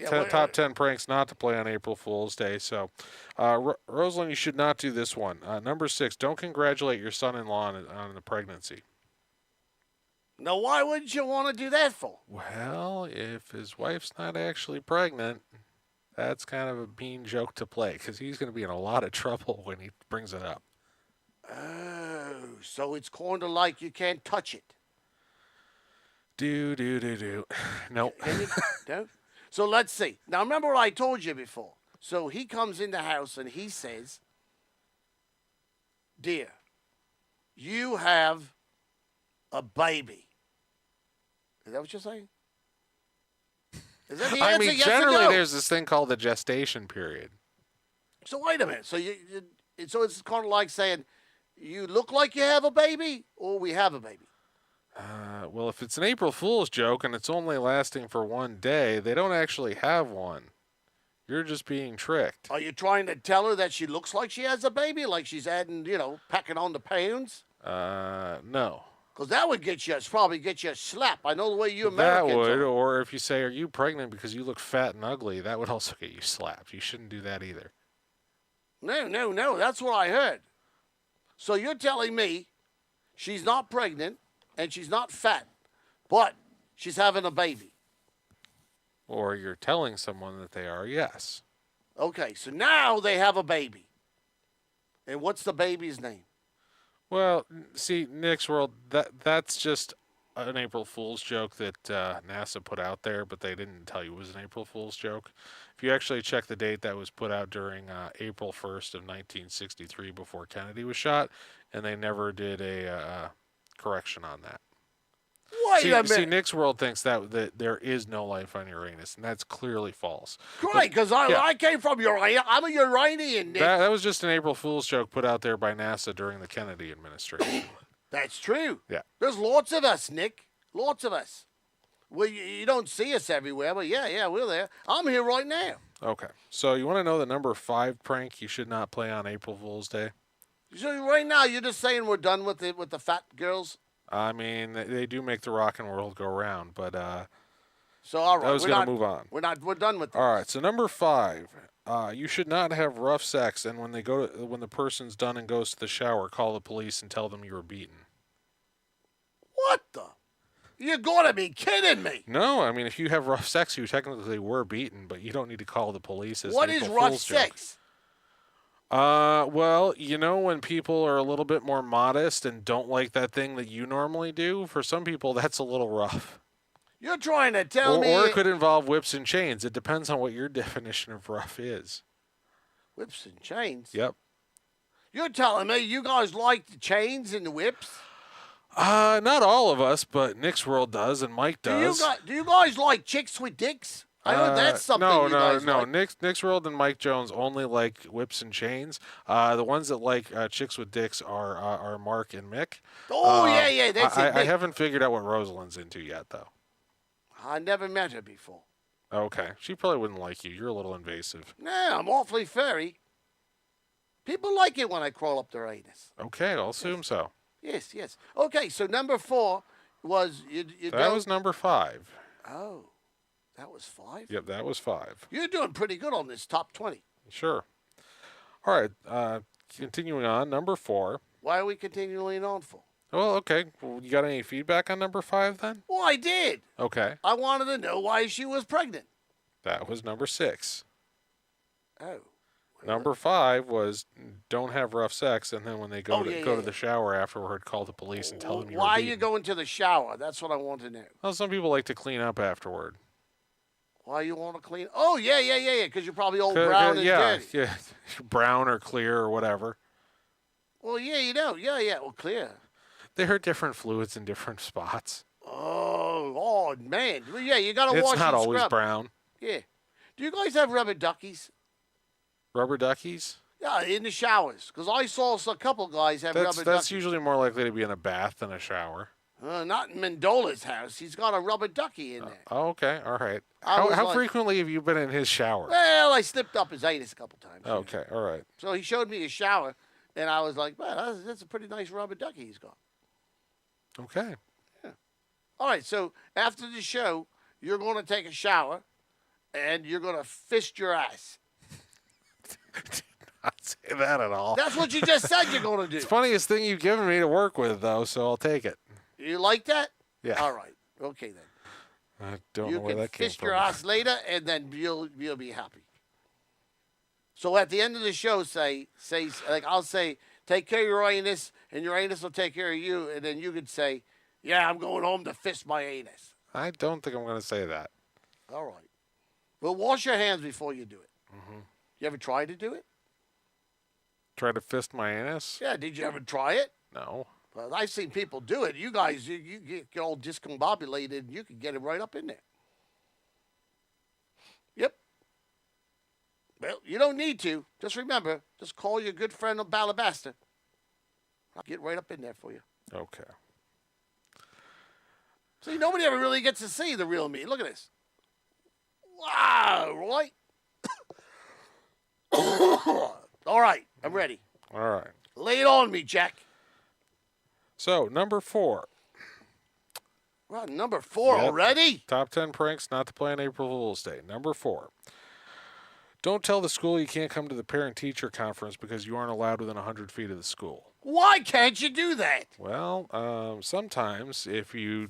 Speaker 2: top 10 pranks not to play on April Fool's Day. So, Rosalind, you should not do this one. Number 6, don't congratulate your son-in-law on the pregnancy.
Speaker 4: Now, why wouldn't you want to do that for?
Speaker 2: Well, if his wife's not actually pregnant, that's kind of a mean joke to play because he's going to be in a lot of trouble when he brings it up.
Speaker 4: Oh, so it's kind of like you can't touch it.
Speaker 2: Do. Nope.
Speaker 4: No? So let's see. Now, remember what I told you before. So he comes in the house and he says, "Dear, you have a baby." Is that what you're saying? Is that the answer?
Speaker 2: I mean,
Speaker 4: Yes or
Speaker 2: generally,
Speaker 4: no?
Speaker 2: there's this thing called the gestation period.
Speaker 4: So wait a minute. So so it's kind of like saying, "You look like you have a baby," or "We have a baby."
Speaker 2: Well, if it's an April Fool's joke and it's only lasting for one day, they don't actually have one. You're just being tricked.
Speaker 4: Are you trying to tell her that she looks like she has a baby, like she's adding, packing on the pounds?
Speaker 2: No.
Speaker 4: Because that would probably get you a slap. I know the way you
Speaker 2: That
Speaker 4: Americans
Speaker 2: would,
Speaker 4: are.
Speaker 2: or if you say, "Are you pregnant because you look fat and ugly?" That would also get you slapped. You shouldn't do that either.
Speaker 4: No. That's what I heard. So you're telling me she's not pregnant and she's not fat, but she's having a baby.
Speaker 2: Or you're telling someone that they are, yes.
Speaker 4: Okay, so now they have a baby. And what's the baby's name?
Speaker 2: Well, see, Nick's World, that's just an April Fool's joke that NASA put out there, but they didn't tell you it was an April Fool's joke. If you actually check the date, that was put out during April 1st of 1963 before Kennedy was shot, and they never did a correction on that.
Speaker 4: Wait a minute.
Speaker 2: See, Nick's World thinks that there is no life on Uranus, and that's clearly false.
Speaker 4: Great, because I came from Uranus. I'm a Uranian, Nick.
Speaker 2: That was just an April Fool's joke put out there by NASA during the Kennedy administration.
Speaker 4: That's true.
Speaker 2: Yeah.
Speaker 4: There's lots of us, Nick. Lots of us. Well, you don't see us everywhere, but yeah, we're there. I'm here right now.
Speaker 2: Okay, so you want to know the number 5 prank you should not play on April Fool's Day?
Speaker 4: So right now, you're just saying we're done with the fat girls?
Speaker 2: I mean, they do make the rockin' world go round, but
Speaker 4: So all right,
Speaker 2: I was going to move on.
Speaker 4: We're done with this.
Speaker 2: All right, so number 5, you should not have rough sex, and when the person's done and goes to the shower, call the police and tell them you were beaten.
Speaker 4: What the? You gotta be kidding me!
Speaker 2: No, I mean, if you have rough sex, you technically were beaten, but you don't need to call the police. As
Speaker 4: What
Speaker 2: an
Speaker 4: is
Speaker 2: April
Speaker 4: rough
Speaker 2: Fool's joke.
Speaker 4: sex?
Speaker 2: Well, when people are a little bit more modest and don't like that thing that you normally do, for some people that's a little rough.
Speaker 4: You're trying to tell me?
Speaker 2: Or it could involve whips and chains. It depends on what your definition of rough is.
Speaker 4: Whips and chains.
Speaker 2: Yep.
Speaker 4: You're telling me you guys like the chains and the whips?
Speaker 2: Not all of us, but Nick's World does, and Mike does.
Speaker 4: Do you guys like chicks with dicks? I heard that's something you guys
Speaker 2: no.
Speaker 4: like.
Speaker 2: Nick's World and Mike Jones only like whips and chains. The ones that like chicks with dicks are Mark and Mick.
Speaker 4: Oh, yeah, that's it.
Speaker 2: I haven't figured out what Rosalind's into yet, though.
Speaker 4: I never met her before.
Speaker 2: Okay, she probably wouldn't like you. You're a little invasive.
Speaker 4: Nah, I'm awfully furry. People like it when I crawl up their anus.
Speaker 2: Okay, I'll assume so.
Speaker 4: Yes. Okay, so number 4 was you
Speaker 2: That was number 5.
Speaker 4: Oh, that was 5?
Speaker 2: Yep, that was 5.
Speaker 4: You're doing pretty good on this top 20.
Speaker 2: Sure. All right, continuing on, number 4.
Speaker 4: Why are we continuing on for?
Speaker 2: Well, okay. Well, you got any feedback on number 5 then?
Speaker 4: Well, I did.
Speaker 2: Okay.
Speaker 4: I wanted to know why she was pregnant.
Speaker 2: That was number 6.
Speaker 4: Oh.
Speaker 2: Number 5 was don't have rough sex, and then when they go to the shower afterward, call the police and tell them you're
Speaker 4: Why are
Speaker 2: beaten.
Speaker 4: you going to the shower? That's what I want to know.
Speaker 2: Well, some people like to clean up afterward.
Speaker 4: Why you want to clean? Oh, yeah, because you're probably old brown and dirty.
Speaker 2: Yeah, brown or clear or whatever.
Speaker 4: Well, yeah, you know. Yeah, well, clear.
Speaker 2: There are different fluids in different spots.
Speaker 4: Oh, man. Well, yeah, you got to wash
Speaker 2: It's not
Speaker 4: and
Speaker 2: always
Speaker 4: scrub.
Speaker 2: brown.
Speaker 4: Yeah. Do you guys have rubber duckies?
Speaker 2: Rubber duckies?
Speaker 4: Yeah, in the showers. Because I saw a couple guys have rubber
Speaker 2: That's
Speaker 4: duckies.
Speaker 2: usually more likely to be in a bath than a shower.
Speaker 4: Not in Mendola's house. He's got a rubber ducky in there.
Speaker 2: Oh, okay. All right.
Speaker 4: I was
Speaker 2: How
Speaker 4: like-
Speaker 2: frequently have you been in his shower?
Speaker 4: Well, I slipped up his anus a couple times. you know.
Speaker 2: Okay. All right.
Speaker 4: So he showed me his shower, and I was like, man, that's a pretty nice rubber ducky he's got.
Speaker 2: Okay.
Speaker 4: All right, so after the show, you're going to take a shower, and you're going to fist your ass.
Speaker 2: Did not say that at all.
Speaker 4: That's what you just said you're going to do.
Speaker 2: It's the funniest thing you've given me to work with, though, so I'll take it.
Speaker 4: You like that?
Speaker 2: Yeah.
Speaker 4: All right. Okay, then.
Speaker 2: I don't
Speaker 4: You
Speaker 2: know where
Speaker 4: can
Speaker 2: that came
Speaker 4: fist
Speaker 2: from.
Speaker 4: your ass later, and then you'll be happy. So at the end of the show, say like I'll say, take care of your anus, and your anus will take care of you, and then you could say, yeah, I'm going home to fist my anus.
Speaker 2: I don't think I'm going to say that.
Speaker 4: All right. Well, wash your hands before you do it.
Speaker 2: Mm-hmm.
Speaker 4: You ever try to do it?
Speaker 2: Try to fist my anus?
Speaker 4: Yeah. Did you ever try it?
Speaker 2: No.
Speaker 4: Well, I've seen people do it. You guys, you get all discombobulated, and you can get it right up in there. Yep. Well, you don't need to. Just remember, just call your good friend Balabasta. I'll get right up in there for you.
Speaker 2: Okay.
Speaker 4: See, nobody ever really gets to see the real me. Look at this. Wow, right? All right, I'm ready.
Speaker 2: All right.
Speaker 4: Lay it on me, Jack.
Speaker 2: So, number 4.
Speaker 4: We're on number 4
Speaker 2: Yep.
Speaker 4: already?
Speaker 2: Top 10 pranks not to play on April Fool's Day. Number 4. Don't tell the school you can't come to the parent-teacher conference because you aren't allowed within 100 feet of the school.
Speaker 4: Why can't you do that?
Speaker 2: Well, sometimes if you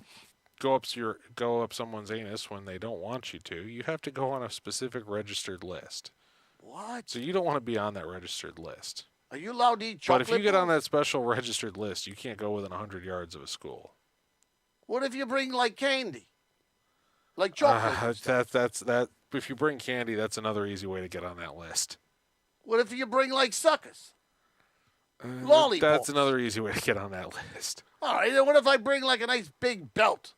Speaker 2: go up someone's anus when they don't want you to, you have to go on a specific registered list.
Speaker 4: What?
Speaker 2: So you don't want to be on that registered list.
Speaker 4: Are you allowed to eat
Speaker 2: But
Speaker 4: chocolate
Speaker 2: if you get on
Speaker 4: balls?
Speaker 2: that special registered list, you can't go within 100 yards of a school.
Speaker 4: What if you bring like candy? Like chocolate? and stuff?
Speaker 2: That. If you bring candy, that's another easy way to get on that list.
Speaker 4: What if you bring like suckers? Lollipops?
Speaker 2: That's another easy way to get on that list.
Speaker 4: All right, then what if I bring like a nice big belt?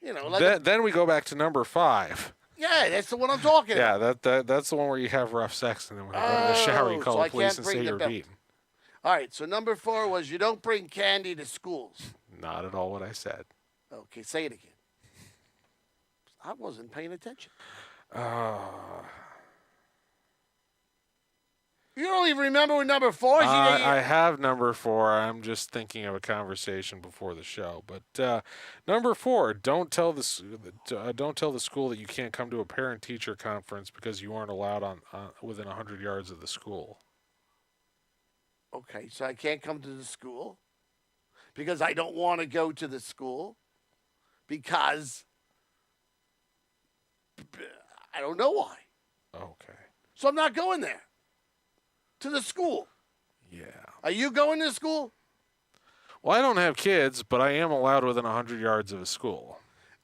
Speaker 4: You know, like
Speaker 2: Then we go back to number 5.
Speaker 4: yeah, that's the one I'm talking about.
Speaker 2: Yeah, that's the one where you have rough sex, and then when you go to the shower, you
Speaker 4: Oh,
Speaker 2: call
Speaker 4: so
Speaker 2: the
Speaker 4: I
Speaker 2: police
Speaker 4: can't
Speaker 2: and
Speaker 4: bring
Speaker 2: say
Speaker 4: the
Speaker 2: you're
Speaker 4: belt.
Speaker 2: beaten.
Speaker 4: All right, so number 4 was you don't bring candy to schools.
Speaker 2: Not at all what I said.
Speaker 4: Okay, say it again. I wasn't paying attention. You don't even remember what number 4 is?
Speaker 2: I have number 4. I'm just thinking of a conversation before the show. But number 4, don't tell the school that you can't come to a parent-teacher conference because you aren't allowed within 100 yards of the school.
Speaker 4: Okay, so I can't come to the school because I don't want to go to the school because I don't know why.
Speaker 2: Okay.
Speaker 4: So I'm not going there. To the school.
Speaker 2: Yeah.
Speaker 4: Are you going to school?
Speaker 2: Well, I don't have kids, but I am allowed within 100 yards of a school.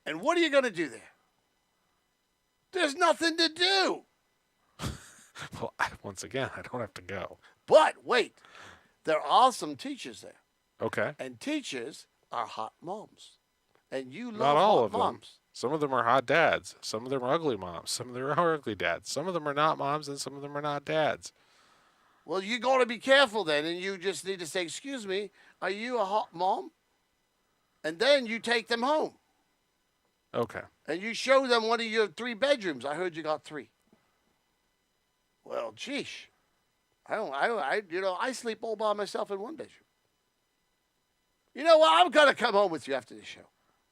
Speaker 4: And what are you going to do there? There's nothing to do.
Speaker 2: Well, once again, I don't have to go.
Speaker 4: But wait, there are some teachers there,
Speaker 2: Okay.
Speaker 4: and teachers are hot moms, and you love
Speaker 2: Not all
Speaker 4: hot
Speaker 2: of them.
Speaker 4: moms.
Speaker 2: Some of them are hot dads. Some of them are ugly moms. Some of them are ugly dads. Some of them are not moms, and some of them are not dads.
Speaker 4: Well, you got to be careful then, and you just need to say, "Excuse me, are you a hot mom?" And then you take them home,
Speaker 2: Okay.
Speaker 4: and you show them one of your 3 bedrooms. I heard you got 3. Well, geesh, I sleep all by myself in 1 bedroom. You know what? I'm gonna come home with you after the show.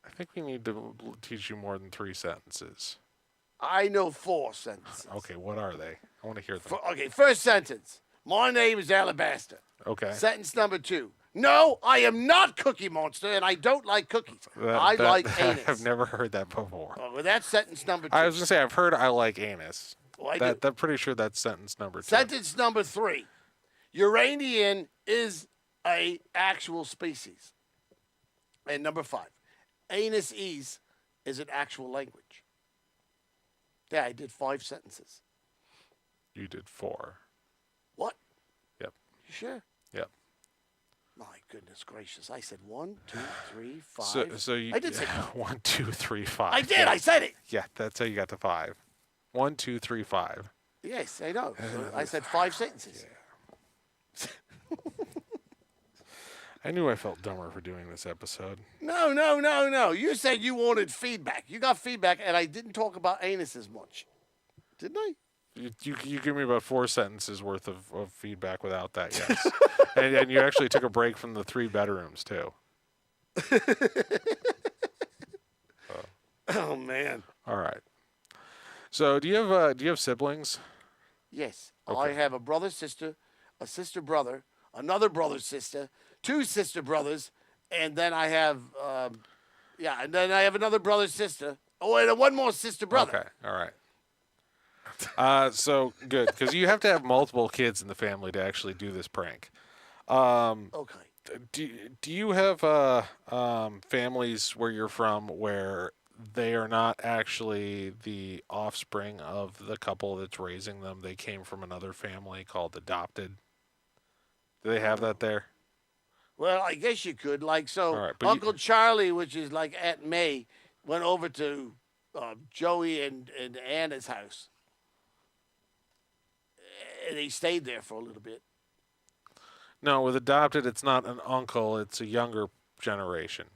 Speaker 2: I think we need to teach you more than 3 sentences.
Speaker 4: I know 4 sentences.
Speaker 2: Okay, what are they? I want to hear them.
Speaker 4: Okay, first sentence. My name is Alabaster.
Speaker 2: Okay.
Speaker 4: Sentence number 2. No, I am not Cookie Monster, and I don't like cookies. I like anus.
Speaker 2: I've never heard that before.
Speaker 4: Oh, well, that's sentence number 2.
Speaker 2: I was gonna say I've heard I like anus.
Speaker 4: Well, I do.
Speaker 2: I'm pretty sure that's sentence number 2.
Speaker 4: Sentence number 3. Uranian is a actual species. And number 5. Anus is an actual language. Yeah, I did 5 sentences.
Speaker 2: You did 4.
Speaker 4: What?
Speaker 2: Yep.
Speaker 4: You sure?
Speaker 2: Yep.
Speaker 4: My goodness gracious. I said 1, 2, 3, 5.
Speaker 2: So you
Speaker 4: I did say 5.
Speaker 2: 1, 2, 3, 5.
Speaker 4: I did.
Speaker 2: Yeah.
Speaker 4: I said it.
Speaker 2: Yeah, that's how you got to 5. 1, 2, 3, 5.
Speaker 4: Yes, I know. So I said 5 sentences.
Speaker 2: I knew I felt dumber for doing this episode.
Speaker 4: No. You said you wanted feedback. You got feedback, and I didn't talk about anus as much. Didn't I?
Speaker 2: You give me about 4 sentences worth of feedback without that, yes. and you actually took a break from the 3 bedrooms too.
Speaker 4: Oh, man.
Speaker 2: All right. So do you have siblings?
Speaker 4: Yes.
Speaker 2: Okay.
Speaker 4: I have a brother, sister, a sister, brother, another brother, sister, 2 sister brothers, and then I have, and then I have another brother, sister. Oh, and 1 more sister, brother.
Speaker 2: Okay. All right. So good, because you have to have multiple kids in the family to actually do this prank.
Speaker 4: Okay.
Speaker 2: Do you have families where you're from where they are not actually the offspring of the couple that's raising them? They came from another family called adopted. Do they have that there?
Speaker 4: Well, I guess you could. Like, so
Speaker 2: All right, but
Speaker 4: Uncle Charlie, which is like Aunt May, went over to Joey and Anna's house. And he stayed there for a little bit.
Speaker 2: No, with adopted, it's not an uncle. It's a younger generation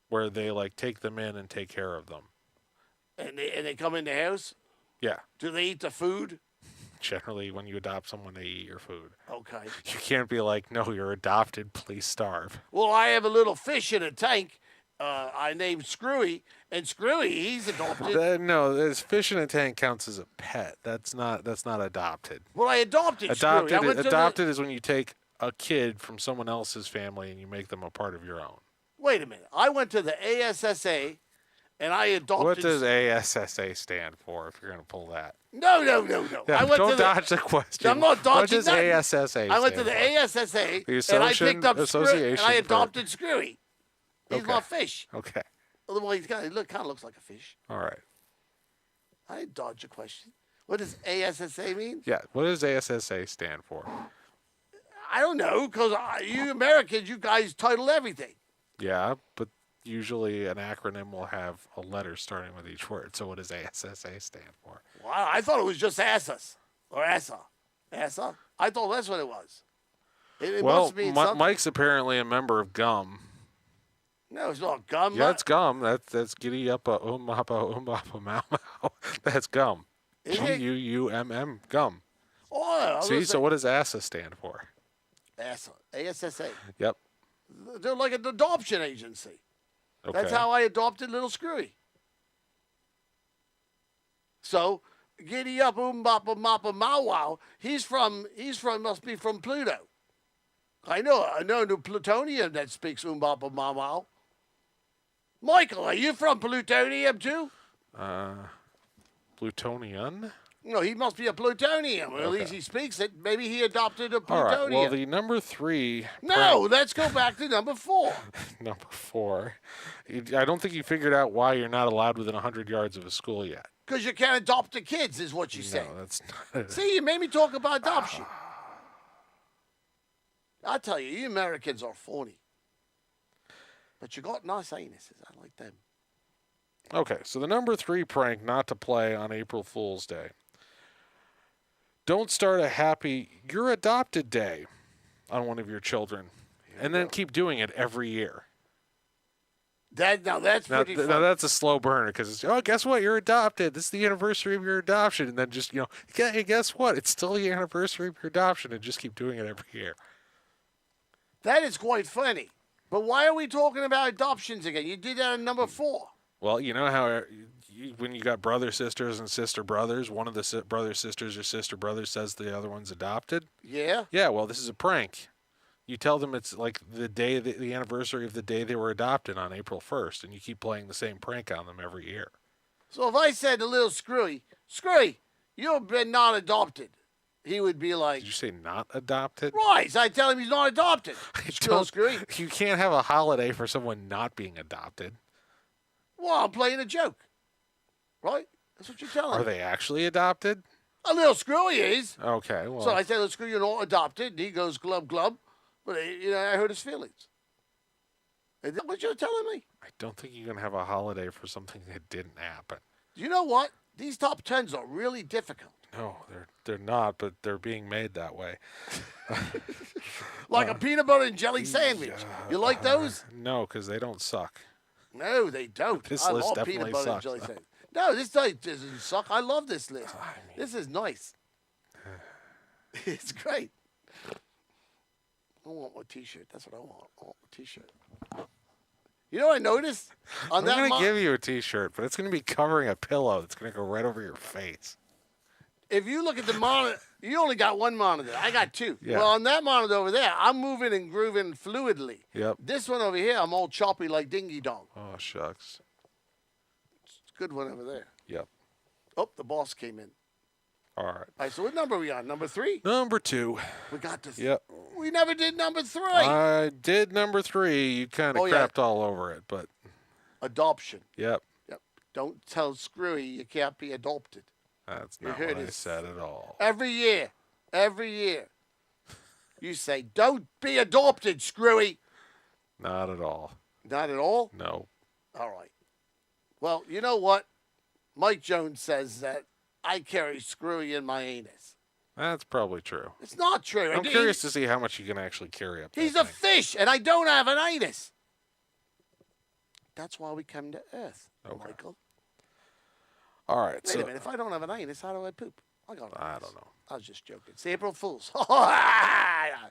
Speaker 2: where they like take them in and take care of them.
Speaker 4: And they come in the house?
Speaker 2: Yeah.
Speaker 4: Do they eat the food?
Speaker 2: Generally, when you adopt someone, they eat your food.
Speaker 4: Okay.
Speaker 2: You can't be like, no, you're adopted. Please starve.
Speaker 4: Well, I have a little fish in a tank. I named Screwy, and Screwy, he's adopted.
Speaker 2: No, this fish in a tank counts as a pet. That's not adopted.
Speaker 4: Well, I adopted Screwy. I went to
Speaker 2: Adopted is when you take a kid from someone else's family and you make them a part of your own.
Speaker 4: Wait a minute. I went to the ASSA, and I adopted.
Speaker 2: What does ASSA stand for? If you're going to pull that.
Speaker 4: No.
Speaker 2: Yeah,
Speaker 4: I went
Speaker 2: don't
Speaker 4: to the,
Speaker 2: dodge the question.
Speaker 4: I'm not dodging
Speaker 2: What does
Speaker 4: nothing.
Speaker 2: ASSA
Speaker 4: I went to
Speaker 2: stand
Speaker 4: the
Speaker 2: for?
Speaker 4: ASSA,
Speaker 2: The
Speaker 4: and I picked up Screwy, and
Speaker 2: Association
Speaker 4: I
Speaker 2: for-
Speaker 4: adopted Screwy. He's
Speaker 2: Okay.
Speaker 4: my fish.
Speaker 2: Okay.
Speaker 4: Well, he kind of looks like a fish.
Speaker 2: All right.
Speaker 4: I didn't dodge a question. What does ASSA mean?
Speaker 2: Yeah. What does ASSA stand for?
Speaker 4: I don't know, because you Americans, you guys title everything.
Speaker 2: Yeah, but usually an acronym will have a letter starting with each word. So what does ASSA stand for?
Speaker 4: Well, I thought it was just ASSA or ASSA. ASSA? I thought that's what it was. It
Speaker 2: Well,
Speaker 4: must mean something.
Speaker 2: Mike's apparently a member of GUM.
Speaker 4: No, it's not gum.
Speaker 2: Yeah, it's GUM. That's giddy uppa umbappa mau mau. That's GUM.
Speaker 4: Is it?
Speaker 2: GUUMM GUM.
Speaker 4: Oh, I was
Speaker 2: See,
Speaker 4: gonna
Speaker 2: so
Speaker 4: say
Speaker 2: what does ASSA stand for?
Speaker 4: ASSA. ASSA.
Speaker 2: Yep.
Speaker 4: They're like an adoption agency.
Speaker 2: Okay.
Speaker 4: That's how I adopted little Screwy. So, giddy up, boppa mappa mau wow. He's from must be from Pluto. I know the plutonium that speaks boppa mau wow. Michael, are you from plutonium too?
Speaker 2: Plutonian.
Speaker 4: No, he must be a plutonium. Or at least
Speaker 2: Okay.
Speaker 4: he speaks it. Maybe he adopted a
Speaker 2: All
Speaker 4: plutonium.
Speaker 2: right. Well, the number 3.
Speaker 4: No, let's go back to number 4.
Speaker 2: Number 4. I don't think you figured out why you're not allowed within 100 yards of a school yet.
Speaker 4: Because you can't adopt the kids, is what you said.
Speaker 2: No, that's not.
Speaker 4: See, you made me talk about adoption. I tell you Americans are phony. But you got nice anuses. I like them.
Speaker 2: Okay, so the number 3 prank not to play on April Fool's Day. Don't start a happy "you're adopted" day on one of your children, and then keep doing it every year.
Speaker 4: That's
Speaker 2: Now,
Speaker 4: pretty funny.
Speaker 2: now that's a slow burner because it's, oh, guess what? You're adopted. This is the anniversary of your adoption. And then just, hey, guess what? It's still the anniversary of your adoption, and just keep doing it every year.
Speaker 4: That is quite funny. But why are we talking about adoptions again? You did that in number 4.
Speaker 2: Well, you know how when you got brother sisters and sister brothers, one of the brother sisters or sister brothers says the other one's adopted?
Speaker 4: Yeah?
Speaker 2: Yeah, well, this is a prank. You tell them it's like the anniversary of the day they were adopted on April 1st, and you keep playing the same prank on them every year.
Speaker 4: So if I said to little Screwy, you've been not adopted, he would be like,
Speaker 2: Did you say not adopted?
Speaker 4: right. So I tell him he's not adopted. Little Screwy.
Speaker 2: You can't have a holiday for someone not being adopted.
Speaker 4: Well, I'm playing a joke. Right? That's what you're telling
Speaker 2: Are
Speaker 4: me.
Speaker 2: they actually adopted?
Speaker 4: A little Screwy is.
Speaker 2: Okay, well,
Speaker 4: So I said, little Screwy, you're not adopted. And he goes, glub, glub. But, I hurt his feelings. Is that what you're telling me?
Speaker 2: I don't think you can have a holiday for something that didn't happen.
Speaker 4: You know what? These top 10s are really difficult.
Speaker 2: No, they're not, but they're being made that way.
Speaker 4: Like a peanut butter and jelly sandwich. You like those?
Speaker 2: No, because they don't suck.
Speaker 4: No, they don't.
Speaker 2: This
Speaker 4: I
Speaker 2: list
Speaker 4: love
Speaker 2: definitely
Speaker 4: peanut butter and
Speaker 2: sucks.
Speaker 4: jelly sandwich. No, this doesn't suck. I love this list. This is nice. It's great. I want my T-shirt. That's what I want. I want my T-shirt. You know what I noticed? On
Speaker 2: I'm
Speaker 4: that
Speaker 2: going to give you a T-shirt, but it's going to be covering a pillow. It's going to go right over your face.
Speaker 4: If you look at the monitor, you only got one monitor. I got 2.
Speaker 2: Yeah.
Speaker 4: Well, on that monitor over there, I'm moving and grooving fluidly.
Speaker 2: Yep.
Speaker 4: This one over here, I'm all choppy like dingy dong.
Speaker 2: Oh, shucks.
Speaker 4: Good one over there.
Speaker 2: Yep.
Speaker 4: Oh, the boss came in.
Speaker 2: All right.
Speaker 4: All right, so what number are we on? Number 3?
Speaker 2: Number 2.
Speaker 4: We got this.
Speaker 2: Yep.
Speaker 4: We never did number 3.
Speaker 2: I did number 3. You kind of
Speaker 4: Oh, yeah.
Speaker 2: crapped all over it, but
Speaker 4: Adoption.
Speaker 2: yep.
Speaker 4: Yep. Don't tell Screwy you can't be adopted.
Speaker 2: That's
Speaker 4: You
Speaker 2: not
Speaker 4: heard
Speaker 2: what I
Speaker 4: it.
Speaker 2: said at all.
Speaker 4: Every year. You say, don't be adopted, Screwy.
Speaker 2: Not at all.
Speaker 4: Not at all?
Speaker 2: No.
Speaker 4: All right. Well, you know what? Mike Jones says that I carry Screwy in my anus.
Speaker 2: That's probably true.
Speaker 4: It's not true.
Speaker 2: I'm curious to see how much you can actually carry up.
Speaker 4: He's
Speaker 2: that
Speaker 4: a
Speaker 2: thing.
Speaker 4: fish, and I don't have an anus. That's why we come to Earth,
Speaker 2: Okay.
Speaker 4: Michael.
Speaker 2: All right.
Speaker 4: Wait
Speaker 2: so
Speaker 4: a minute. If I don't have an anus, how do I poop? I got an
Speaker 2: I
Speaker 4: anus.
Speaker 2: don't know.
Speaker 4: I was just joking. It's April Fool's. I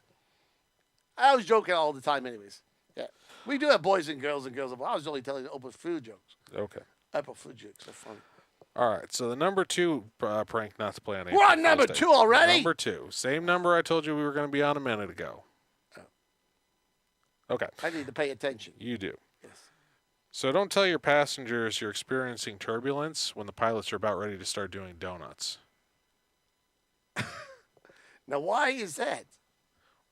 Speaker 4: was joking all the time, anyways. Yeah, we do have boys and girls. I was only telling open food jokes.
Speaker 2: Okay.
Speaker 4: April Fool jokes are funny.
Speaker 2: All right. So the number 2 prank not to play on.
Speaker 4: We're
Speaker 2: April
Speaker 4: on number
Speaker 2: Fool's
Speaker 4: 2
Speaker 2: Day.
Speaker 4: already?
Speaker 2: Number 2. Same number I told you we were going to be on a minute ago.
Speaker 4: Oh.
Speaker 2: Okay.
Speaker 4: I need to pay attention.
Speaker 2: You do.
Speaker 4: Yes.
Speaker 2: So don't tell your passengers you're experiencing turbulence when the pilots are about ready to start doing donuts.
Speaker 4: Now, why is that?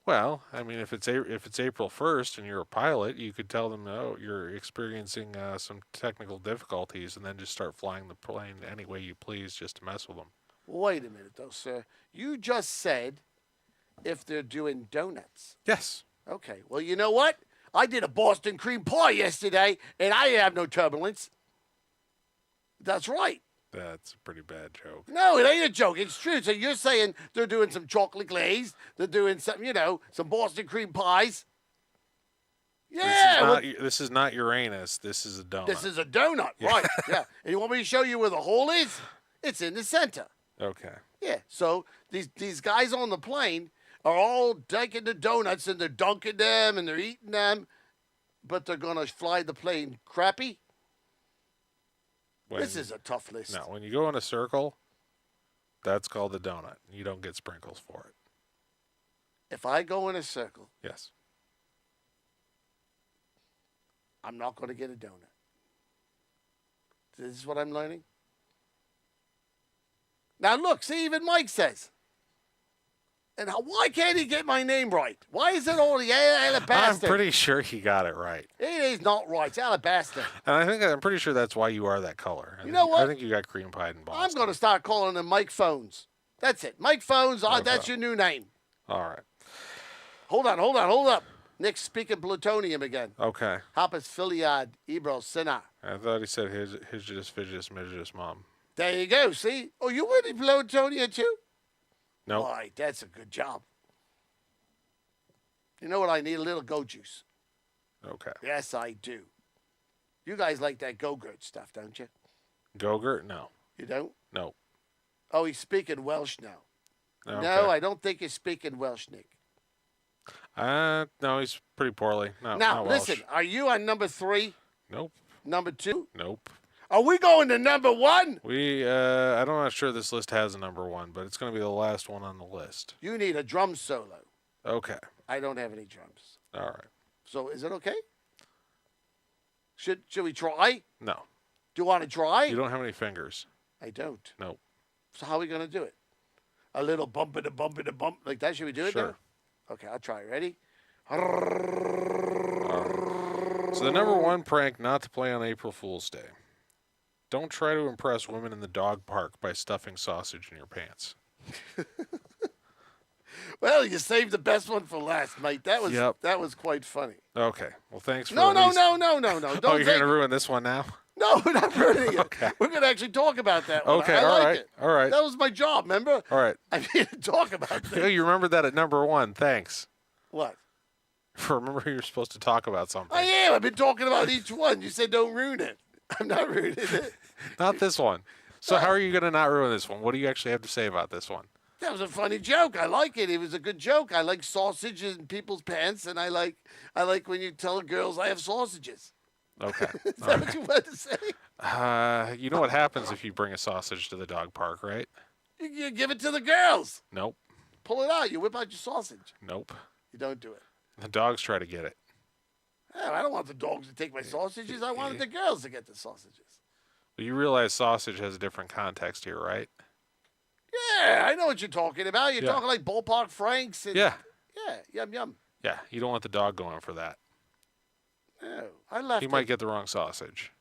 Speaker 2: Well, I mean, if it's April 1st and you're a pilot, you could tell them, oh, you're experiencing some technical difficulties, and then just start flying the plane any way you please just to mess with them.
Speaker 4: Wait a minute, though, sir. You just said if they're doing donuts.
Speaker 2: Yes.
Speaker 4: Okay. Well, you know what? I did a Boston cream pie yesterday, and I have no turbulence. That's right.
Speaker 2: That's a pretty bad joke.
Speaker 4: No, it ain't a joke. It's true. So you're saying they're doing some chocolate glaze. They're doing some, some Boston cream pies. Yeah.
Speaker 2: This is not Uranus. This is a donut.
Speaker 4: This is a donut. Right. Yeah. And you want me to show you where the hole is? It's in the center.
Speaker 2: Okay.
Speaker 4: Yeah. So these guys on the plane are all taking the donuts and they're dunking them and they're eating them, but they're going to fly the plane crappy. This is a tough list.
Speaker 2: No, when you go in a circle, that's called a donut. You don't get sprinkles for it.
Speaker 4: If I go in a circle,
Speaker 2: Yes.
Speaker 4: I'm not going to get a donut. This is what I'm learning. Now look, see, even Mike says. And why can't he get my name right? Why is it all the Alabaster?
Speaker 2: I'm pretty sure he got it right.
Speaker 4: It is not right. It's Alabaster.
Speaker 2: And I'm pretty sure that's why you are that color.
Speaker 4: You know what?
Speaker 2: I think you got cream pie in Boston.
Speaker 4: I'm going to start calling them Mike Phones. That's it. Mike Phones. That's your new name.
Speaker 2: All right.
Speaker 4: Hold up. Nick's speaking plutonium again.
Speaker 2: Okay.
Speaker 4: Hoppus filiad Ebro Sinna.
Speaker 2: I thought he said his fidgetus, midgetus, mom.
Speaker 4: There you go. See? Oh, you were in plutonium too?
Speaker 2: Nope.
Speaker 4: All right, that's a good job. You know what? I need a little goat juice.
Speaker 2: Okay.
Speaker 4: Yes, I do. You guys like that go-gurt stuff, don't you?
Speaker 2: Gogurt? No.
Speaker 4: You don't?
Speaker 2: No.
Speaker 4: Oh, he's speaking Welsh now.
Speaker 2: Okay.
Speaker 4: No, I don't think he's speaking Welsh, Nick.
Speaker 2: No, he's pretty poorly. No,
Speaker 4: Now,
Speaker 2: not Welsh.
Speaker 4: listen, are you on number 3?
Speaker 2: Nope.
Speaker 4: Number 2?
Speaker 2: Nope.
Speaker 4: Are we going to number 1?
Speaker 2: I'm not sure this list has a number 1, but it's going to be the last one on the list.
Speaker 4: You need a drum solo.
Speaker 2: Okay.
Speaker 4: I don't have any drums.
Speaker 2: All right.
Speaker 4: So is it okay? Should we try?
Speaker 2: No.
Speaker 4: Do you want to try?
Speaker 2: You don't have any fingers.
Speaker 4: I don't.
Speaker 2: Nope.
Speaker 4: So how are we going to do it? A little bump and a bump and a bump like that? Should we do it
Speaker 2: Sure.
Speaker 4: now? Okay, I'll try. Ready?
Speaker 2: So the number 1 prank not to play on April Fool's Day. Don't try to impress women in the dog park by stuffing sausage in your pants.
Speaker 4: Well, you saved the best one for last, mate. That was quite funny.
Speaker 2: Okay. Well, thanks for
Speaker 4: No.
Speaker 2: at least-
Speaker 4: Don't
Speaker 2: Oh, you're
Speaker 4: take
Speaker 2: going to ruin this one now?
Speaker 4: No, we're not ruining it.
Speaker 2: Okay.
Speaker 4: We're going to actually talk about that one.
Speaker 2: Okay,
Speaker 4: I
Speaker 2: all
Speaker 4: like
Speaker 2: right,
Speaker 4: it.
Speaker 2: all right.
Speaker 4: That was my job, remember?
Speaker 2: All right.
Speaker 4: I'm here to talk about
Speaker 2: Oh,
Speaker 4: things.
Speaker 2: you remembered that at number 1. Thanks.
Speaker 4: What?
Speaker 2: Remember you're supposed to talk about something.
Speaker 4: I am. I've been talking about each one. You said don't ruin it. I'm not ruining it.
Speaker 2: Not this one. So how are you going to not ruin this one? What do you actually have to say about this one?
Speaker 4: That was a funny joke. I like it. It was a good joke. I like sausages in people's pants, and I like when you tell girls I have sausages.
Speaker 2: Okay.
Speaker 4: Is that what you wanted to say?
Speaker 2: You know what happens if you bring a sausage to the dog park, right?
Speaker 4: You give it to the girls.
Speaker 2: Nope.
Speaker 4: Pull it out. You whip out your sausage.
Speaker 2: Nope.
Speaker 4: You don't do it.
Speaker 2: The dogs try to get it.
Speaker 4: Oh, I don't want the dogs to take my sausages. I wanted the girls to get the sausages.
Speaker 2: Well, you realize sausage has a different context here, right?
Speaker 4: Yeah, I know what you're talking about. You're
Speaker 2: Yeah.
Speaker 4: talking like ballpark franks. And,
Speaker 2: Yeah.
Speaker 4: Yeah, yum, yum.
Speaker 2: Yeah. You don't want the dog going for that.
Speaker 4: Oh, I left
Speaker 2: He
Speaker 4: it.
Speaker 2: might get the wrong sausage.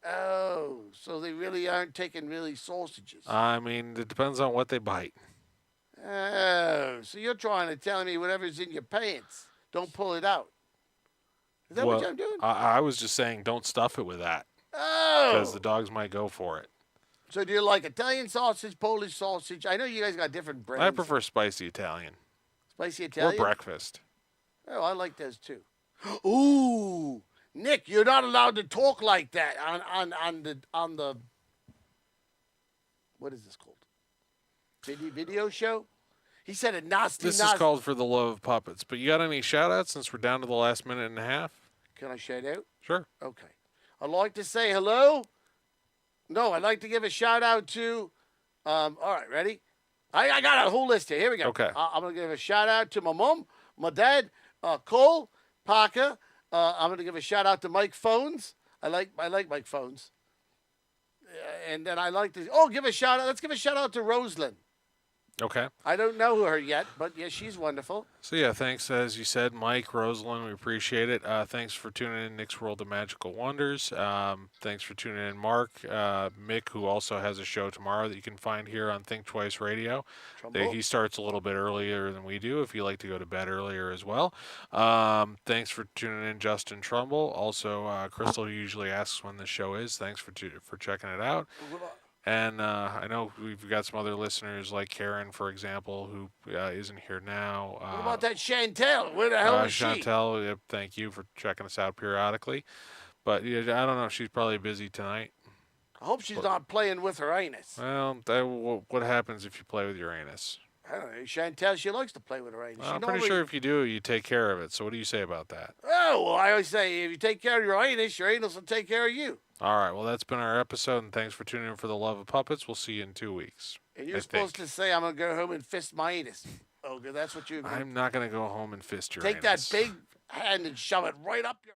Speaker 4: Oh, so they really aren't taking really sausages.
Speaker 2: I mean, it depends on what they bite.
Speaker 4: Oh, so you're trying to tell me whatever's in your pants, don't pull it out. Is that what I'm doing?
Speaker 2: I was just saying don't stuff it with that
Speaker 4: Oh.
Speaker 2: because the dogs might go for it.
Speaker 4: So do you like Italian sausage, Polish sausage? I know you guys got different brands.
Speaker 2: I prefer spicy Italian
Speaker 4: Spicy Italian?
Speaker 2: or breakfast.
Speaker 4: Oh, I like those too. Ooh, Nick, you're not allowed to talk like that on the what is this called? Video show? He said a nasty.
Speaker 2: This is called For the Love of Puppets. But you got any shout outs since we're down to the last minute and a half?
Speaker 4: Can I shout out?
Speaker 2: Sure.
Speaker 4: Okay. I'd like to say hello. No, I'd like to give a shout out to. All right, ready? I got a whole list here. Here we go.
Speaker 2: Okay.
Speaker 4: I'm gonna give a shout out to my mom, my dad, Cole, Parker. I'm gonna give a shout out to Mike Phones. I like Mike Phones. And then I like to give a shout out. Let's give a shout out to Rosalind.
Speaker 2: Okay.
Speaker 4: I don't know her yet, but yeah, she's wonderful.
Speaker 2: So, yeah, thanks, as you said, Mike, Rosalind. We appreciate it. Thanks for tuning in, Nick's World of Magical Wonders. Thanks for tuning in, Mark. Mick, who also has a show tomorrow that you can find here on Think Twice Radio.
Speaker 4: Trumbull.
Speaker 2: He starts a little bit earlier than we do if you like to go to bed earlier as well. Thanks for tuning in, Justin Trumbull. Also, Crystal usually asks when the show is. Thanks for checking it out. And I know we've got some other listeners like Karen, for example, who isn't here now.
Speaker 4: What about that Chantel? Where the hell is she?
Speaker 2: Chantel, yep, thank you for checking us out periodically. But yeah, I don't know. She's probably busy tonight.
Speaker 4: I hope she's not playing with her anus.
Speaker 2: Well, what happens if you play with your anus?
Speaker 4: I don't know. Chantel, she likes to play with her anus.
Speaker 2: Well, I'm pretty sure if you do, you take care of it. So what do you say about that?
Speaker 4: Oh, well, I always say if you take care of your anus will take care of you.
Speaker 2: All right. Well, that's been our episode, and thanks for tuning in for The Love of Puppets. We'll see you in 2 weeks.
Speaker 4: And you're
Speaker 2: I
Speaker 4: supposed
Speaker 2: think.
Speaker 4: to say, I'm going to go home and fist my anus. Oh, good. That's what you're going to
Speaker 2: I'm not going to go home and fist your
Speaker 4: take
Speaker 2: anus.
Speaker 4: that big hand and shove it right up your...